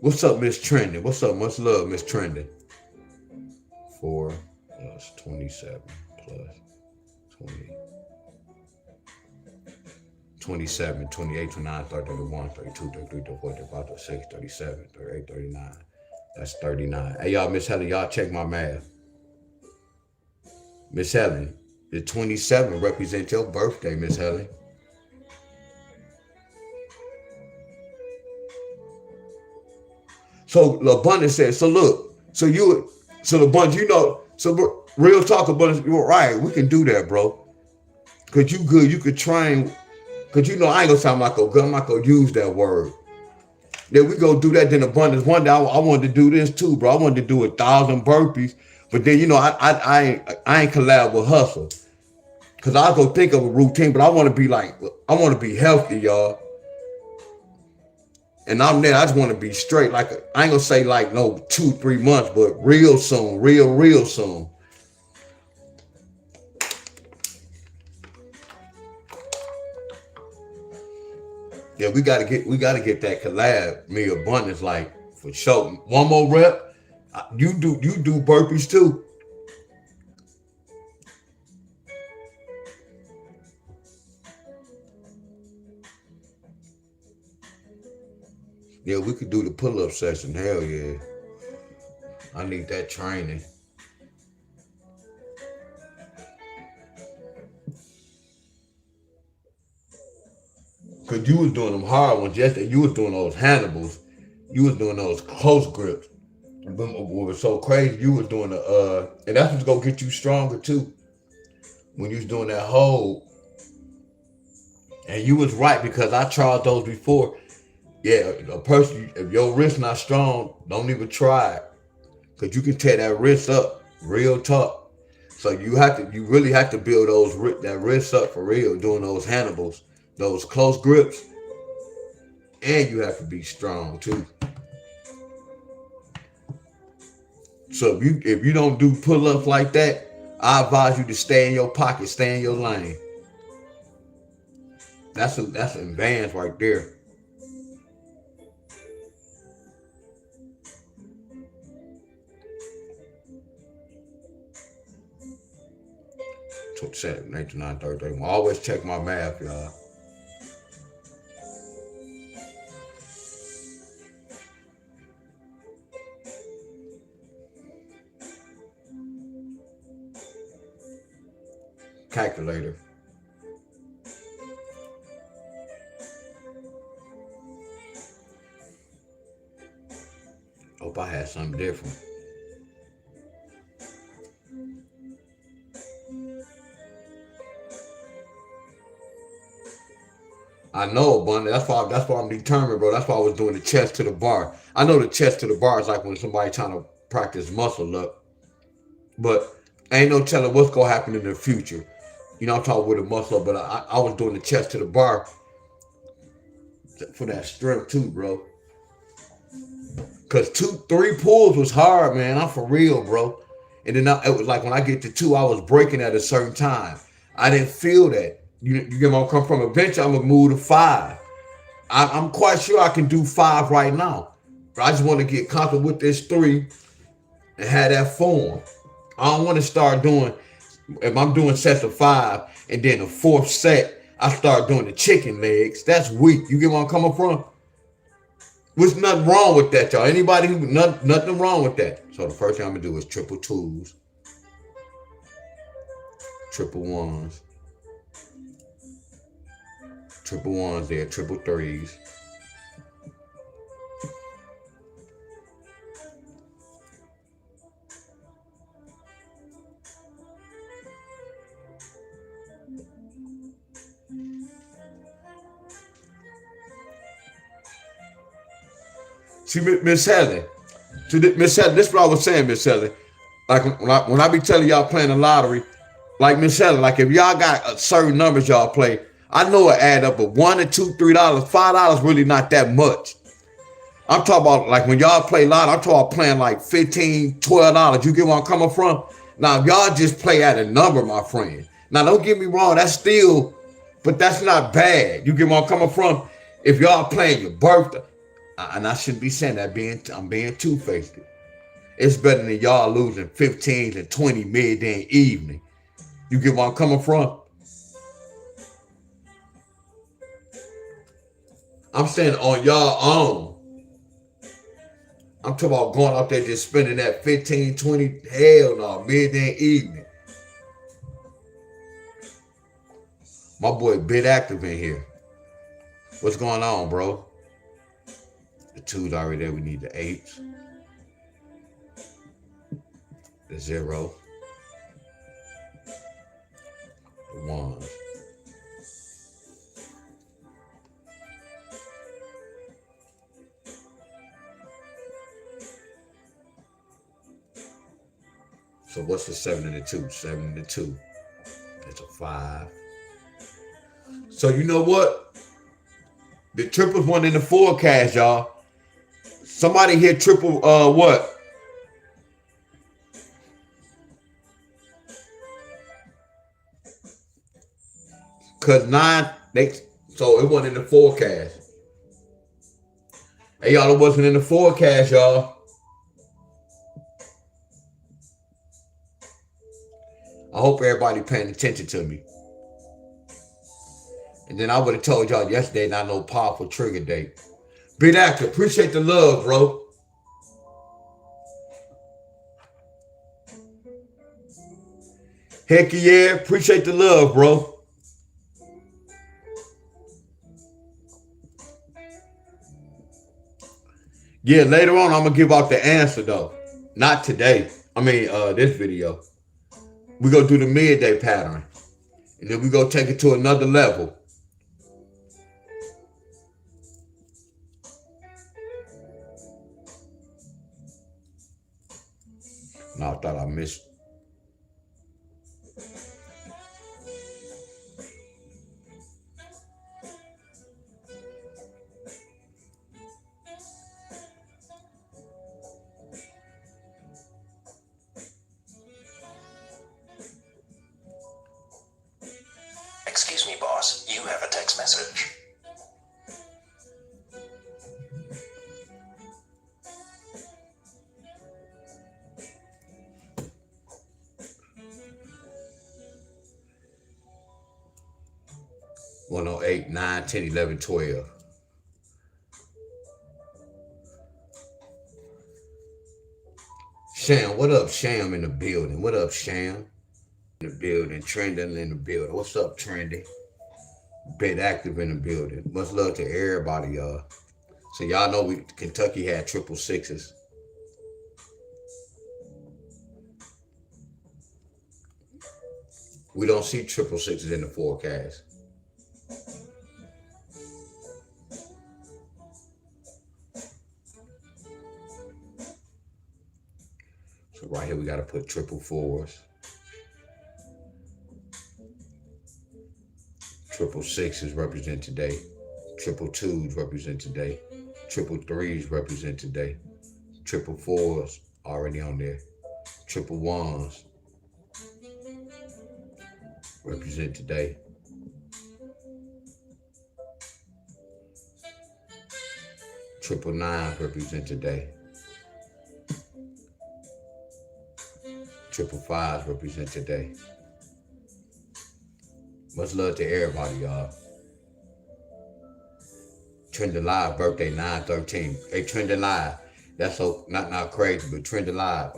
What's up, Miss Trending? What's up? Much love, Miss Trending. 4 plus 27 plus 20. 27, 28, 29, 30, 31, 32, 33, 34, 35, 36, 37, 38, 39. That's 39. Hey, y'all, Miss Helen, y'all check my math. Miss Helen, the 27 represents your birthday, Miss Helen. So LaBundance said, so look, so LaBundance, you know, so real talk, LaBundance, you're right, we can do that, bro. Cause you good, you could train, cause you know I ain't gonna sound like I'm not gonna use that word. Then we go do that, then Abundance. One day I wanted to do this too, bro. I wanted to do 1,000 burpees, but then you know I ain't collab with Hustle. Cause I'll go think of a routine, but I want to be healthy, y'all. And I'm there, I just want to be straight. Like, I ain't gonna say like no 2-3 months, but real soon, real soon. Yeah, we gotta get that collab, me Abundance, like for sure. One more rep. You do burpees too. Yeah, we could do the pull-up session. Hell yeah. I need that training. Cause you was doing them hard ones yesterday. You was doing those Hannibals. You was doing those close grips. What was so crazy, you was doing and that's what's gonna get you stronger too. When you was doing that hold. And you was right, because I tried those before. Yeah, a person, if your wrist not strong, don't even try it. Cause you can tear that wrist up, real talk. So you really have to build that wrist up for real, doing those Hannibals, those close grips. And you have to be strong too. So if you don't do pull-ups like that, I advise you to stay in your pocket, stay in your lane. That's advanced right there. So 7, 8, 9, 30, 31. Always check my math, y'all. Calculator. Hope I had something different. I know, Bunny. That's why I'm determined, bro. That's why I was doing the chest to the bar. I know the chest to the bar is like when somebody trying to practice muscle up, but ain't no telling what's gonna happen in the future. You know, I'm talking with a muscle up, but I was doing the chest to the bar for that strength too, bro. Cause 3 pulls was hard, man. I'm for real, bro. And then it was like when I get to 2, I was breaking at a certain time. I didn't feel that. You get my come from. Eventually, I'm gonna move to 5. I'm quite sure I can do 5 right now. But I just want to get comfortable with this 3 and have that form. I don't want to start doing, if I'm doing sets of 5 and then the 4th set, I start doing the chicken legs. That's weak. You get where I'm coming from? There's nothing wrong with that, y'all. Anybody nothing wrong with that. So the first thing I'm gonna do is triple 2s, triple 1s, triple 1s there, triple 3s. See, Miss Helen. Miss Helen, this is what I was saying, Miss Helen. Like when I be telling y'all playing the lottery, like Miss Helen, like if y'all got certain numbers y'all play, I know it add up, but $1 or $2, $3, $5 really not that much. I'm talking about like when y'all play lottery, I'm talking about playing like $15, $12. You get where I'm coming from? Now if y'all just play at a number, my friend. Now don't get me wrong, that's still, but that's not bad. You get where I'm coming from? If y'all playing your birthday, And I shouldn't be saying that. I'm being two-faced. It's better than y'all losing 15 to 20 midday evening. You get where I'm coming from? I'm saying on y'all own. I'm talking about going out there just spending that 15, 20, hell no, midday evening. My boy Bit Active in here. What's going on, bro? The 2's already there. We need the 8s. The 0. The 1s. So what's the 7 and the 2? 7 and the 2. It's a 5. So you know what? The triples one in the forecast, y'all. Somebody hit triple what? Cause 9 so it wasn't in the forecast. Hey y'all, it wasn't in the forecast, y'all. I hope everybody paying attention to me. And then I would have told y'all yesterday not no powerful trigger date. Big Actor, appreciate the love, bro. Heck yeah, appreciate the love, bro. Yeah, later on I'm gonna give out the answer though. Not today. I mean this video. We're gonna do the midday pattern. And then we're gonna take it to another level. No, I thought I missed. Excuse me, boss. You have a text message. One, 8, 9, 10, 11, 12. Sham, what up, Sham in the building? What up, Sham? In the building, Trending in the building. What's up, Trendy? Bit Active in the building. Much love to everybody, y'all. So y'all know Kentucky had 666s. We don't see 666s in the forecast. So right here we got to put 444s. 666s represent today. 222s represent today. 333s represent today. 444s already on there. 111s represent today. 999s represent today. 555s represent today. Much love to everybody, y'all. Trending Live birthday 9/13. Hey, Trending Live. That's so not crazy, but Trending Live.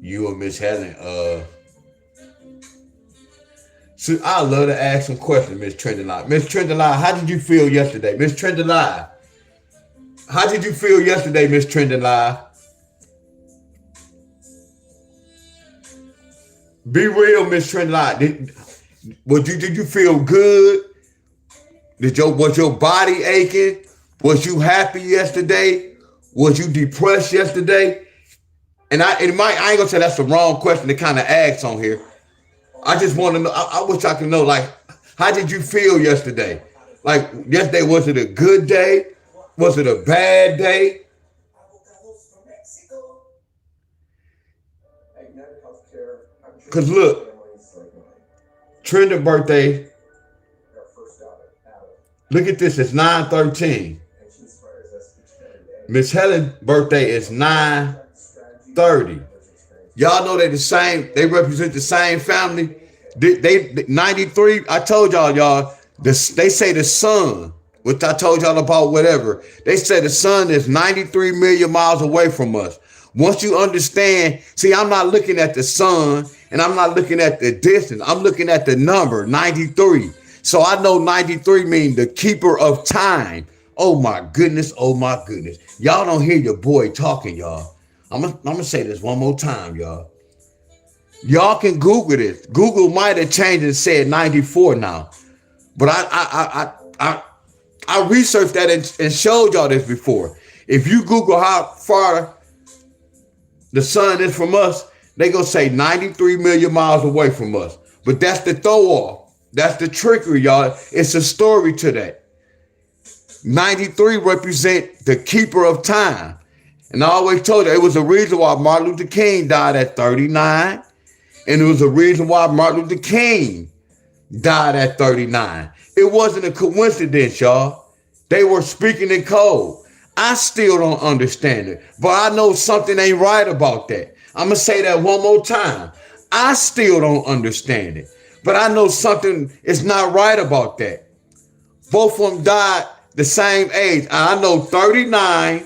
You and Miss Helen. So I love to ask some questions, Miss Trending Live. Miss Trending Live, how did you feel yesterday, Miss Trending Live? How did you feel yesterday, Miss Trending Live? Be real, Miss Trending Live. Did you feel good? Was your body aching? Was you happy yesterday? Was you depressed yesterday? And I ain't gonna say that's the wrong question to kind of ask on here. I just want to know. I wish I could know. Like, how did you feel yesterday? Like yesterday, was it a good day? Was it a bad day? Cause look, Trending birthday Look at this. It's 9:13. Miss Helen's birthday is 9:30. Y'all know they the same. They represent the same family. They 93. I told y'all. This, they say the sun, which I told y'all about. Whatever they say, the sun is 93 million miles away from us. Once you understand, see, I'm not looking at the sun and I'm not looking at the distance. I'm looking at the number 93. So I know 93 means the keeper of time. Oh my goodness. Oh my goodness. Y'all don't hear your boy talking, y'all. I'm gonna say this one more time, y'all. Y'all can Google this. Google might have changed and said 94 now. But I researched that and showed y'all this before. If you Google how far the sun is from us, they gonna say 93 million miles away from us. But that's the throw off. That's the trickery, y'all. It's a story to that. 93 represent the keeper of time. And I always told you, it was a reason why Martin Luther King died at 39. And it was a reason why Martin Luther King died at 39. It wasn't a coincidence, y'all. They were speaking in code. I still don't understand it, but I know something ain't right about that. I'm going to say that one more time. I still don't understand it, but I know something is not right about that. Both of them died the same age. I know 39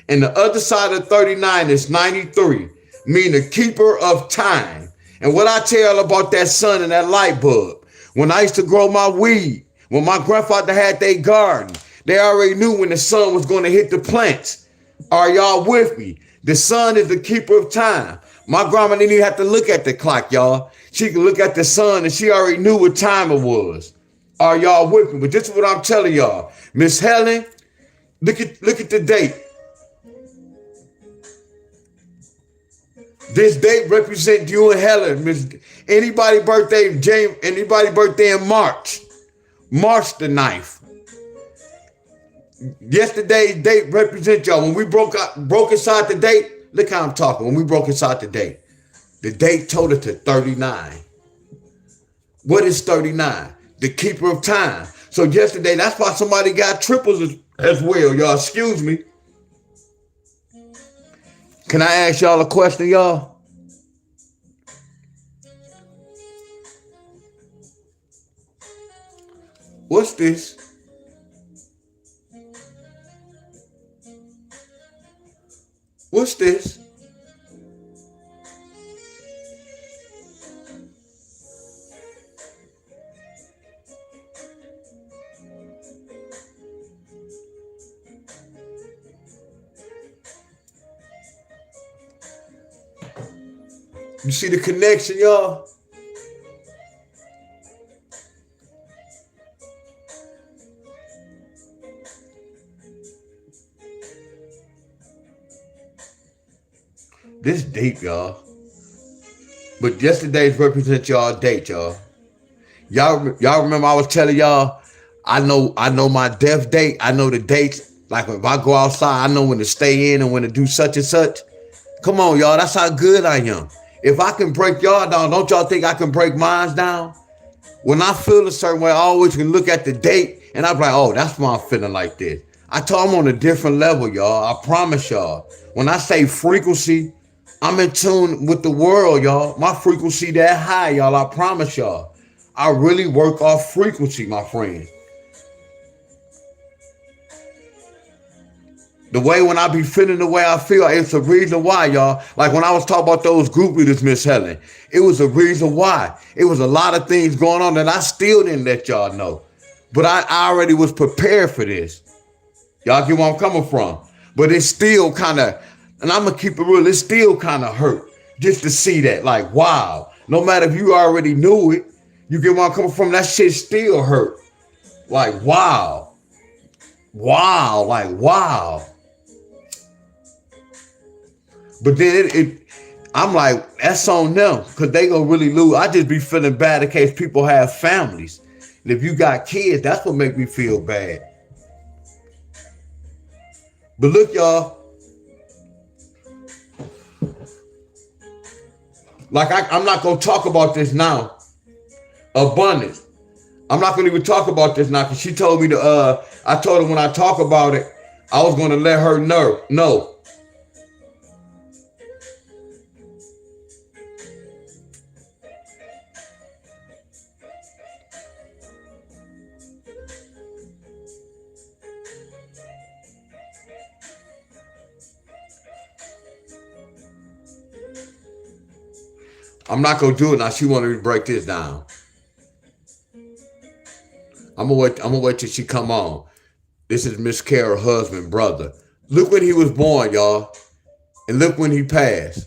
and the other side of 39 is 93, meaning the keeper of time. And what I tell about that sun and that light bulb, when I used to grow my weed, when my grandfather had their garden, they already knew when the sun was going to hit the plants. Are y'all with me? The sun is the keeper of time. My grandma didn't even have to look at the clock, y'all. She could look at the sun and she already knew what time it was. Are y'all with me? But this is what I'm telling y'all. Miss Helen, look at the date. This date represents you and Helen. Anybody birthday in January, anybody birthday in March. March the 9th. Yesterday's date represents y'all. When we broke inside the date, look how I'm talking. When we broke inside the date told us to 39. What is 39? The keeper of time. So yesterday, that's why somebody got triples as well, y'all. Excuse me. Can I ask y'all a question, y'all? What's this? What's this? You see the connection, y'all? This deep, y'all. But yesterday's represent y'all date, y'all. Y'all remember I was telling y'all, I know my death date. I know the dates. Like if I go outside, I know when to stay in and when to do such and such. Come on, y'all. That's how good I am. If I can break y'all down, don't y'all think I can break mine down? When I feel a certain way, I always can look at the date and I'm like, oh, that's why I'm feeling like this. I told I'm on a different level, y'all. I promise y'all. When I say frequency, I'm in tune with the world, y'all. My frequency that high, y'all. I promise y'all. I really work off frequency, my friend. The way when I be feeling the way I feel, it's a reason why, y'all. Like when I was talking about those group leaders, Miss Helen, it was a reason why. It was a lot of things going on that I still didn't let y'all know. But I already was prepared for this. Y'all get where I'm coming from. But it's still kind of, and I'm going to keep it real, it still kind of hurt just to see that. Like, wow. No matter if you already knew it, you get where I'm coming from, that shit still hurt. Like, wow. Wow. Like, wow. But then I'm like, that's on them because they gonna really lose. I just be feeling bad in case people have families. And if you got kids, that's what make me feel bad. But look, y'all. Like I'm not gonna talk about this now. Abundance. I'm not going to even talk about this now because she told me to, I told her when I talk about it, I was going to let her know. I'm not going to do it now. She wanted me to break this down. I'm gonna wait till she come on. This is Miss Carol's husband, brother. Look when he was born, y'all. And look when he passed.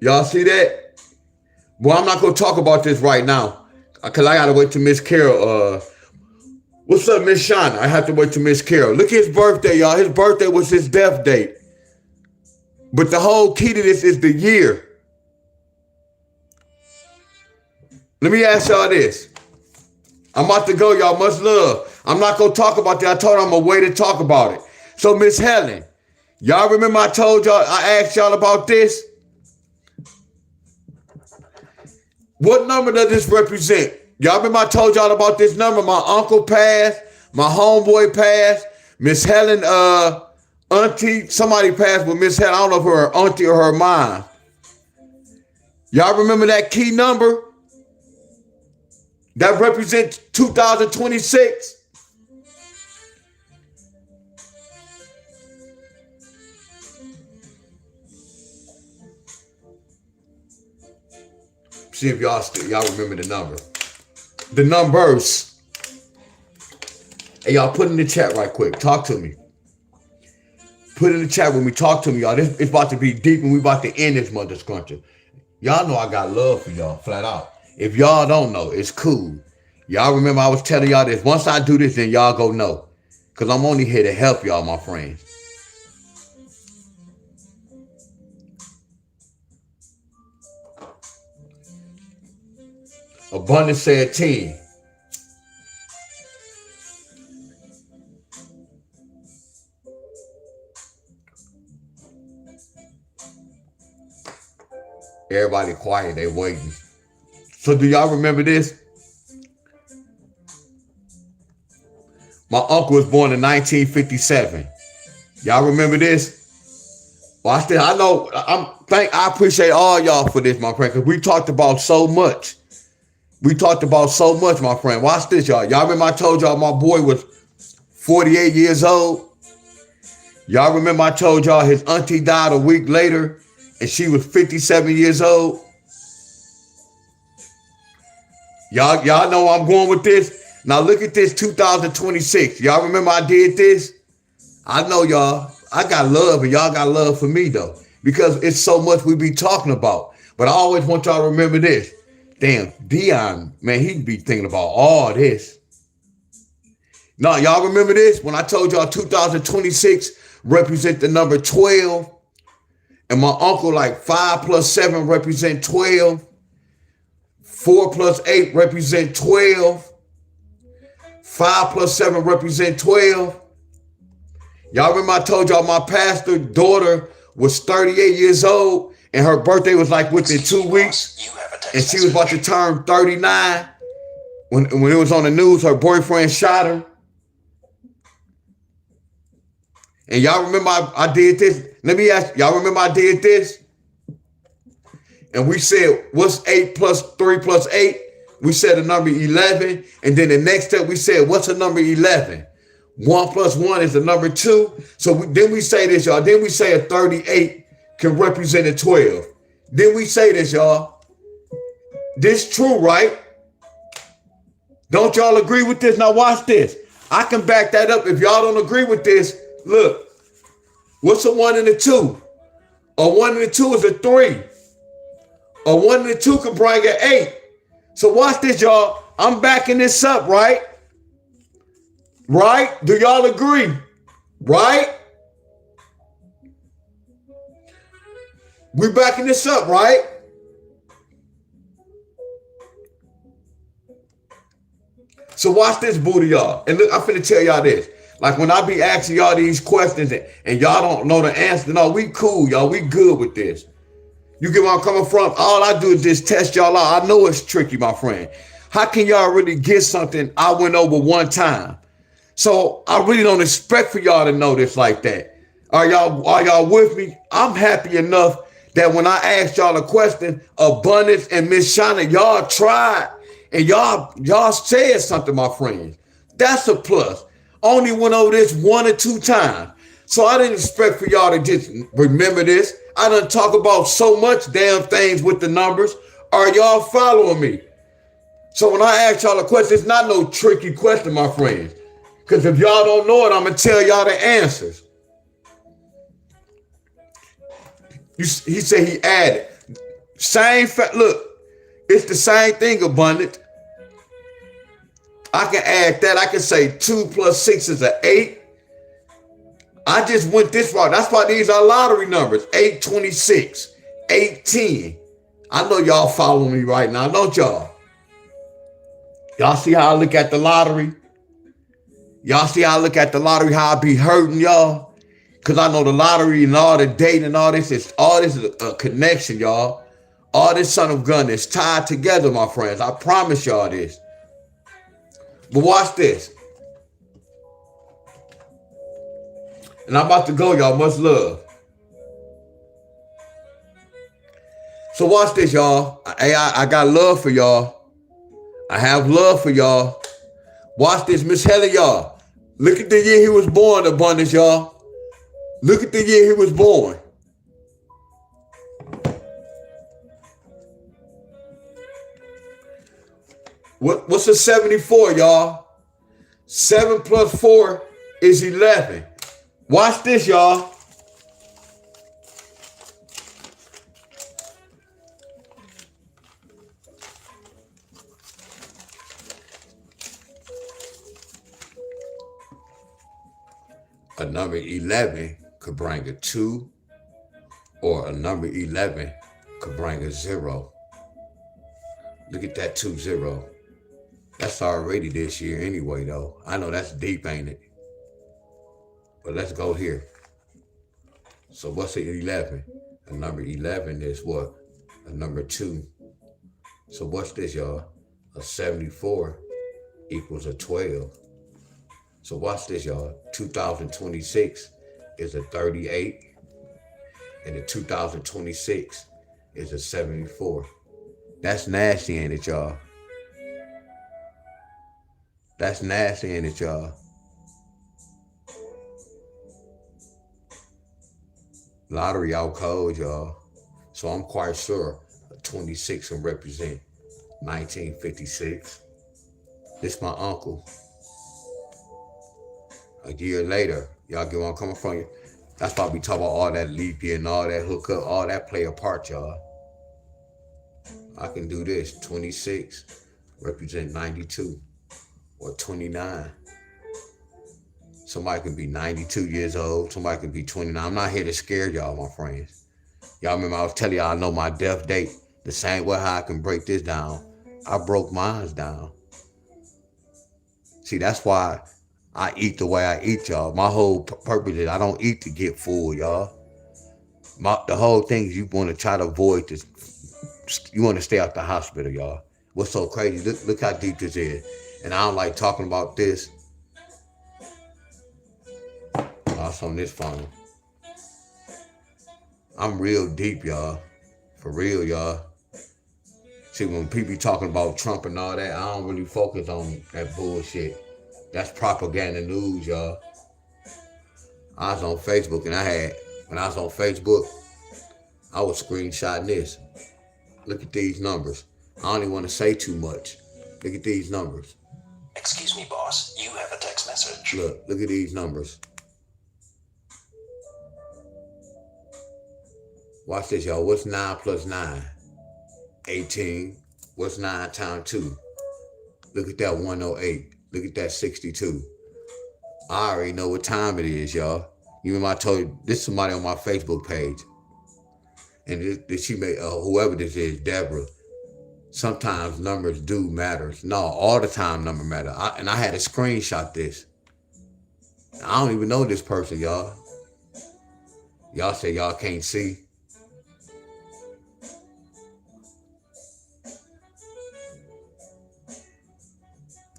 Y'all see that? Well, I'm not gonna talk about this right now. Cause I gotta wait till Miss Carol. What's up, Miss Shauna? I have to wait till Miss Carol. Look at his birthday, y'all. His birthday was his death date. But the whole key to this is the year. Let me ask y'all this. I'm about to go, y'all. Much love. I'm not going to talk about that. I told her I'm going to wait to talk about it. So, Miss Helen, y'all remember I told y'all, I asked y'all about this? What number does this represent? Y'all remember I told y'all about this number? My uncle passed. My homeboy passed. Miss Helen, auntie, somebody passed with Miss Helen. I don't know if her auntie or her mom. Y'all remember that key number? That represents 2026. See if y'all remember the number. The numbers. Hey, y'all put in the chat right quick. Talk to me. Put in the chat when we talk to me, y'all. It's about to be deep and we about to end this mother scruncher. Y'all know I got love for y'all, flat out. If y'all don't know, it's cool. Y'all remember I was telling y'all this. Once I do this, then y'all go know. Because I'm only here to help y'all, my friends. Abundance said 10. Everybody quiet, they waiting. So do y'all remember this? My uncle was born in 1957. Y'all remember this? Watch this. I know. I appreciate all y'all for this, my friend, because we talked about so much. We talked about so much, my friend. Watch this, y'all. Y'all remember I told y'all my boy was 48 years old? Y'all remember I told y'all his auntie died a week later and she was 57 years old? Y'all know where I'm going with this? Now look at this 2026. Y'all remember I did this? I know y'all. I got love and y'all got love for me though. Because it's so much we be talking about. But I always want y'all to remember this. Damn, Deon, man, he'd be thinking about all this. Now, y'all remember this? When I told y'all 2026 represent the number 12. And my uncle, like 5 plus 7 represent 12. 4 plus 8 represent 12. 5 plus 7 represent 12. Y'all remember I told y'all my pastor's daughter was 38 years old and her birthday was like within 2 weeks. And she was about to turn 39. When it was on the news, her boyfriend shot her. And y'all remember I did this? Let me ask, y'all remember I did this? And we said, what's 8 plus 3 plus 8? We said the number 11. And then the next step, we said, what's the number 11? 1 plus 1 is the number 2. So then we say this, y'all. Then we say a 38 can represent a 12. Then we say this, y'all. This true, right? Don't y'all agree with this? Now watch this. I can back that up. If y'all don't agree with this, look. What's a 1 and a 2? A 1 and a 2 is a 3. A 1 and a 2 can bring an 8. So watch this, y'all. I'm backing this up, right? Right? Do y'all agree? Right? We backing this up, right? So watch this, booty, y'all. And look, I'm finna tell y'all this. Like when I be asking y'all these questions and y'all don't know the answer, no, we cool, y'all. We good with this. You get where I'm coming from? All I do is just test y'all out. I know it's tricky, my friend. How can y'all really get something I went over one time? So I really don't expect for y'all to know this like that. Are y'all with me? I'm happy enough that when I asked y'all a question, Abundance and Miss Shauna, y'all tried and y'all said something, my friends. That's a plus. Only went over this 1 or 2 times. So I didn't expect for y'all to just remember this. I done talk about so much damn things with the numbers. Are y'all following me? So when I ask y'all a question, it's not no tricky question, my friends. Because if y'all don't know it, I'm going to tell y'all the answers. He said he added. Look, it's the same thing, Abundant. I can add that. I can say 2 plus 6 is an 8. I just went this far. That's why these are lottery numbers. 826, 810. I know y'all following me right now, don't y'all? Y'all see how I look at the lottery? Y'all see how I look at the lottery, how I be hurting y'all? Because I know the lottery and all the date and all this is a connection, y'all. All this son of gun is tied together, my friends. I promise y'all this. But watch this. And I'm about to go, y'all. Much love. So watch this, y'all. I got love for y'all. I have love for y'all. Watch this, Miss Helen, y'all. Look at the year he was born, Abundance, y'all. Look at the year he was born. What's a 74, y'all? 7 plus 4 is 11. Watch this, y'all. A number 11 could bring a 2, or a number 11 could bring a 0. Look at that 2-0. That's already this year anyway, though. I know that's deep, ain't it? But let's go here. So what's an 11? A number 11 is what? A number 2. So what's this, y'all? A 74 equals a 12. So watch this, y'all. 2026 is a 38. And the 2026 is a 74. That's nasty, ain't it, y'all? That's nasty, ain't it, y'all? Lottery out cold, y'all. So I'm quite sure a 26 will represent 1956. This my uncle. A year later, y'all get where I'm coming from. That's why we talk about all that leap year and all that hookup, all that play a part, y'all. I can do this. 26 represent 92 or 29. Somebody can be 92 years old. Somebody can be 29. I'm not here to scare y'all, my friends. Y'all remember I was telling y'all I know my death date. The same way how I can break this down. I broke mine down. See, that's why I eat the way I eat, y'all. My whole purpose is I don't eat to get full, y'all. The whole thing is you want to try to avoid this. You want to stay out the hospital, y'all. What's so crazy? Look how deep this is. And I don't like talking about this. It's on this phone. I'm real deep, y'all. For real, y'all. See, when people be talking about Trump and all that, I don't really focus on that bullshit. That's propaganda news, y'all. I was on Facebook and when I was on Facebook, I was screenshotting this. Look at these numbers. I don't even want to say too much. Look at these numbers. Excuse me, boss. You have a text message. Look at these numbers. Watch this, y'all. What's 9 plus 9? 18. What's 9 times 2? Look at that 108. Look at that 62. I already know what time it is, y'all. You remember I told you, this is somebody on my Facebook page. And she made, whoever this is, Deborah. sometimes numbers do matter. No, all the time number matter. And I had to screenshot this. I don't even know this person, y'all. Y'all say y'all can't see.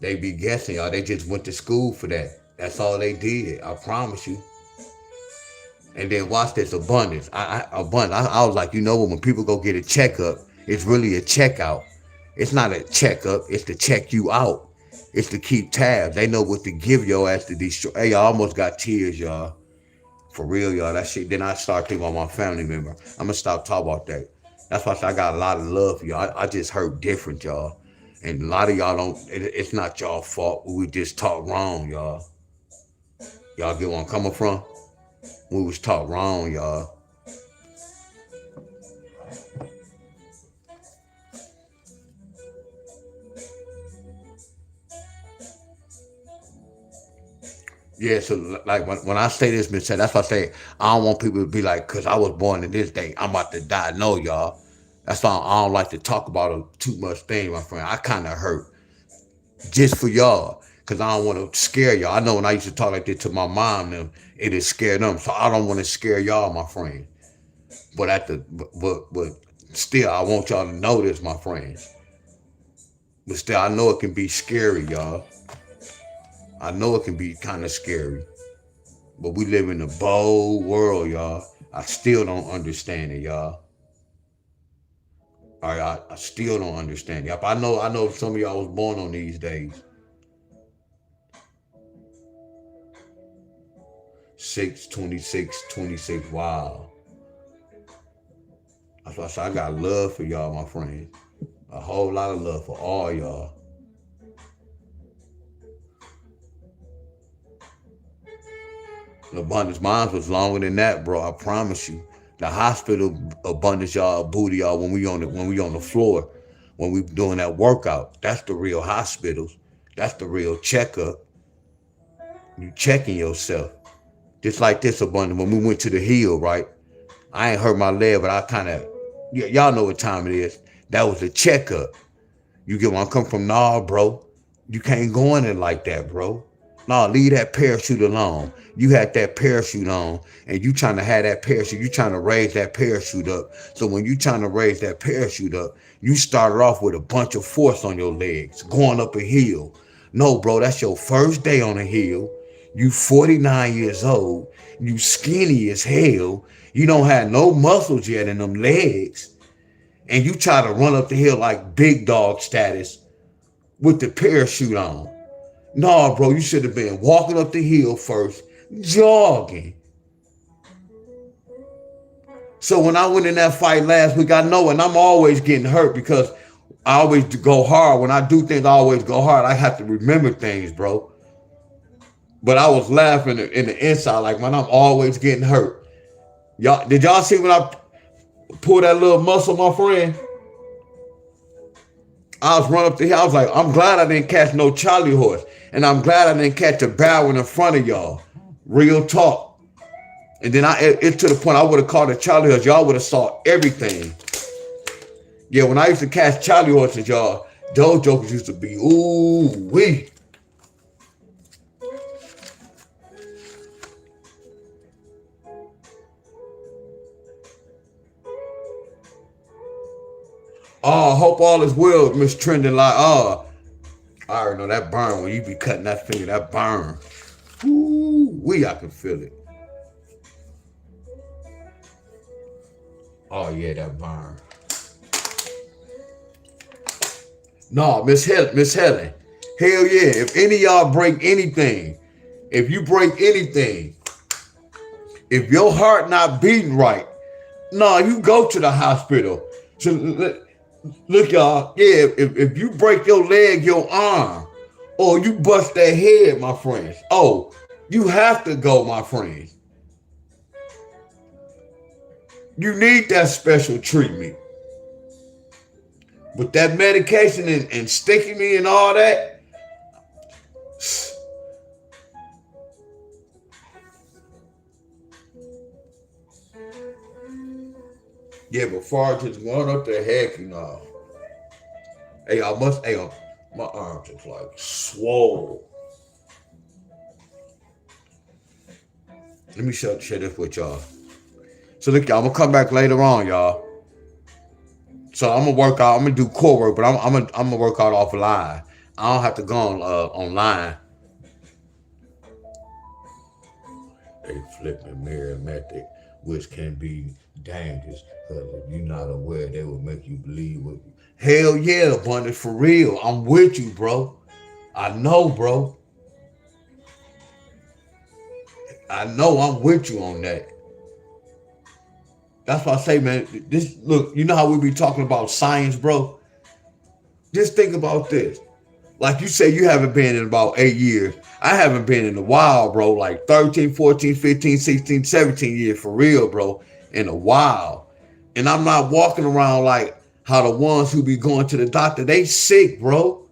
They be guessing, y'all. They just went to school for that. That's all they did. I promise you. And then watch this abundance. I was like, you know what? When people go get a checkup, it's really a checkout. It's not a checkup. It's to check you out. It's to keep tabs. They know what to give your ass to destroy. Hey, I almost got tears, y'all. For real, y'all. That shit. Then I start thinking about my family member. I'm gonna stop talking about that. That's why I said I got a lot of love for y'all. I just hurt different, y'all. And a lot of y'all don't. It's not y'all fault. We just talk wrong, y'all. Y'all get where I'm coming from? We was taught wrong, y'all. Yeah, so like when I say this, Miss, that's why I say I don't want people to be like, cause I was born in this day, I'm about to die. No, y'all. That's why I don't like to talk about too much things, my friend. I kind of hurt just for y'all, cause I don't want to scare y'all. I know when I used to talk like this to my mom, them it is scare them. So I don't want to scare y'all, my friend. But still, I want y'all to know this, my friends. But still, I know it can be scary, y'all. I know it can be kind of scary. But we live in a bold world, y'all. I still don't understand it, y'all. All right, I still don't understand it. I know some of y'all was born on these days. 6/26/26. Wow. That's why I said I got love for y'all, my friends. A whole lot of love for all y'all. Abundance mine was longer than that, bro. I promise you. The hospital abundance y'all booty y'all when we on the floor, when we doing that workout. That's the real hospitals. That's the real checkup. You checking yourself. Just like this abundance. When we went to the hill, right? I ain't hurt my leg, but I kind of, y'all know what time it is. That was a checkup. You get where I'm coming from? Nah, bro. You can't go in it like that, bro. Nah, leave that parachute alone. You had that parachute on, and you trying to have that parachute. You trying to raise that parachute up. So when you trying to raise that parachute up, you started off with a bunch of force on your legs, going up a hill. No, bro, that's your first day on a hill. You 49 years old. You skinny as hell. You don't have no muscles yet in them legs. And you try to run up the hill like big dog status with the parachute on. No, bro, you should have been walking up the hill first, jogging. So when I went in that fight last week, I know, and I'm always getting hurt because I always go hard. When I do things, I always go hard. I have to remember things, bro. But I was laughing in the inside, like, man, I'm always getting hurt. Y'all, did y'all see when I pulled that little muscle, my friend? I was running up the hill. I was like, I'm glad I didn't catch no Charlie horse. And I'm glad I didn't catch a barrel in front of y'all. Real talk. And then it's to the point I would have caught a Charlie horse. Y'all would have saw everything. Yeah, when I used to catch Charlie horses, y'all, those jokers used to be, ooh, wee. Oh, hope all is well, Miss Trending. Like, oh, I already know that burn when you be cutting that finger, that burn. Ooh, wee, I can feel it. Oh, yeah, that burn. No, Miss Helen. Hell yeah. If any of y'all break anything, if you break anything, if your heart not beating right, no, you go to the hospital. So look, y'all, yeah, if you break your leg, your arm, or you bust that head, my friends, oh, you have to go, my friends. You need that special treatment. But that medication and sticking me and all that, yeah, but far just going up the heck, you know. Hey, my arms is like swole. Let me share this with y'all. So look, y'all, I'm gonna come back later on, y'all. So I'm gonna work out. I'm gonna do core work, but I'm gonna work out offline. I don't have to go on online. A flipping mirror method, which can be dangerous, because if you're not aware, they will make you believe what you. Hell yeah, abundance for real. I'm with you, bro. I know, bro. I know I'm with you on that. That's why I say, man, this look, you know how we be talking about science, bro? Just think about this. Like you say, you haven't been in about 8 years. I haven't been in a while, bro. Like 13, 14, 15, 16, 17 years for real, bro. In a while. And I'm not walking around like how the ones who be going to the doctor, they sick, bro.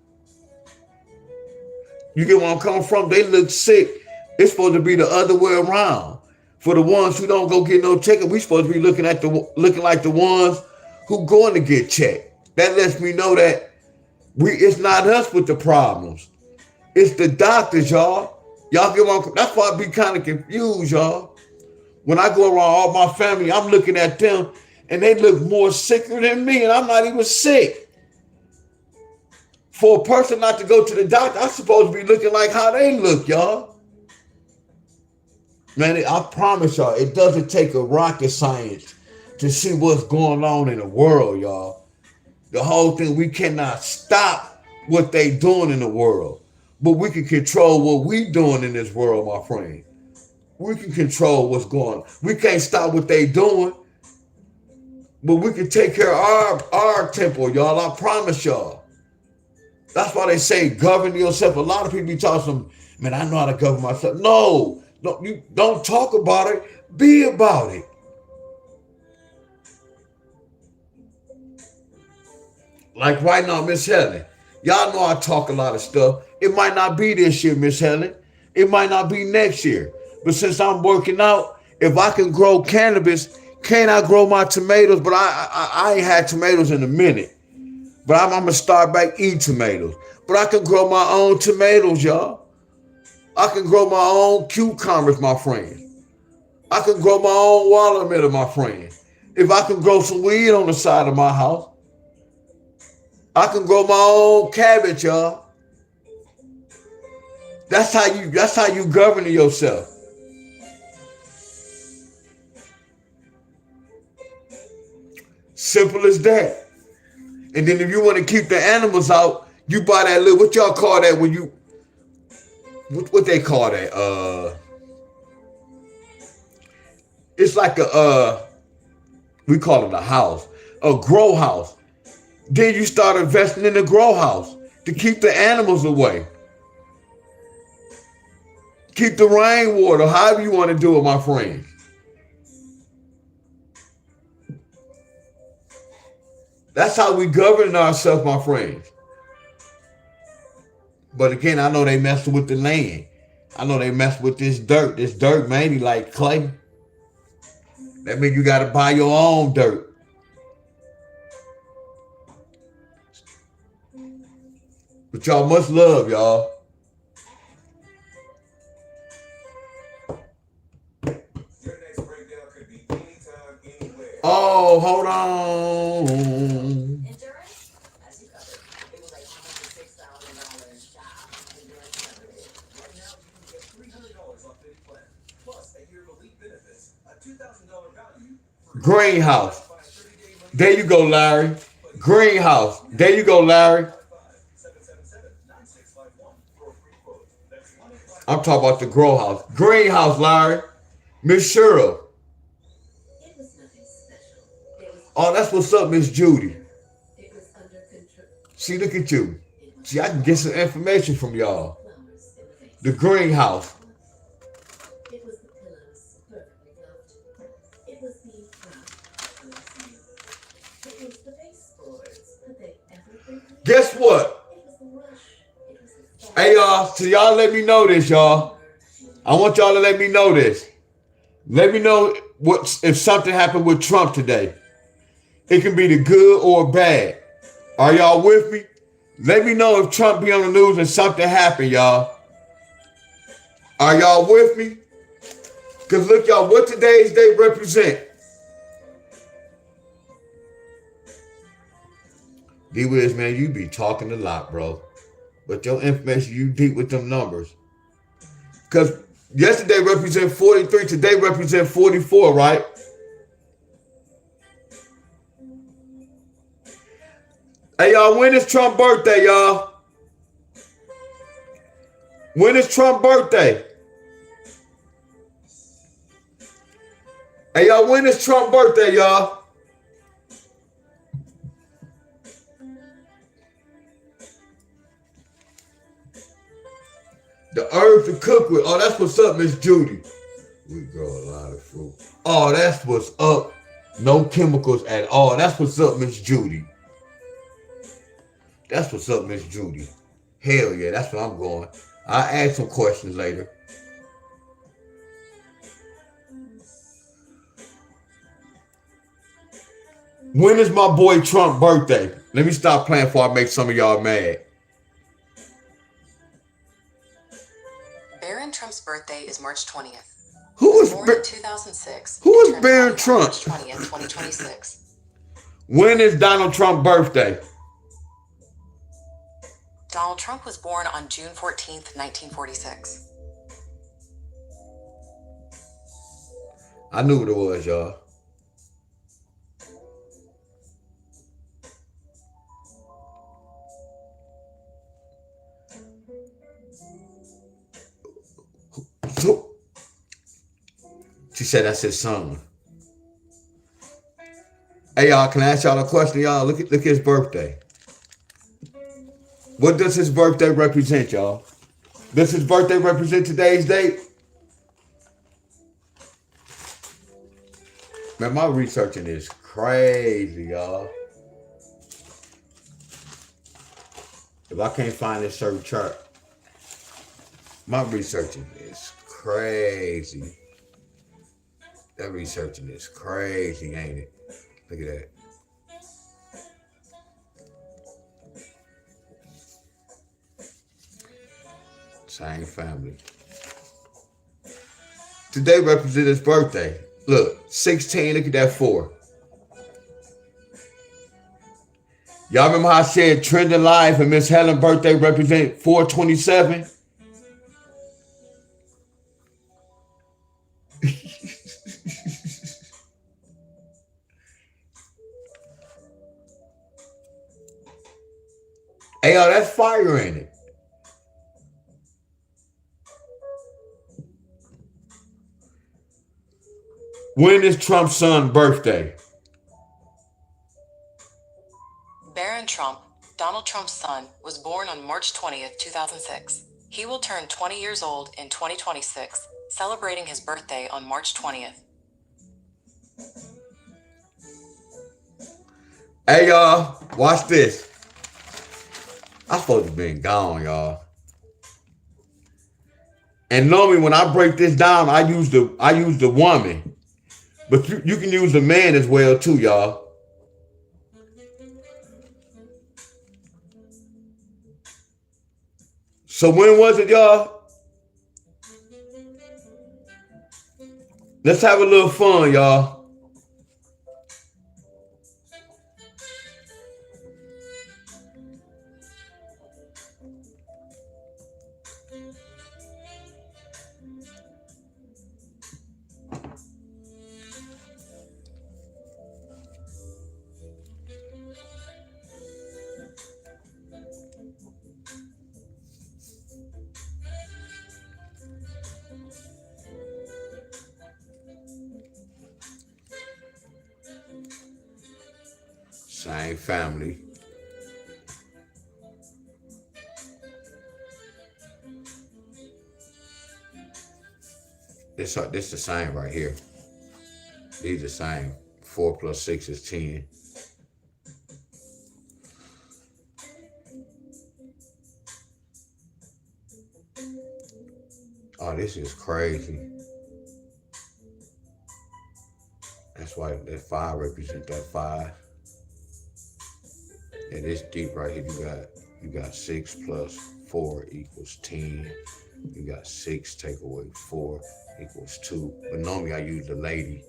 You get where I'm coming from? They look sick. It's supposed to be the other way around. For the ones who don't go get no checkup, we supposed to be looking like the ones who going to get checked. That lets me know that it's not us with the problems. It's the doctors, y'all. Y'all get one. That's why I be kind of confused, y'all. When I go around all my family, I'm looking at them and they look more sicker than me, and I'm not even sick. For a person not to go to the doctor, I'm supposed to be looking like how they look, y'all. Man, I promise y'all, it doesn't take a rocket science to see what's going on in the world, y'all. The whole thing, we cannot stop what they doing in the world, but we can control what we doing in this world, my friend. We can control what's going on. We can't stop what they doing, but we can take care of our temple, y'all. I promise y'all. That's why they say govern yourself. A lot of people be talking, man, I know how to govern myself. No, you don't talk about it. Be about it. Like right now, Miss Helen. Y'all know I talk a lot of stuff. It might not be this year, Miss Helen. It might not be next year. But since I'm working out, if I can grow cannabis, can I grow my tomatoes? But I ain't had tomatoes in a minute. But I'm going to start back eating tomatoes. But I can grow my own tomatoes, y'all. I can grow my own cucumbers, my friend. I can grow my own watermelon, my friend. If I can grow some weed on the side of my house, I can grow my own cabbage, y'all. That's how you govern yourself. Simple as that. And then if you want to keep the animals out, you buy that little, what y'all call that when you, what they call that? It's like we call it a house, a grow house. Then you start investing in the grow house to keep the animals away. Keep the rainwater, however you want to do it, my friend. That's how we govern ourselves, my friends. But again, I know they messing with the land. I know they mess with this dirt. This dirt mainly like clay. That means you got to buy your own dirt. But y'all much love, y'all. Your next breakdown could be anytime, anywhere. Oh, hold on. Endurance, as you covered, it was like $106,000 job. Endurance covered it. Right now, you can get $300 off any plan, plus a year of elite benefits, a $2,000 value. Greenhouse. There you go, Larry. Greenhouse. There you go, Larry. I'm talking about the grow house. Greenhouse, Larry. Miss Cheryl. It was nothing special. Oh, that's what's up, Miss Judy. It was under control. See, look at you. See, I can get some information from y'all. Flowers in the face. The greenhouse. It was the pillows, perfectly gloved. It was the brown. It was the baseboards. Could they ever be? Guess what? It was the rush. It was the Hey, y'all. So y'all let me know this, y'all. I want y'all to let me know this. Let me know if something happened with Trump today. It can be the good or bad. Are y'all with me? Let me know if Trump be on the news and something happened, y'all. Are y'all with me? Because look, y'all, what today's day represent? D-Wiz, man, you be talking a lot, bro. But your information, you deep with them numbers. Because yesterday represent 43, today represent 44, right? Hey, y'all, when is Trump's birthday, y'all? When is Trump's birthday? Hey, y'all, when is Trump's birthday, y'all? The herbs to cook with. Oh, that's what's up, Miss Judy. We grow a lot of fruit. Oh, that's what's up. No chemicals at all. That's what's up, Miss Judy. That's what's up, Miss Judy. Hell yeah, that's where I'm going. I'll ask some questions later. When is my boy Trump's birthday? Let me stop playing before I make some of y'all mad. Barron Trump's birthday is March 20th. Who is born in 2006? Who is turned Barron 20 Trump? March 20th, 2026. When is Donald Trump's birthday? Donald Trump was born on June 14th, 1946. I knew what it was, y'all. She said that's his son. Hey, y'all, can I ask y'all a question, y'all? Look at his birthday. What does his birthday represent, y'all? Does his birthday represent today's date? Man, my researching is crazy, y'all. If I can't find this certain chart, my researching is crazy. That researching is crazy, ain't it? Look at that. Same family. Today represents his birthday. Look, 16, look at that 4. Y'all remember how I said trending live and Miss Helen's birthday represent 427? Hey, yo, that's fire in it. When is Trump's son's birthday? Barron Trump, Donald Trump's son, was born on March 20th, 2006. He will turn 20 years old in 2026, celebrating his birthday on March 20th. Hey, y'all, watch this. I'm supposed to be gone, y'all. And normally when I break this down, I use the woman. But you can use the man as well too, y'all. So when was it, y'all? Let's have a little fun, y'all. Same family. This the same right here. These the same. 4 plus 6 is 10. Oh, this is crazy. That's why that 5 represents that 5. And this deep right here, you got You got 6 plus 4 equals 10. You got 6 take away 4 equals 2. But normally I use the lady.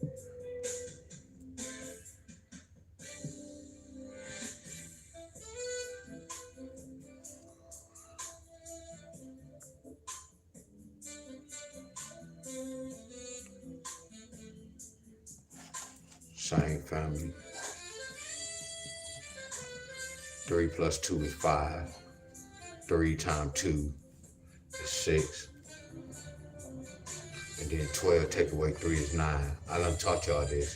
Same family. 3 plus 2 is 5. 3 times 2 is 6. And then 12 take away 3 is 9. I done taught y'all this.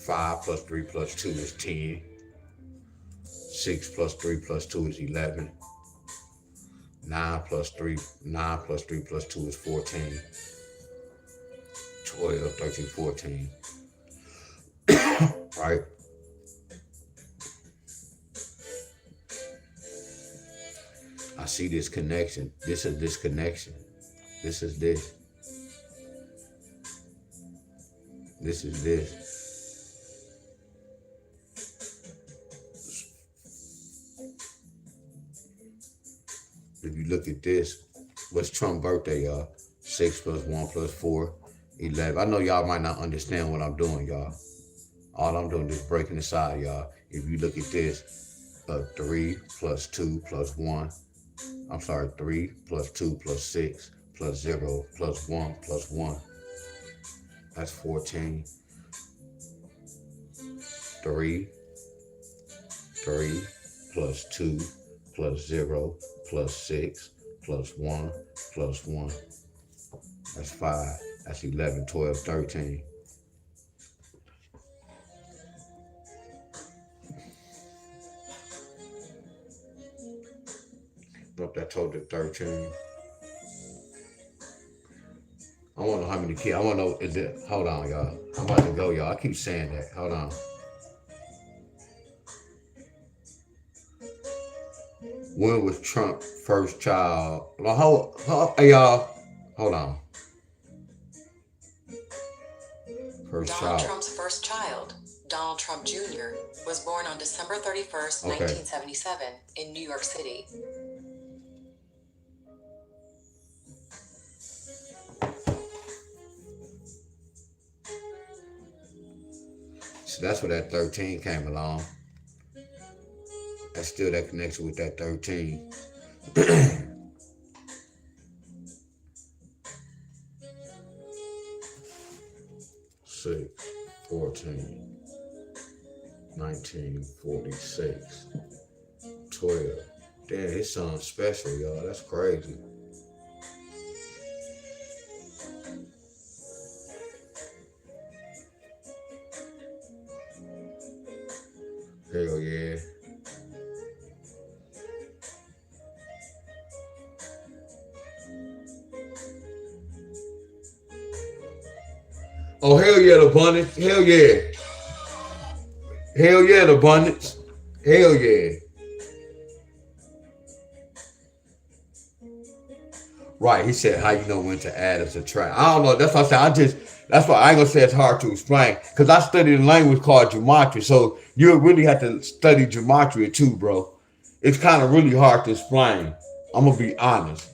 5 plus 3 plus 2 is 10. 6 plus 3 plus 2 is 11. 9 plus 3 plus 2 is 14. 12, 13, 14. Right? I see this connection. This is this connection. This is this. This is this. If you look at this, what's Trump's birthday, y'all? 6 plus 1 plus 4, 11. I know y'all might not understand what I'm doing, y'all. All I'm doing is breaking the side, y'all. If you look at this, 3 plus 2 plus 1. I'm sorry, 3 plus 2 plus 6 plus 0 plus 1 plus 1. That's 14. 3 plus 2 plus 0 plus 6 plus 1 plus 1. That's 5. That's 11, 12, 13. Nope, that told you 13. I want to know how many kids. I want to know, is it, hold on, y'all. I'm about to go, y'all. I keep saying that. Hold on. When was Trump first child? Hey, y'all. Hold on. First Donald child. Trump's first child, Donald Trump Jr., was born on December 31st, Okay. 1977, in New York City. So that's where that 13 came along. That's still that connection with that 13. 6, 14, 1946, 12. Damn, his son's special, y'all. That's crazy. Hell yeah. Oh, hell yeah, the abundance. Hell yeah. Hell yeah, the abundance. Hell yeah. Right, he said, how you know when to add or subtract? I don't know. That's what I said. That's why I ain't gonna say it's hard to explain. Because I studied a language called gematria. So you really have to study gematria too, bro. It's kind of really hard to explain. I'm gonna be honest.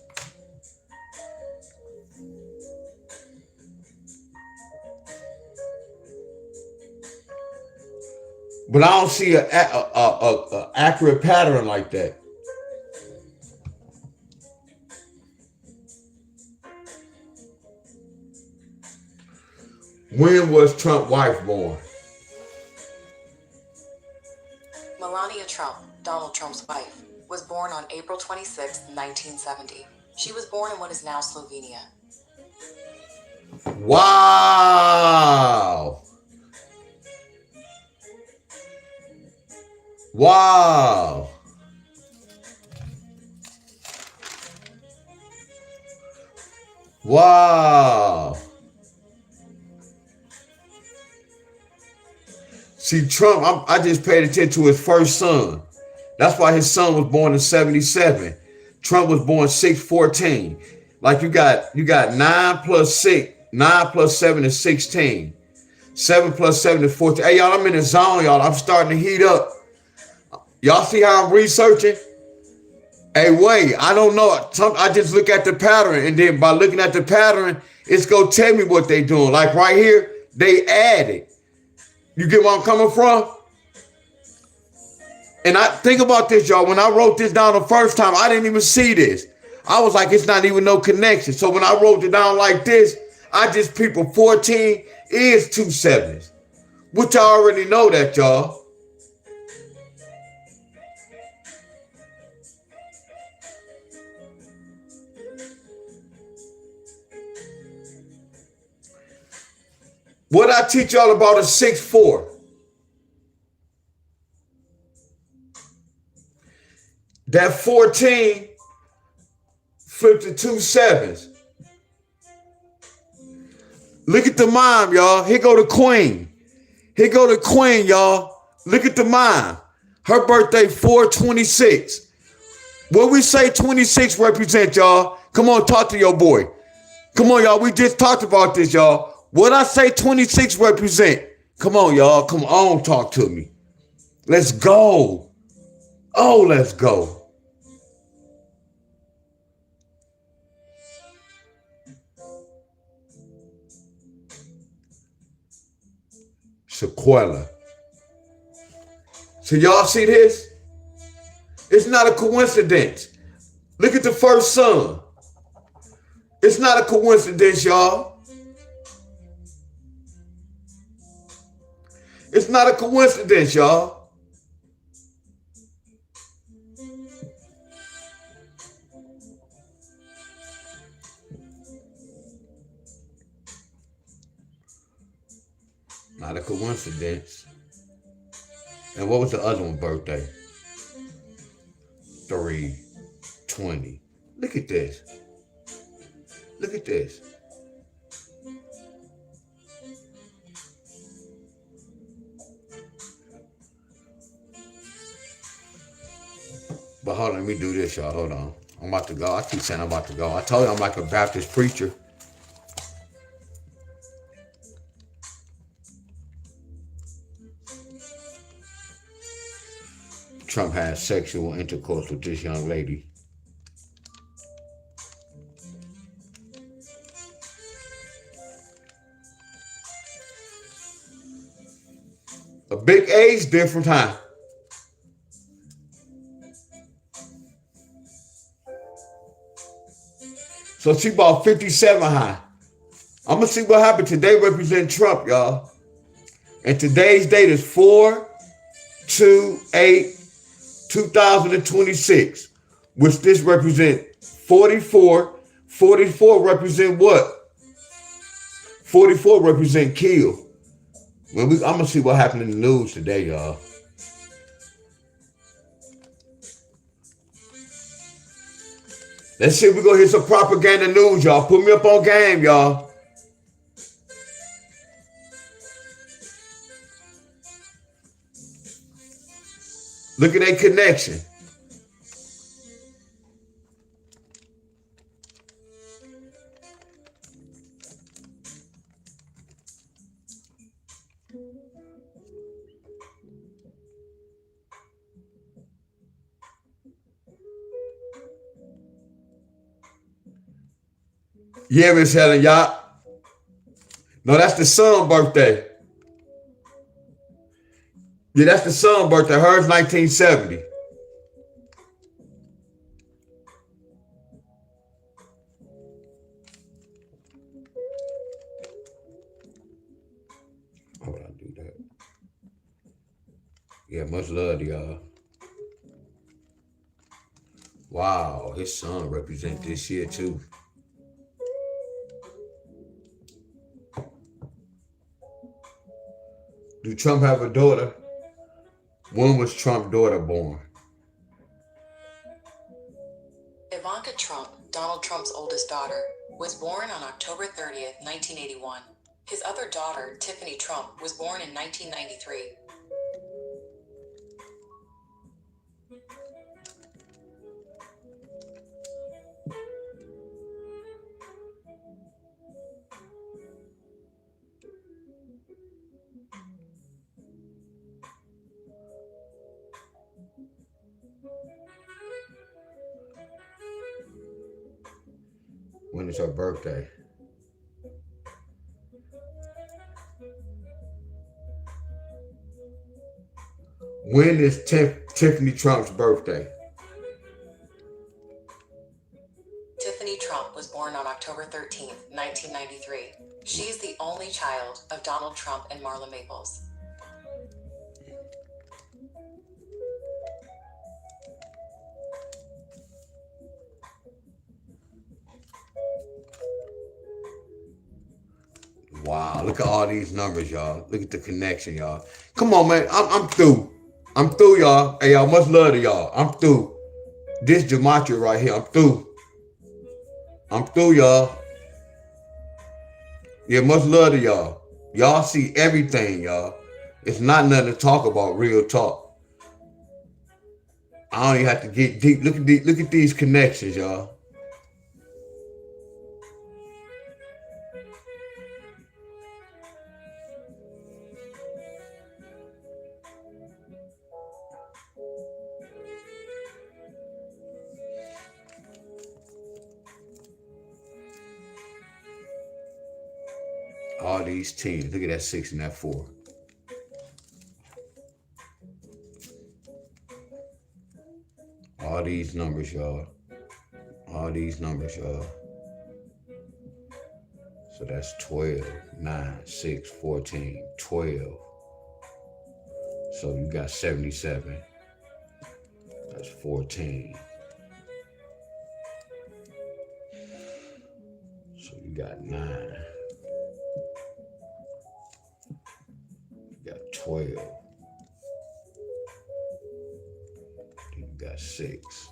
But I don't see a accurate pattern like that. When was Trump's wife born? Melania Trump, Donald Trump's wife, was born on April 26, 1970. She was born in what is now Slovenia. Wow. Wow. Wow. See, Trump, I just paid attention to his first son. That's why his son was born in 77. Trump was born 6/14. Like you got 9 plus 6, 9 plus 7 is 16. 7 plus 7 is 14. Hey, y'all, I'm in the zone, y'all. I'm starting to heat up. Y'all see how I'm researching? Hey, wait, I don't know. I just look at the pattern, and then by looking at the pattern, it's going to tell me what they doing. Like right here, they added. You get where I'm coming from? And I think about this, y'all. When I wrote this down the first time, I didn't even see this. I was like, it's not even no connection. So when I wrote it down like this, I just people 14 is 2 sevens. Which I already know that, y'all. What I teach y'all about is 6-4. That 14 flipped to 2 sevens. Look at the mime, y'all. Here go the queen. Here go the queen, y'all. Look at the mime. Her birthday 4/26. What we say 26 represent, y'all? Come on, talk to your boy. Come on, y'all. We just talked about this, y'all. What I say 26 represent? Come on, y'all. Come on, talk to me. Let's go. Oh, let's go. Sequela. So y'all see this? It's not a coincidence. Look at the first son. It's not a coincidence, y'all. It's not a coincidence, y'all. Not a coincidence. And what was the other one birthday? 3/20. Look at this. Look at this. But hold on, let me do this, y'all. Hold on. I'm about to go. I keep saying I'm about to go. I told you I'm like a Baptist preacher. Trump had sexual intercourse with this young lady. A big age difference, huh? So she bought 57 high. I'm going to see what happened. Today represent Trump, y'all. And today's date is 4/2/8/2026, which this represent 44. 44 represent what? 44 represent kill. Well, I'm going to see what happened in the news today, y'all. Let's see if we're going to hit some propaganda news, y'all. Put me up on game, y'all. Look at that connection. Yeah, Miss Helen, y'all. No, that's the son's birthday. Yeah, that's the son's birthday. Hers 1970. How would I do that? Yeah, much love to y'all. Wow, his son represent this year too. Do Trump have a daughter? When was Trump's daughter born? Ivanka Trump, Donald Trump's oldest daughter, was born on October 30th, 1981. His other daughter, Tiffany Trump, was born in 1993. When is her birthday? When is Tiffany Trump's birthday? Tiffany Trump was born on October 13th, 1993. She is the only child of Donald Trump and Marla Maples. Wow, look at all these numbers, y'all. Look at the connection, y'all. Come on, man. I'm through. I'm through, y'all. Hey, y'all, much love to y'all. I'm through. This gematria right here, I'm through. I'm through, y'all. Yeah, much love to y'all. Y'all see everything, y'all. It's not nothing to talk about, real talk. I don't even have to get deep. Look at these connections, y'all. All these teams. Look at that 6 and that 4. All these numbers, y'all. All these numbers, y'all. So that's 12, 9, 6, 14, 12. So you got 77. That's 14. So you got 9. You got 12. You got 6.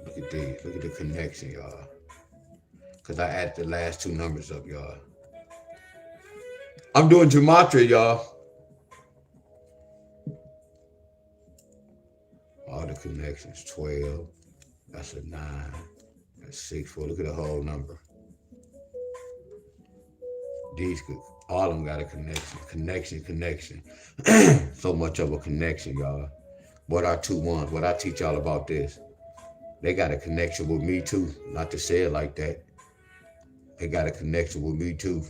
Look at these. Look at the connection, y'all. Because I added the last 2 numbers up, y'all. I'm doing gematria, y'all. All the connections. 12. That's a 9. That's 6, 4. Look at the whole number. These, all of them got a connection. Connection. So much of a connection, y'all. What are 2 1s? What I teach y'all about this? They got a connection with me too. Not to say it like that. They got a connection with me too.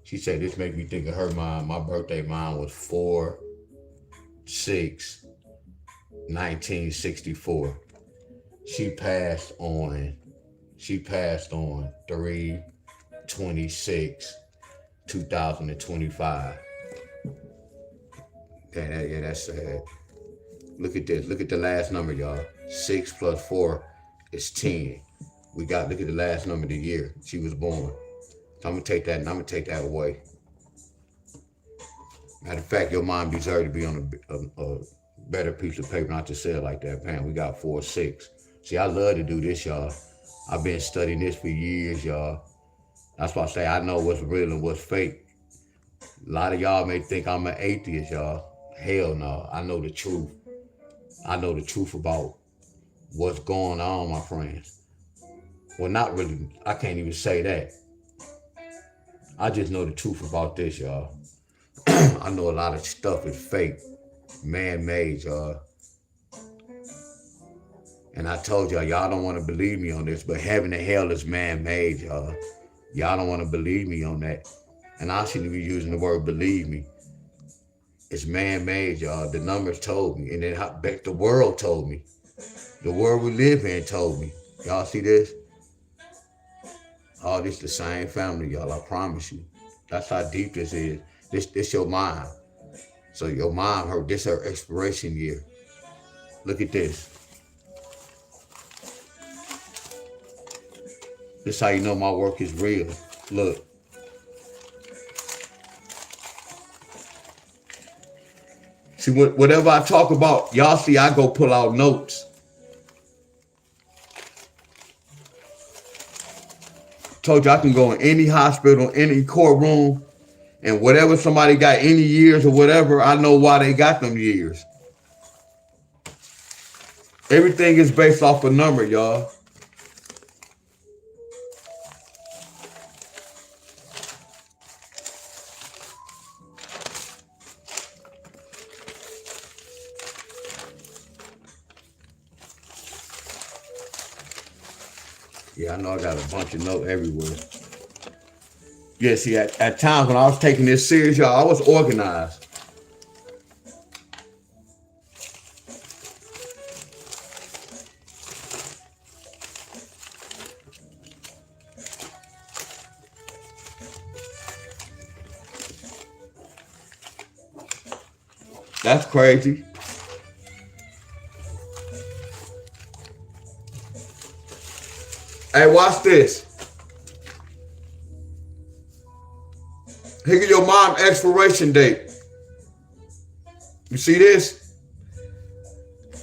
She said this made me think of her mom. My birthday mine was 4/6/1964. She passed on 3/26/2025. Yeah, that's sad. Look at this. Look at the last number, y'all. 6 plus 4 is 10. Look at the last number of the year she was born. So I'm gonna take that and I'm gonna take that away. Matter of fact, your mom deserved to be on a better piece of paper, not to say it like that, man. We got 4/6. See, I love to do this, y'all. I've been studying this for years, y'all. That's why I say I know what's real and what's fake. A lot of y'all may think I'm an atheist, y'all. Hell no, I know the truth. I know the truth about what's going on, my friends. Well, not really. I can't even say that. I just know the truth about this, y'all. I know a lot of stuff is fake, man-made, y'all. And I told y'all don't want to believe me on this, but heaven and hell is man-made, y'all. Y'all don't want to believe me on that. And I shouldn't be using the word believe me. It's man-made, y'all. The numbers told me. And then the world told me. The world we live in told me. Y'all see this? Oh, this the same family, y'all. I promise you. That's how deep this is. This your mind. So your mom, this her expiration year. Look at this. This how you know my work is real. Look. See, whatever I talk about, y'all see I go pull out notes. Told you I can go in any hospital, any courtroom, and whatever somebody got any years or whatever, I know why they got them years. Everything is based off a number, y'all. Yeah, I know I got a bunch of notes everywhere. Yeah, see, at times when I was taking this serious, y'all, I was organized. That's crazy. Hey, watch this. Here your mom expiration date. You see this?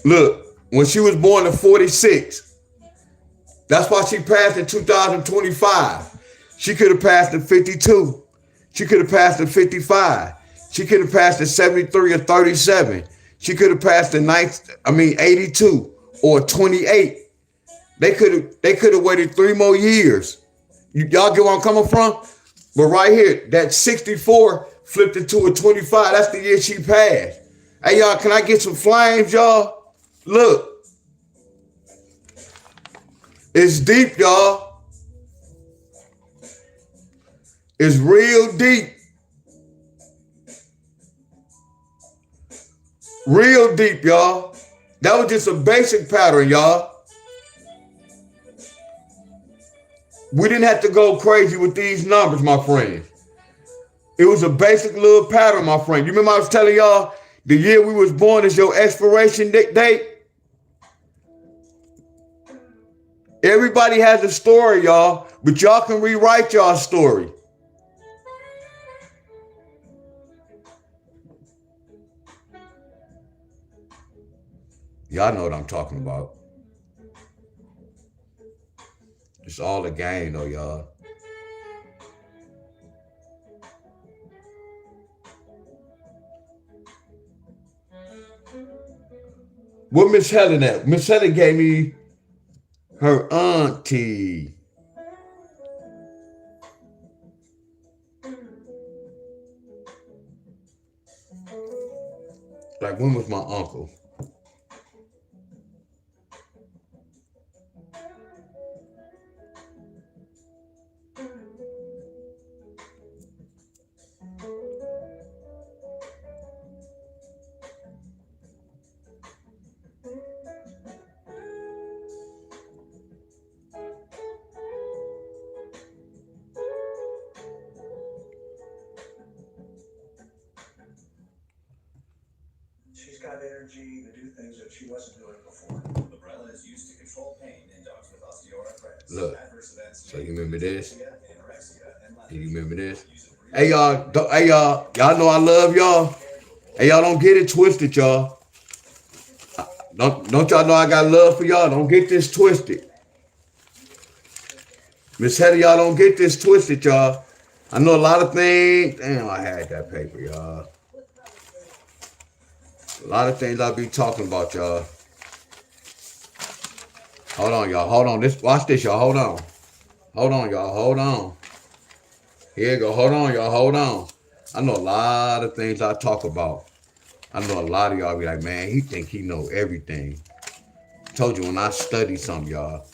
Look, when she was born in 46, that's why she passed in 2025. She could have passed in 52. She could have passed in 55. She could have passed in 73 or 37. She could have passed in 82 or 28. They could have waited 3 more years. Y'all get where I'm coming from? But right here, that 64 flipped into a 25. That's the year she passed. Hey, y'all, can I get some flames, y'all? Look. It's deep, y'all. It's real deep. Real deep, y'all. That was just a basic pattern, y'all. We didn't have to go crazy with these numbers, my friends. It was a basic little pattern, my friend. You remember I was telling y'all the year we was born is your expiration date? Everybody has a story, y'all, but y'all can rewrite y'all story. Y'all know what I'm talking about. It's all a game, though, y'all. What Miss Helen at? Miss Helen gave me her auntie. Like, when was my uncle? She's got energy to do things that she wasn't doing before. Librela is used to control pain in dogs with osteoarthritis. Look, Adverse events so you remember this? anorexia, You remember this? Hey, y'all know I love y'all. Hey, y'all don't get it twisted, y'all. Don't y'all know I got love for y'all? Don't get this twisted. Miss Hetty, y'all don't get this twisted, y'all. I know a lot of things. Damn, I had that paper, y'all. A lot of things I'll be talking about, y'all. Hold on, y'all. Hold on. Watch this, y'all. Hold on. Hold on, y'all. Hold on. Here you go. Hold on, y'all. Hold on. I know a lot of things I talk about. I know a lot of y'all be like, man, he think he know everything. Told you when I study something, y'all,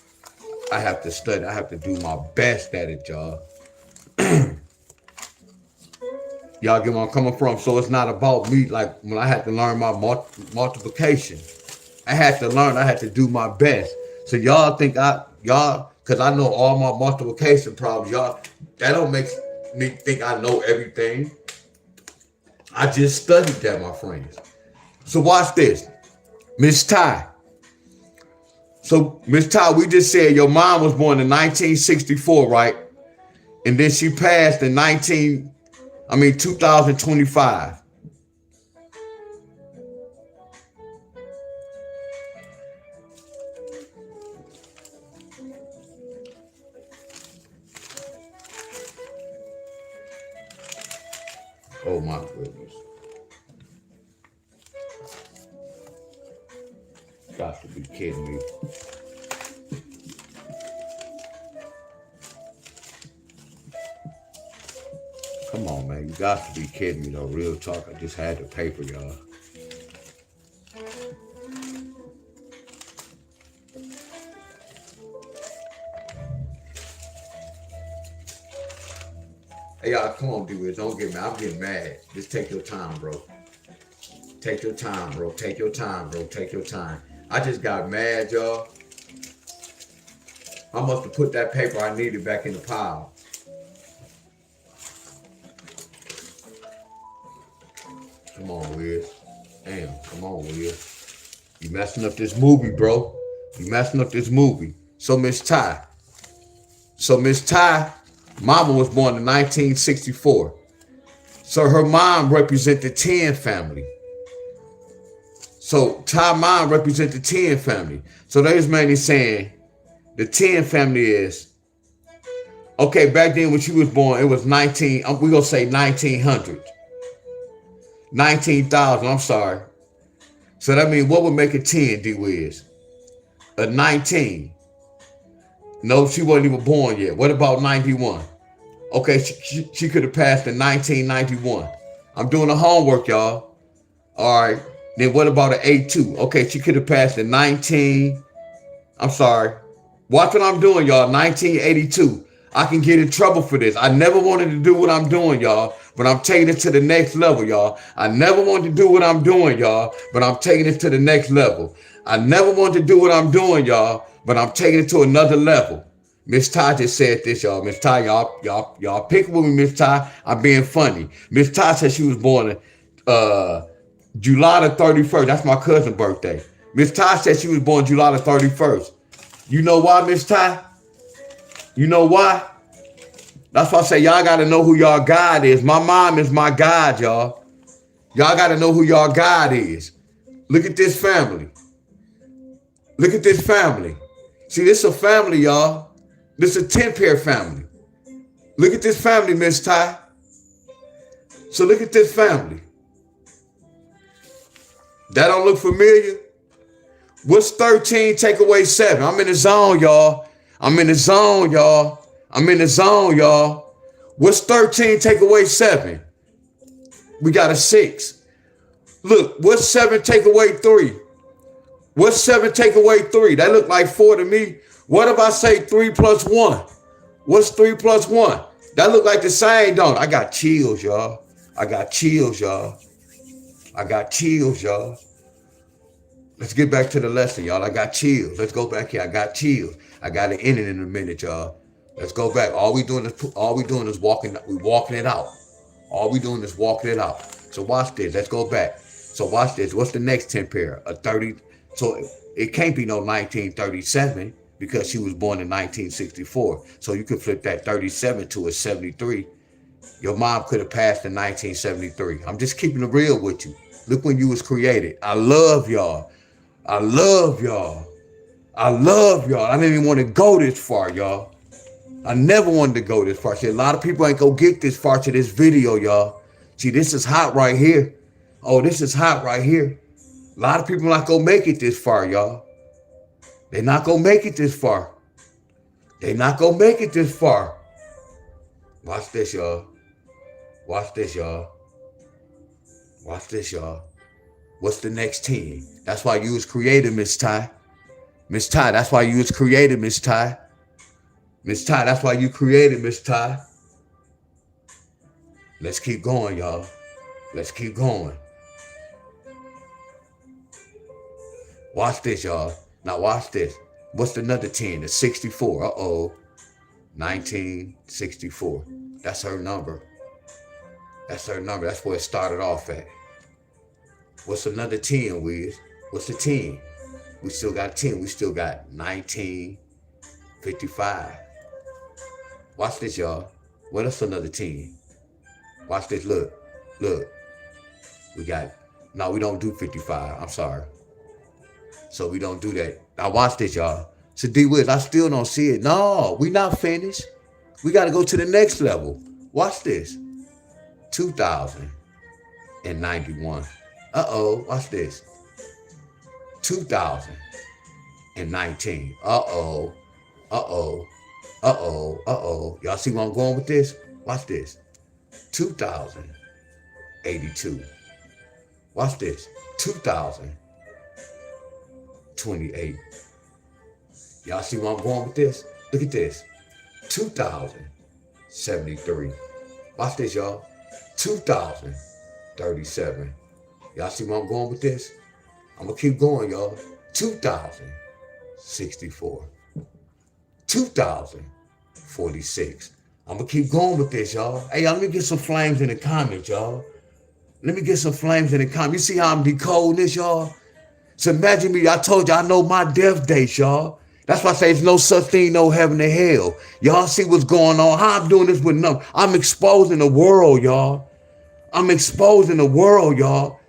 I have to study. I have to do my best at it, y'all. Y'all get where I'm coming from. So it's not about me. Like when I had to learn my multiplication, I had to learn. I had to do my best. So y'all think because I know all my multiplication problems, y'all, that don't make me think I know everything. I just studied that, my friends. So watch this. Miss Ty. So Miss Ty, we just said your mom was born in 1964, right? And then she passed in 2025. Oh my goodness. Got to be kidding me. Come on, man. You got to be kidding me, though. Real talk. I just had the paper, y'all. Hey, y'all, come on, D-Wiz. Don't get mad. I'm getting mad. Just take your time, bro. Take your time, bro. Take your time, bro. Take your time. I just got mad, y'all. I must have put that paper I needed back in the pile. Come on, Wiz. Damn, come on, Wiz. You messing up this movie, bro. You messing up this movie. So Miss Ty, mama was born in 1964. So her mom represent the 10 family. So Ty mom represent the 10 family. So they was mainly saying the 10 family is, okay, back then when she was born, it was we're going to say 1900. 19,000, I'm sorry. So that means what would make a 10, D-Wiz? A 19. No, she wasn't even born yet. What about 91? Okay, she could have passed in 1991. I'm doing the homework, y'all. All right. Then what about an 82? Okay, she could have passed in I'm sorry. Watch what I'm doing, y'all. 1982. I can get in trouble for this. I never wanted to do what I'm doing, y'all, but I'm taking it to the next level, y'all. I never wanted to do what I'm doing, y'all, but I'm taking it to the next level. I never wanted to do what I'm doing, y'all, but I'm taking it to another level. Miss Ty just said this, y'all. Miss Ty, y'all pick with me, Miss Ty. I'm being funny. Miss Ty said she was born July the 31st. That's my cousin's birthday. Miss Ty said she was born July the 31st. You know why, Miss Ty? You know why? That's why I say y'all got to know who y'all God is. My mom is my God, y'all. Y'all got to know who y'all God is. Look at this family. Look at this family. See, this is a family, y'all. This is a 10-pair family. Look at this family, Miss Ty. So look at this family. That don't look familiar? What's 13 take away 7? I'm in the zone, y'all. I'm in the zone, y'all. I'm in the zone, y'all. What's 13 take away 7? We got a 6. Look, what's 7 take away 3? What's 7 take away 3? That look like 4 to me. What if I say 3 plus 1? What's 3 plus 1? That look like the same, don't it? I got chills, y'all. I got chills, y'all. I got chills, y'all. Let's get back to the lesson, y'all. I got chills. Let's go back here. I got chills. I got to end it in a minute, y'all. Let's go back. All we doing is walking. We walking it out. All we doing is walking it out. So watch this. Let's go back. So watch this. What's the next 10 pair? A 30. So it can't be no 1937 because she was born in 1964. So you could flip that 37 to a 73. Your mom could have passed in 1973. I'm just keeping it real with you. Look when you was created. I love y'all. I love y'all. I love y'all. I didn't even want to go this far, y'all. I never wanted to go this far. See, a lot of people ain't gonna get this far to this video, y'all. See, this is hot right here. Oh, this is hot right here. A lot of people not gonna make it this far, y'all. They're not gonna make it this far. They're not gonna make it this far. Watch this, y'all. Watch this, y'all. Watch this, y'all. What's the next 10? That's why you was created, Miss Ty. Miss Ty, that's why you was created, Miss Ty. Miss Ty, that's why you created, Miss Ty. Let's keep going, y'all. Let's keep going. Watch this, y'all. Now watch this. What's another 10? The 64. Uh-oh. 1964. That's her number. That's her number. That's where it started off at. What's another 10, Wiz? What's the 10? We still got 10. We still got 1955. Watch this, y'all. What else another 10? Watch this. Look. Look. We got... No, we don't do 55. I'm sorry. So we don't do that. Now watch this, y'all. So D-Wiz, I still don't see it. No, we not finished. We got to go to the next level. Watch this. 2091. Uh-oh, watch this. 2019. Uh-oh. Uh-oh. Uh-oh. Uh-oh. Y'all see where I'm going with this? Watch this. 2082. Watch this. 2028. Y'all see where I'm going with this? Look at this. 2073. Watch this, y'all. 2037. Y'all see where I'm going with this? I'm going to keep going, y'all. 2064. 2046. I'm going to keep going with this, y'all. Hey, y'all, let me get some flames in the comments, y'all. Let me get some flames in the comments. You see how I'm decoding this, y'all? So imagine me, I told you I know my death date, y'all. That's why I say there's no such thing, no heaven or hell. Y'all see what's going on. How I'm doing this with numbers. I'm exposing the world, y'all. I'm exposing the world, y'all.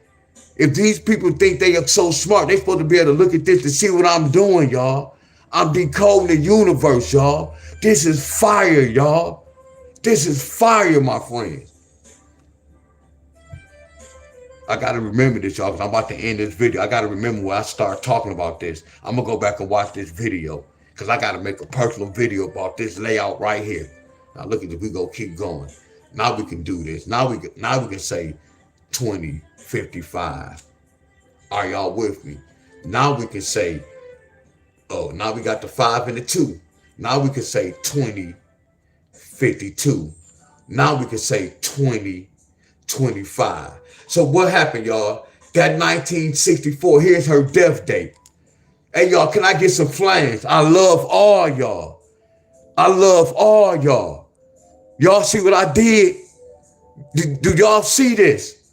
If these people think they are so smart, they're supposed to be able to look at this to see what I'm doing, y'all. I'm decoding the universe, y'all. This is fire, y'all. This is fire, my friends. I got to remember this, y'all, because I'm about to end this video. I got to remember when I start talking about this. I'm going to go back and watch this video because I got to make a personal video about this layout right here. Now, look at this. We go keep going. Now we can do this. Now we can say 2055. Are y'all with me? Now we can say, oh, now we got the 5 and the 2. Now we can say 2052. Now we can say 2025. So what happened, y'all? That 1964, here's her death date. Hey, y'all, can I get some flames? I love all y'all. I love all y'all. Y'all see what I did? Do y'all see this?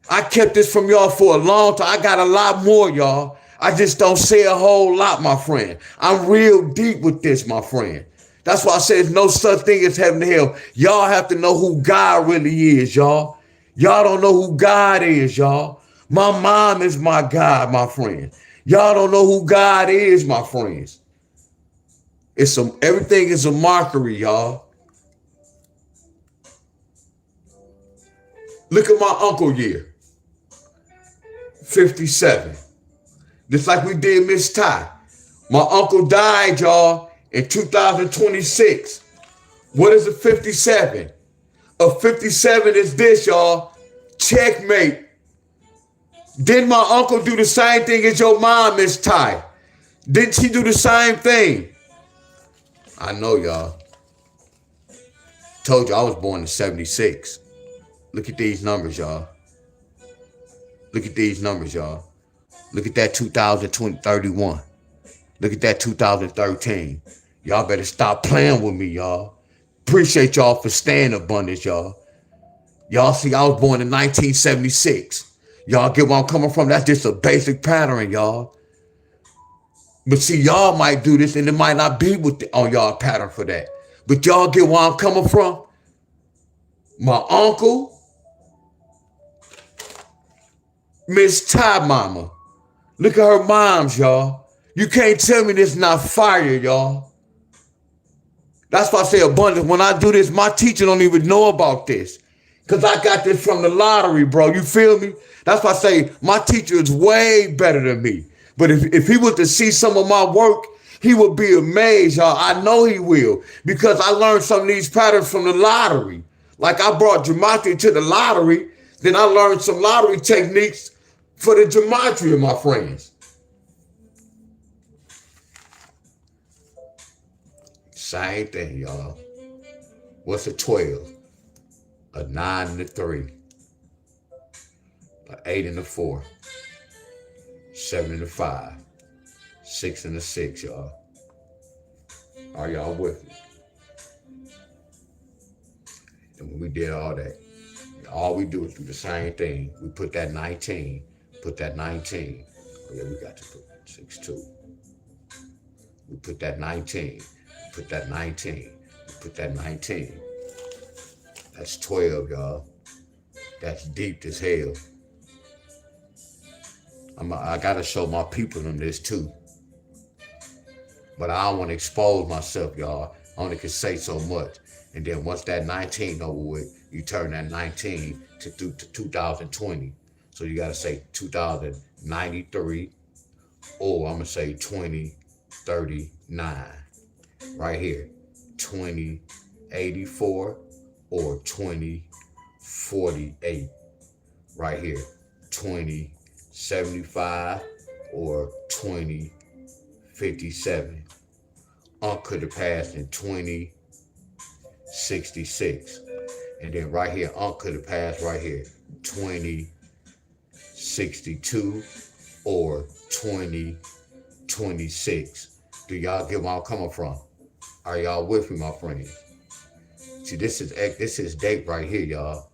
I kept this from y'all for a long time. I got a lot more, y'all. I just don't say a whole lot, my friend. I'm real deep with this, my friend. That's why I say there's no such thing as heaven and hell. Y'all have to know who God really is, y'all. Y'all don't know who God is, y'all. My mom is my God, my friend. Y'all don't know who God is, my friends. Everything is a mockery, y'all. Look at my uncle year. 57. Just like we did Miss Ty. My uncle died, y'all, in 2026. What is a 57? A 57 is this, y'all. Checkmate. Didn't my uncle do the same thing as your mom, Miss Ty? Didn't she do the same thing? I know, y'all. Told you I was born in 76. Look at these numbers, y'all. Look at these numbers, y'all. Look at that 2031. Look at that 2013. Y'all better stop playing with me, y'all. Appreciate y'all for staying abundance, y'all. Y'all see, I was born in 1976. Y'all get where I'm coming from? That's just a basic pattern, y'all. But see, y'all might do this and it might not be on y'all pattern for that. But y'all get where I'm coming from? My uncle, Miss Ty Mama. Look at her moms, y'all. You can't tell me this not fire, y'all. That's why I say abundance. When I do this, my teacher don't even know about this. Because I got this from the lottery, bro. You feel me? That's why I say my teacher is way better than me. But if he was to see some of my work, he would be amazed, y'all. I know he will. Because I learned some of these patterns from the lottery. Like I brought gematria to the lottery. Then I learned some lottery techniques for the gematria, my friends. Same thing, y'all. What's a 12? A 9 and a 3. An 8 and a 4. 7 and a 5. 6 and a 6, y'all. Are y'all with me? And when we did all that, all we do is do the same thing. We put that 19. Put that 19. Oh yeah, we got to put 6-2. We put that 19. Put that 19. Put that 19. That's 12, y'all. That's deep as hell. I gotta show my people them this too. But I don't want to expose myself, y'all. I only can say so much. And then once that 19 over with, you turn that 19 to 2020. So you gotta say 2093, or I'm gonna say 2039. Right here, 2084 or 2048. Right here, 2075 or 2057. Could have passed in 2066. And then right here, Unc could have passed right here. 2062 or 2026. Do y'all get where I'm coming from? Are y'all with me, my friends? See, this is date right here, y'all.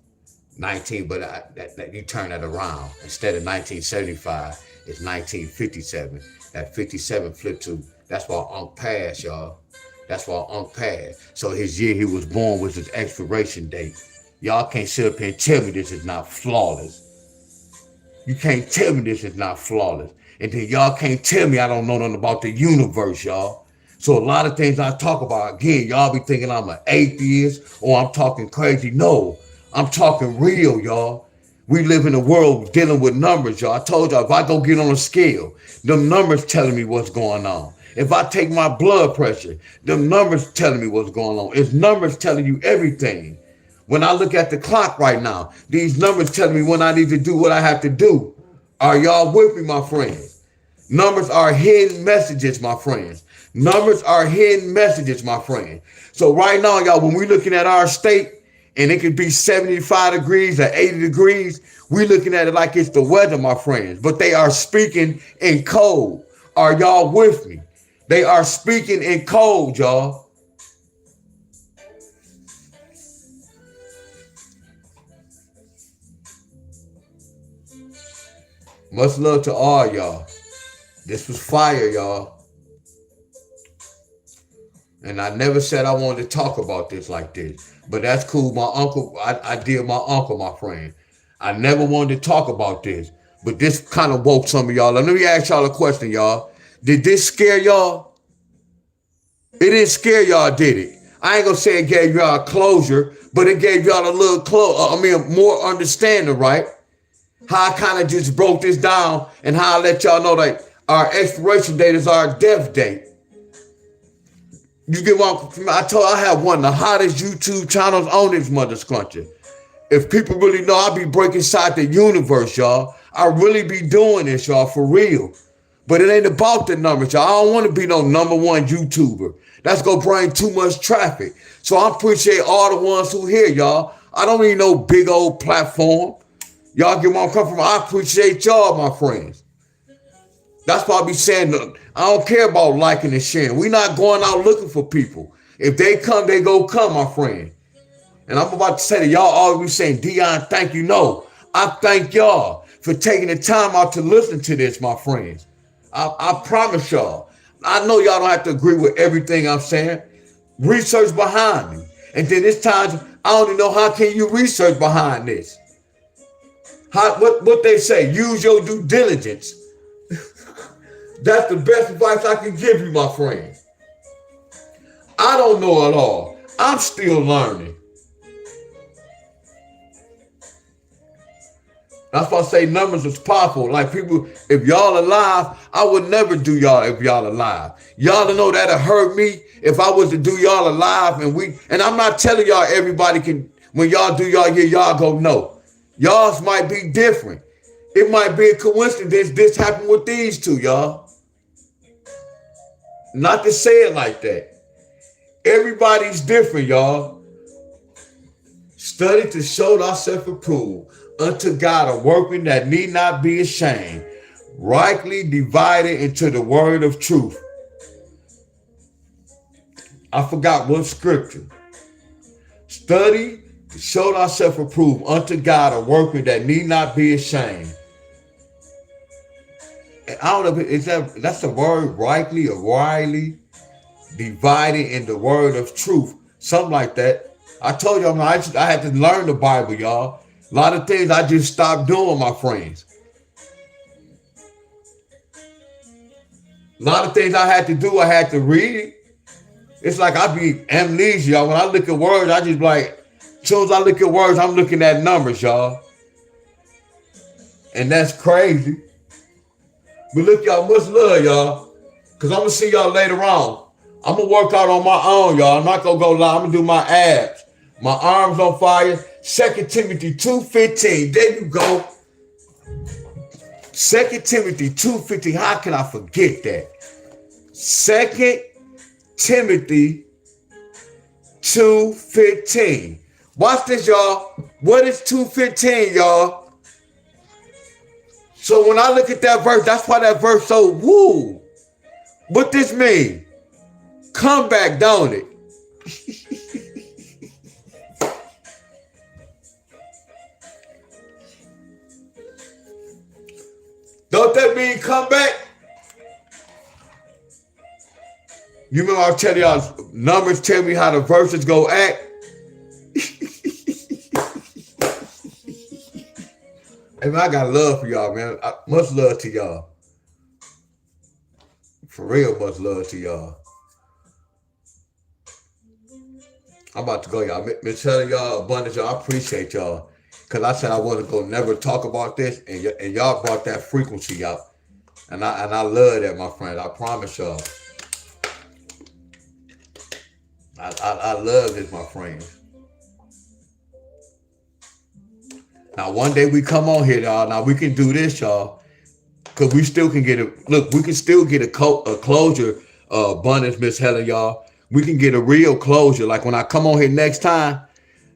19, but you turn that around. Instead of 1975, it's 1957. That 57 flipped to, that's why Unc passed, y'all. That's why Unc passed. So his year he was born was his expiration date. Y'all can't sit up here and tell me this is not flawless. You can't tell me this is not flawless. And then y'all can't tell me I don't know nothing about the universe, y'all. So a lot of things I talk about, again, y'all be thinking I'm an atheist or I'm talking crazy. No, I'm talking real, y'all. We live in a world dealing with numbers, y'all. I told y'all, if I go get on a scale, them numbers telling me what's going on. If I take my blood pressure, them numbers telling me what's going on. It's numbers telling you everything. When I look at the clock right now, these numbers telling me when I need to do what I have to do. Are y'all with me, my friends? Numbers are hidden messages, my friends. Numbers are hidden messages, my friend. So right now, y'all, when we're looking at our state, and it could be 75 degrees or 80 degrees, we're looking at it like it's the weather, my friends. But they are speaking in code. Are y'all with me? They are speaking in code, y'all. Much love to all y'all. This was fire, y'all. And I never said I wanted to talk about this like this. But that's cool. My uncle, I did my uncle, my friend. I never wanted to talk about this. But this kind of woke some of y'all. Let me ask y'all a question, y'all. Did this scare y'all? It didn't scare y'all, did it? I ain't gonna say it gave y'all closure, but it gave y'all a little more understanding, right? How I kind of just broke this down and how I let y'all know that our expiration date is our death date. You get what I have one of the hottest YouTube channels on this mother scruncher. If people really know, I be breaking inside the universe, y'all. I really be doing this, y'all, for real. But it ain't about the numbers, y'all. I don't want to be no #1 YouTuber. That's going to bring too much traffic. So I appreciate all the ones who here, y'all. I don't need no big old platform. Y'all get where I'm coming from. I appreciate y'all, my friends. That's why I be saying, I don't care about liking and sharing. We not going out looking for people. If they come, they go come, my friend. And I'm about to say that y'all always saying, Deon, thank you. No, I thank y'all for taking the time out to listen to this, my friends. I promise y'all. I know y'all don't have to agree with everything I'm saying. Research behind me. And then this time, I don't even know how can you research behind this. What they say, use your due diligence. That's the best advice I can give you, my friend. I don't know it all. I'm still learning. That's why I say numbers is powerful. Like people, if y'all alive, I would never do y'all if y'all alive. Y'all know that'll hurt me if I was to do y'all alive and I'm not telling y'all everybody can, when y'all do y'all year, y'all go no. Y'all's might be different. It might be a coincidence this happened with these two, y'all. Not to say it like that. Everybody's different, y'all. Study to show thyself approved unto God, a workman that need not be ashamed, rightly divided into the word of truth. I forgot what scripture. Study to show thyself approved unto God, a workman that need not be ashamed. And I don't know if that's the word rightly or rightly divided in the word of truth, something like that. I told y'all I had to learn the Bible, y'all. A lot of things I just stopped doing, my friends. A lot of things I had to do, I had to read. It's like I be amnesia, y'all. When I look at words, I just like, as soon as I look at words, I'm looking at numbers, y'all. And that's crazy. But look, y'all, much love, y'all. Because I'm going to see y'all later on. I'm going to work out on my own, y'all. I'm not going to go live. I'm going to do my abs. My arms on fire. 2 Timothy 2:15. There you go. 2 Timothy 2:15. How can I forget that? 2 Timothy 2:15. Watch this, y'all. What is 2:15, y'all? So when I look at that verse, that's why that verse so woo. What this mean? Come back, don't it? Don't that mean come back? You remember I was telling y'all, numbers tell me how the verses go act? Hey man, I got love for y'all, man. Much love to y'all. For real, much love to y'all. I'm about to go, y'all. Been telling y'all abundance, y'all. I appreciate y'all. Because I said I wasn't going to never talk about this, and y'all brought that frequency out. And I love that, my friend. I promise y'all. I love this, my friends. Now, one day we come on here, y'all. Now, we can do this, y'all. Because we still can get we can still get a closure, abundance, Miss Helen, y'all. We can get a real closure. Like when I come on here next time,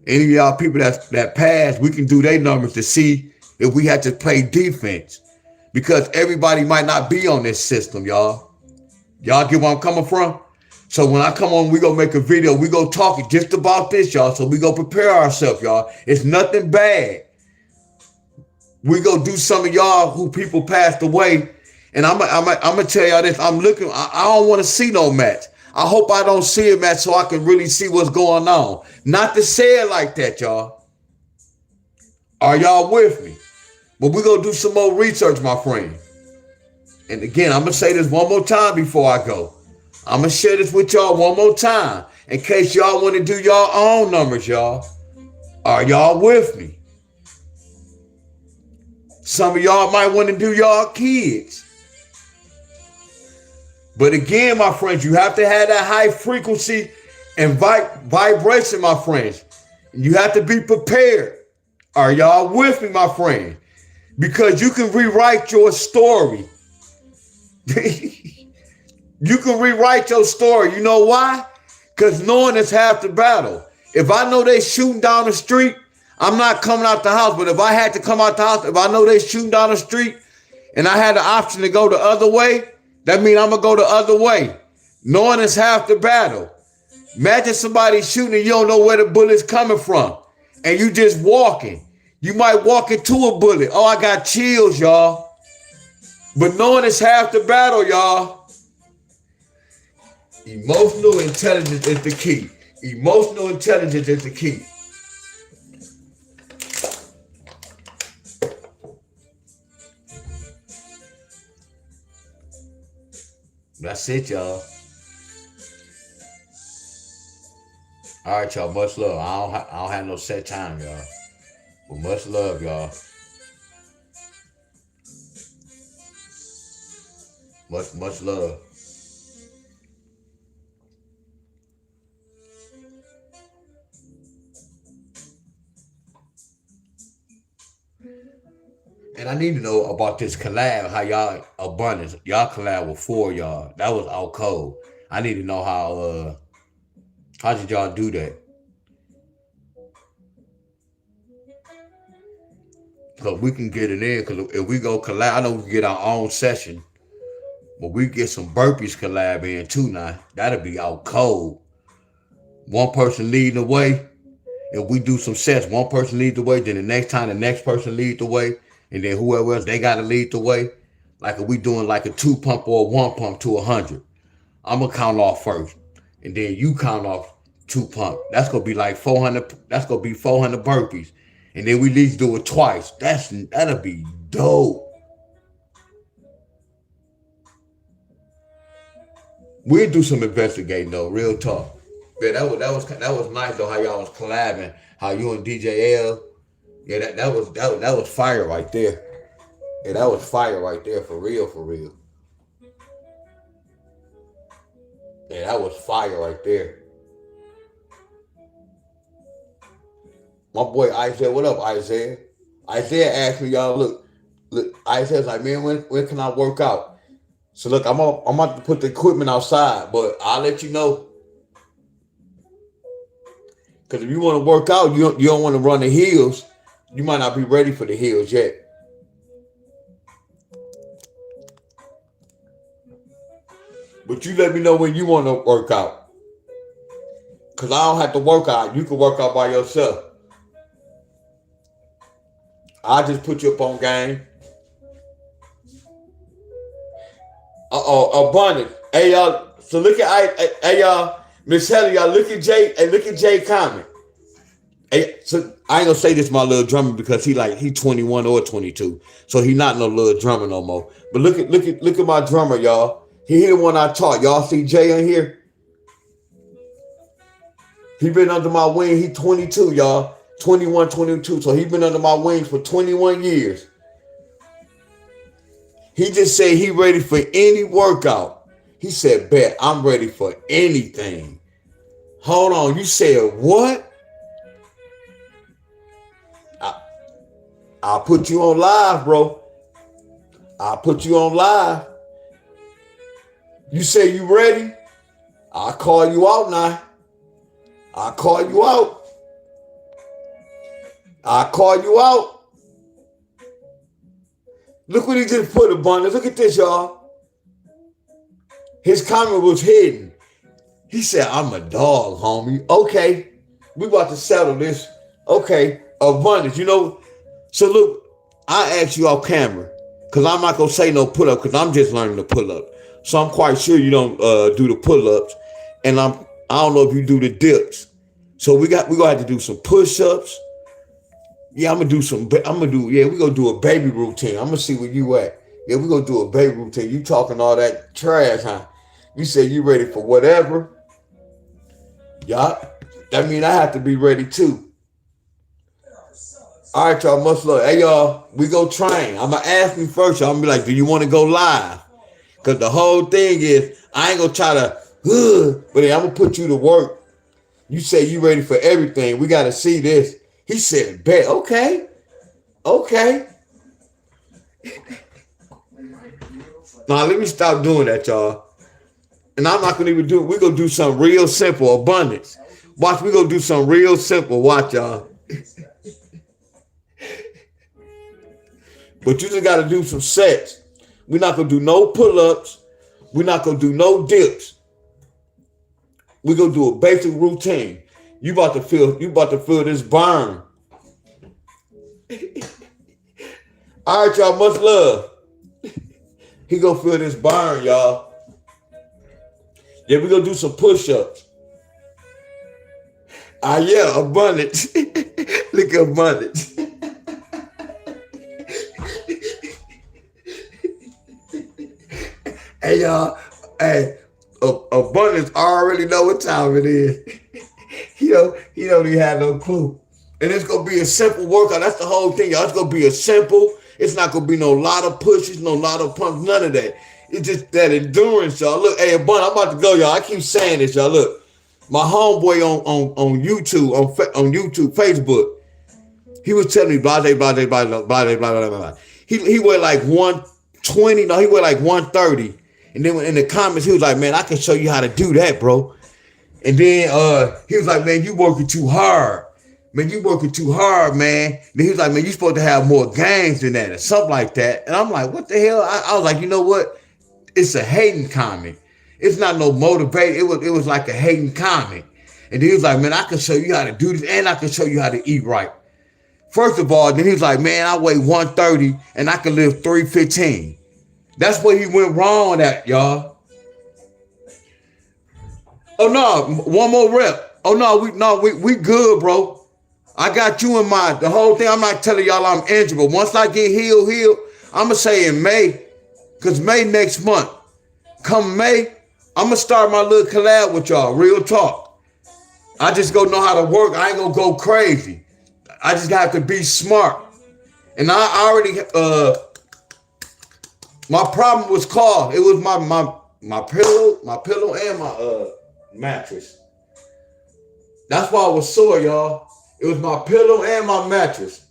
any of y'all people that passed, we can do their numbers to see if we had to play defense. Because everybody might not be on this system, y'all. Y'all get where I'm coming from? So when I come on, we gonna make a video. We gonna talk just about this, y'all. So we gonna prepare ourselves, y'all. It's nothing bad. We gonna do some of y'all who people passed away. And I'm gonna tell y'all this. I'm looking, I don't want to see no match. I hope I don't see a match so I can really see what's going on. Not to say it like that, y'all. Are y'all with me? But we're going to do some more research, my friend. And again, I'm going to say this one more time before I go. I'm going to share this with y'all one more time in case y'all want to do y'all own numbers, y'all. Are y'all with me? Some of y'all might want to do y'all kids. But again, my friends, you have to have that high frequency and vibration, my friends. You have to be prepared. Are y'all with me, my friend? Because you can rewrite your story. You can rewrite your story. You know why? Because knowing is half the battle. If I know they shooting down the street, I'm not coming out the house. But if I had to come out the house, if I know they shooting down the street and I had the option to go the other way, that means I'm going to go the other way. Knowing is half the battle. Imagine somebody shooting and you don't know where the bullet's coming from. And you just walking. You might walk into a bullet. Oh, I got chills, y'all. But knowing is half the battle, y'all. Emotional intelligence is the key. Emotional intelligence is the key. That's it, y'all. All right, y'all. Much love. I don't have no set time, y'all. But much love, y'all. Much love. And I need to know about this collab, how y'all abundance. Y'all collab with 4 y'all. That was out cold. I need to know how did y'all do that? Because we can get it in. Because if we go collab, I know we can get our own session. But we get some burpees collab in too now. That'll be out cold. One person leading the way. If we do some sets, one person lead the way, then the next time the next person lead the way, and then whoever else, they got to lead the way. Like if we doing like a 2 pump or a 1 pump to 100. I'm going to count off first. And then you count off 2 pump. That's going to be like 400. That's going to be 400 burpees. And then we at least do it twice. That'll be dope. We'll do some investigating though, real talk. Yeah, that was nice though how y'all was collabing, how you and DJ L. Yeah, that was fire right there. Yeah, that was fire right there for real, for real. Yeah, that was fire right there. My boy Isaiah, what up, Isaiah? Isaiah asked me, y'all, look, Isaiah's like, man, when can I work out? So look, I'm about to put the equipment outside, but I'll let you know. Because if you want to work out, you don't want to run the hills. You might not be ready for the hills yet. But you let me know when you want to work out. Because I don't have to work out. You can work out by yourself. I just put you up on game. Abundance. Hey, y'all. So look at, hey, y'all. Miss Helly, y'all, look at Jay. Hey, look at Jay comment. Hey, so I ain't gonna say this my little drummer because he 21 or 22. So he not no little drummer no more. But look at my drummer, y'all. He the one I taught. Y'all see Jay in here? He been under my wing. He 22, y'all. 21, 22. So he been under my wings for 21 years. He just said he ready for any workout. He said, bet, I'm ready for anything. Hold on. You said what? I'll put you on live, bro. I'll put you on live. You say you ready? I'll call you out now. I'll call you out. I'll call you out. Look what he just put, Abundance. Look at this, y'all. His comment was hidden. He said, I'm a dog, homie. Okay. We about to settle this. Okay. Abundance, you know. So look, I asked you off camera because I'm not going to say no pull-up because I'm just learning to pull up. So I'm quite sure you don't do the pull-ups. And I don't know if you do the dips. So we going to have to do some push-ups. Yeah, we're going to do a baby routine. I'm going to see where you at. Yeah, we're going to do a baby routine. You talking all that trash, huh? You said you ready for whatever. Yeah, that mean I have to be ready too. All right, y'all, much love. Hey, y'all, we go train. I'm going to ask you first, y'all. I'm going to be like, do you want to go live? Because the whole thing is, I ain't going to try to, but I'm going to put you to work. You say you ready for everything. We got to see this. He said, bet. Okay. Now, let me stop doing that, y'all. And I'm not going to even do it. We're going to do something real simple, abundance. Watch, we're going to do something real simple. Watch, y'all. But you just got to do some sets. We're not going to do no pull-ups. We're not going to do no dips. We're going to do a basic routine. You about to feel this burn. All right, y'all, much love. He going to feel this burn, y'all. Yeah, we're going to do some push-ups. Yeah, abundance. Look at abundance. Hey, y'all. Hey, abundance already know what time it is. He don't even have no clue. And it's going to be a simple workout. That's the whole thing, y'all. It's going to be a simple. It's not going to be no lot of pushes, no lot of pumps, none of that. It's just that endurance, y'all. Look, hey, abundance, I'm about to go, y'all. I keep saying this, y'all. Look, my homeboy on YouTube, on YouTube, Facebook, he was telling me blah, blah, blah, blah, blah, blah, blah, blah. He weighed like 120. No, he weighed like 130. And then in the comments, he was like, man, I can show you how to do that, bro. And then he was like, man, you working too hard. Man, you working too hard, man. And then he was like, man, you supposed to have more gains than that or something like that. And I'm like, what the hell? I was like, you know what? It's a hating comment. It's not no motivate. It was like a hating comment. And then he was like, man, I can show you how to do this and I can show you how to eat right. First of all, then he was like, man, I weigh 130 and I can live 315. That's where he went wrong at, y'all. Oh no, one more rep. Oh no, we good, bro. I got you in mind. The whole thing, I'm not telling y'all I'm injured, but once I get healed, I'm gonna say in May, because May next month. Come May, I'm gonna start my little collab with y'all. Real talk. I just go know how to work. I ain't gonna go crazy. I just have to be smart. And I already my problem was caused. It was my pillow and my mattress. That's why I was sore, y'all. It was my pillow and my mattress.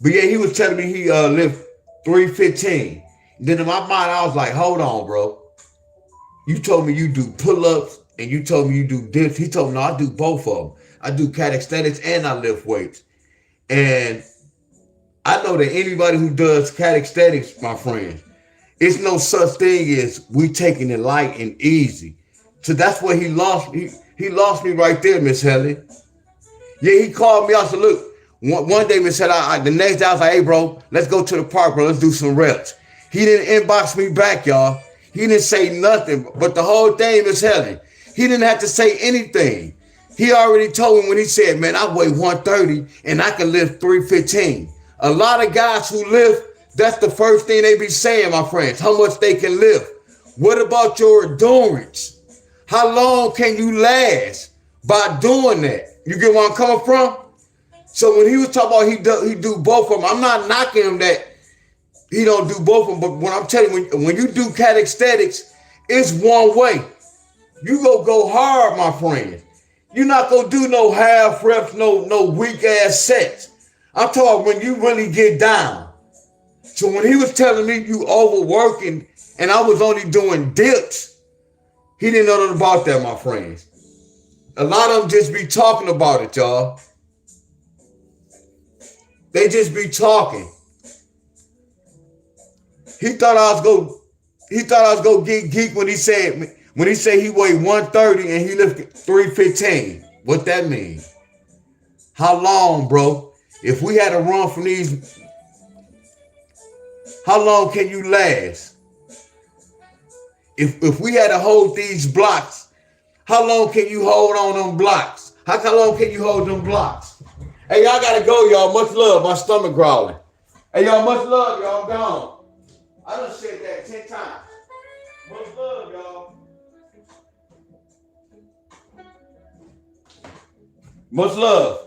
But yeah, he was telling me he lived 315. Then in my mind, I was like, hold on, bro. You told me you do pull-ups and you told me you do dips. He told me, no, I do both of them. I do calisthenics and I lift weights. And I know that anybody who does calisthenics, my friend, it's no such thing as we taking it light and easy. So that's where he lost. He lost me right there, Miss Helen. Yeah, he called me. I said, look, one day, Miss Helen, the next day I was like, hey, bro, let's go to the park, bro. Let's do some reps. He didn't inbox me back, y'all. He didn't say nothing. But the whole thing, Miss Helen, he didn't have to say anything. He already told me when he said, man, I weigh 130 and I can lift 315. A lot of guys who lift, that's the first thing they be saying, my friends, how much they can lift. What about your endurance? How long can you last by doing that? You get where I'm coming from? So when he was talking about he do both of them, I'm not knocking him that he don't do both of them. But when I'm telling you, when you do calisthenics, it's one way. You go hard, my friend. You're not gonna do no half reps, no weak ass sets. I'm talking when you really get down. So when he was telling me you overworking and I was only doing dips, he didn't know nothing about that, my friends. A lot of them just be talking about it, y'all. They just be talking. He thought I was gonna get geek when he said he weighed 130 and he lifted 315. What that mean? How long, bro? If we had to run from these, how long can you last? If we had to hold these blocks, how long can you hold on them blocks? How long can you hold them blocks? Hey, y'all gotta go, y'all. Much love. My stomach growling. Hey, y'all, much love, y'all. I'm gone. I done said that 10 times. Much love, y'all. Much love.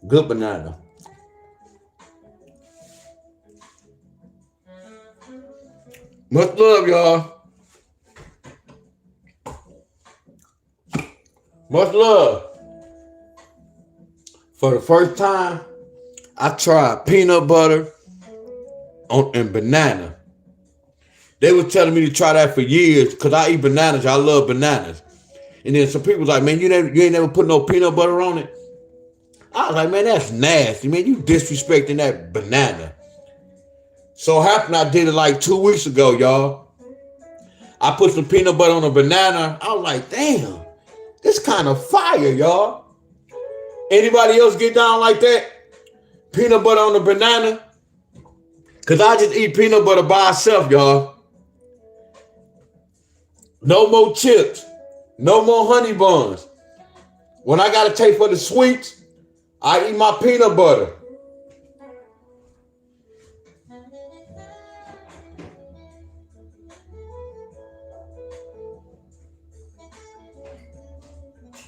Good banana. Much love, y'all. Much love. For the first time, I tried peanut butter and banana. They were telling me to try that for years because I eat bananas. I love bananas. And then some people was like, man, you ain't never put no peanut butter on it. I was like, man, that's nasty. Man, you disrespecting that banana. So happened I did it like 2 weeks ago, y'all. I put some peanut butter on a banana. I was like, damn, this kind of fire, y'all. Anybody else get down like that? Peanut butter on a banana? Because I just eat peanut butter by itself, y'all. No more chips. No more honey buns. When I got to take for the sweets, I eat my peanut butter.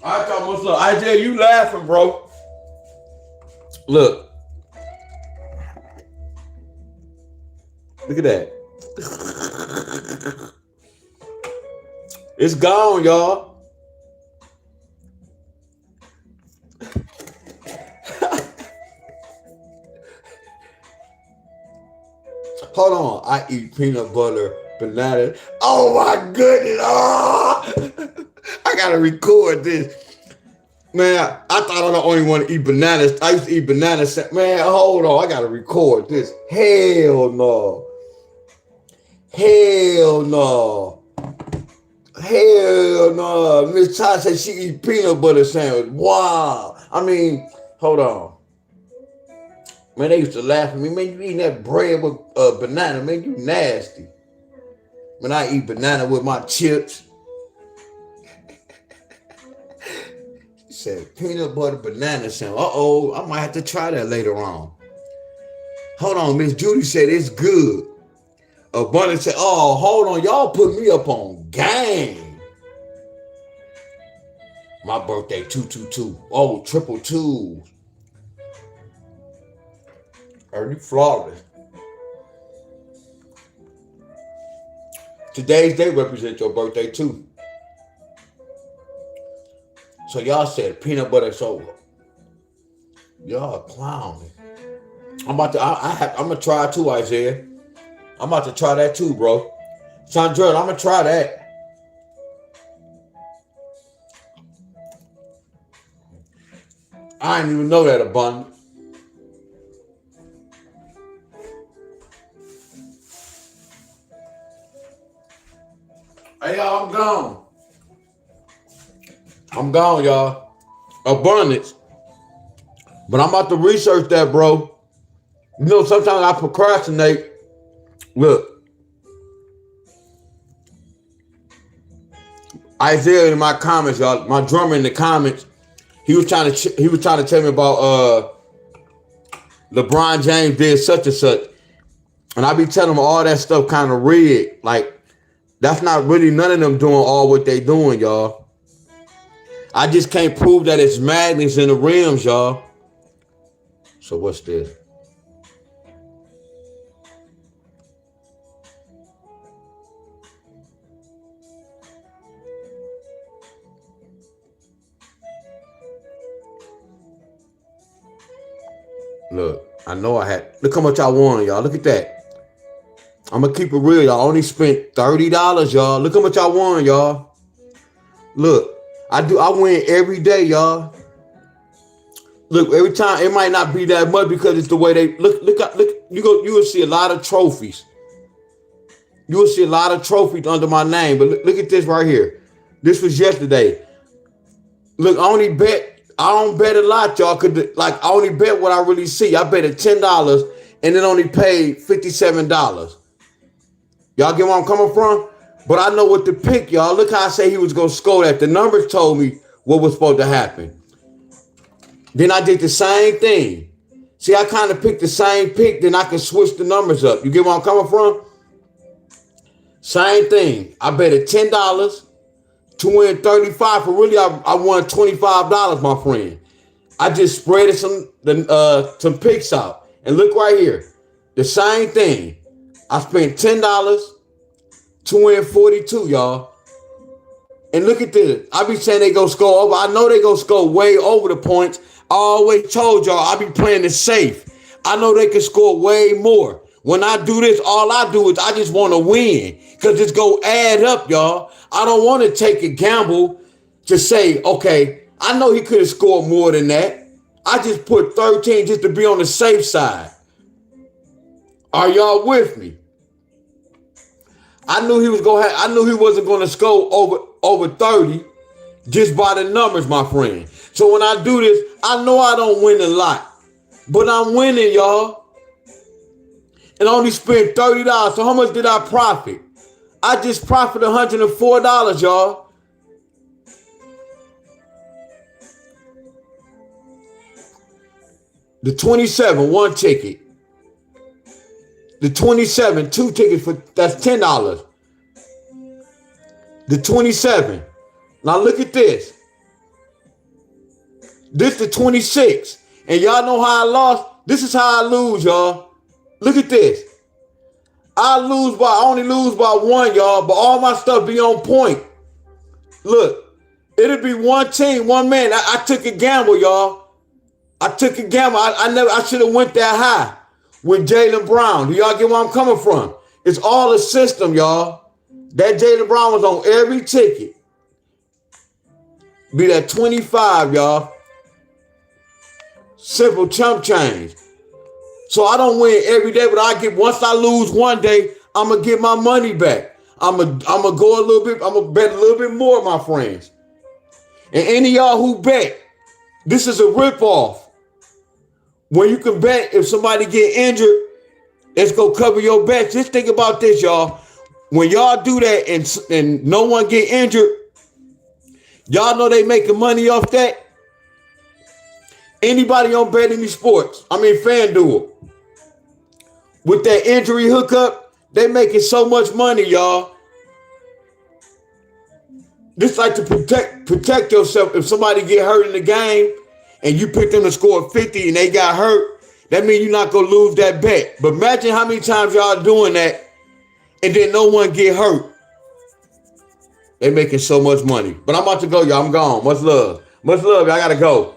I thought, what's up? I tell you laughing, bro. Look. Look at that. It's gone, y'all. Hold on. I eat peanut butter, banana. Oh my goodness. Oh. I gotta record this. Man, I thought I'm the only one to eat bananas. I used to eat bananas. Man, hold on. I gotta record this. Hell no. Hell no. Hell no. Miss Ty said she eat peanut butter sandwich. Wow. I mean, hold on. Man, they used to laugh at me. Man, you eating that bread with banana. Man, you nasty. When I eat banana with my chips. Said peanut butter banana sandwich. Uh-oh, I might have to try that later on. Hold on, Miss Judy said it's good. Abundance said, oh, hold on, y'all put me up on game. My birthday, 222. Oh, 222. Early Florida. Today's day represents your birthday too. So y'all said peanut butter, so y'all clowning. I'm gonna try too, Isaiah. I'm about to try that too, bro. Sandra, I'm gonna try that. I didn't even know that abundance. Hey, y'all, I'm gone. I'm gone, y'all. Abundance. But I'm about to research that, bro. You know, sometimes I procrastinate. Look, Isaiah in my comments, y'all, my drummer in the comments, he was trying to tell me about LeBron James did such and such. And I be telling him all that stuff kind of rigged. Like, that's not really none of them doing all what they doing, y'all. I just can't prove that it's madness in the rims, y'all. So what's this? Look, I know I had. Look how much I won, y'all. Look at that. I'm gonna keep it real, y'all. I only spent $30, y'all. Look how much I won, y'all. Look, I win every day, y'all. Look, every time it might not be that much because it's the way they look. You will see a lot of trophies. You will see a lot of trophies under my name. But look at this right here. This was yesterday. Look, I don't bet a lot, y'all. Cause I only bet what I really see. I bet at $10 and then only paid $57. Y'all get where I'm coming from? But I know what to pick, y'all. Look how I say he was gonna score that. The numbers told me what was supposed to happen. Then I did the same thing. See, I kind of picked the same pick, then I can switch the numbers up. You get where I'm coming from? Same thing. I bet at $10 to win $35. For really, I won $25, my friend. I just spread some picks out. And look right here. The same thing. I spent $10 to win 42, y'all. And look at this. I be saying they go score over. I know they go score way over the points. I always told y'all I be playing it safe. I know they can score way more. When I do this, all I do is I just want to win. Because it's going to add up, y'all. I don't want to take a gamble to say, okay, I know he could have scored more than that. I just put 13 just to be on the safe side. Are y'all with me? I knew he wasn't going to score over 30 just by the numbers, my friend. So when I do this, I know I don't win a lot, but I'm winning, y'all. And I only spent $30. So how much did I profit? I just profited $104, y'all. The 27, one ticket. The 27, two tickets that's $10. The 27. Now look at this. This the 26. And y'all know how I lost? This is how I lose, y'all. Look at this. I only lose by one, y'all, but all my stuff be on point. Look, it'll be one team, one man. I took a gamble, y'all. I took a gamble. I should have went that high with Jaylen Brown. Do y'all get where I'm coming from? It's all a system, y'all. That Jaylen Brown was on every ticket. Be that 25, y'all. Simple chump change. So I don't win every day, but once I lose one day, I'm gonna get my money back. I'm gonna go a little bit, I'm gonna bet a little bit more, my friends. And any of y'all who bet, this is a ripoff. When you can bet if somebody get injured, it's gonna cover your bet. Just think about this, y'all. When y'all do that and no one get injured, y'all know they making money off that. Anybody on Bet Any Sports, FanDuel, with that injury hookup, they making so much money, y'all. This like to protect yourself. If somebody get hurt in the game and you pick them to score 50 and they got hurt, that means you're not going to lose that bet. But imagine how many times y'all doing that and then no one get hurt. They making so much money. But I'm about to go, y'all. I'm gone. Much love. Much love. I got to go.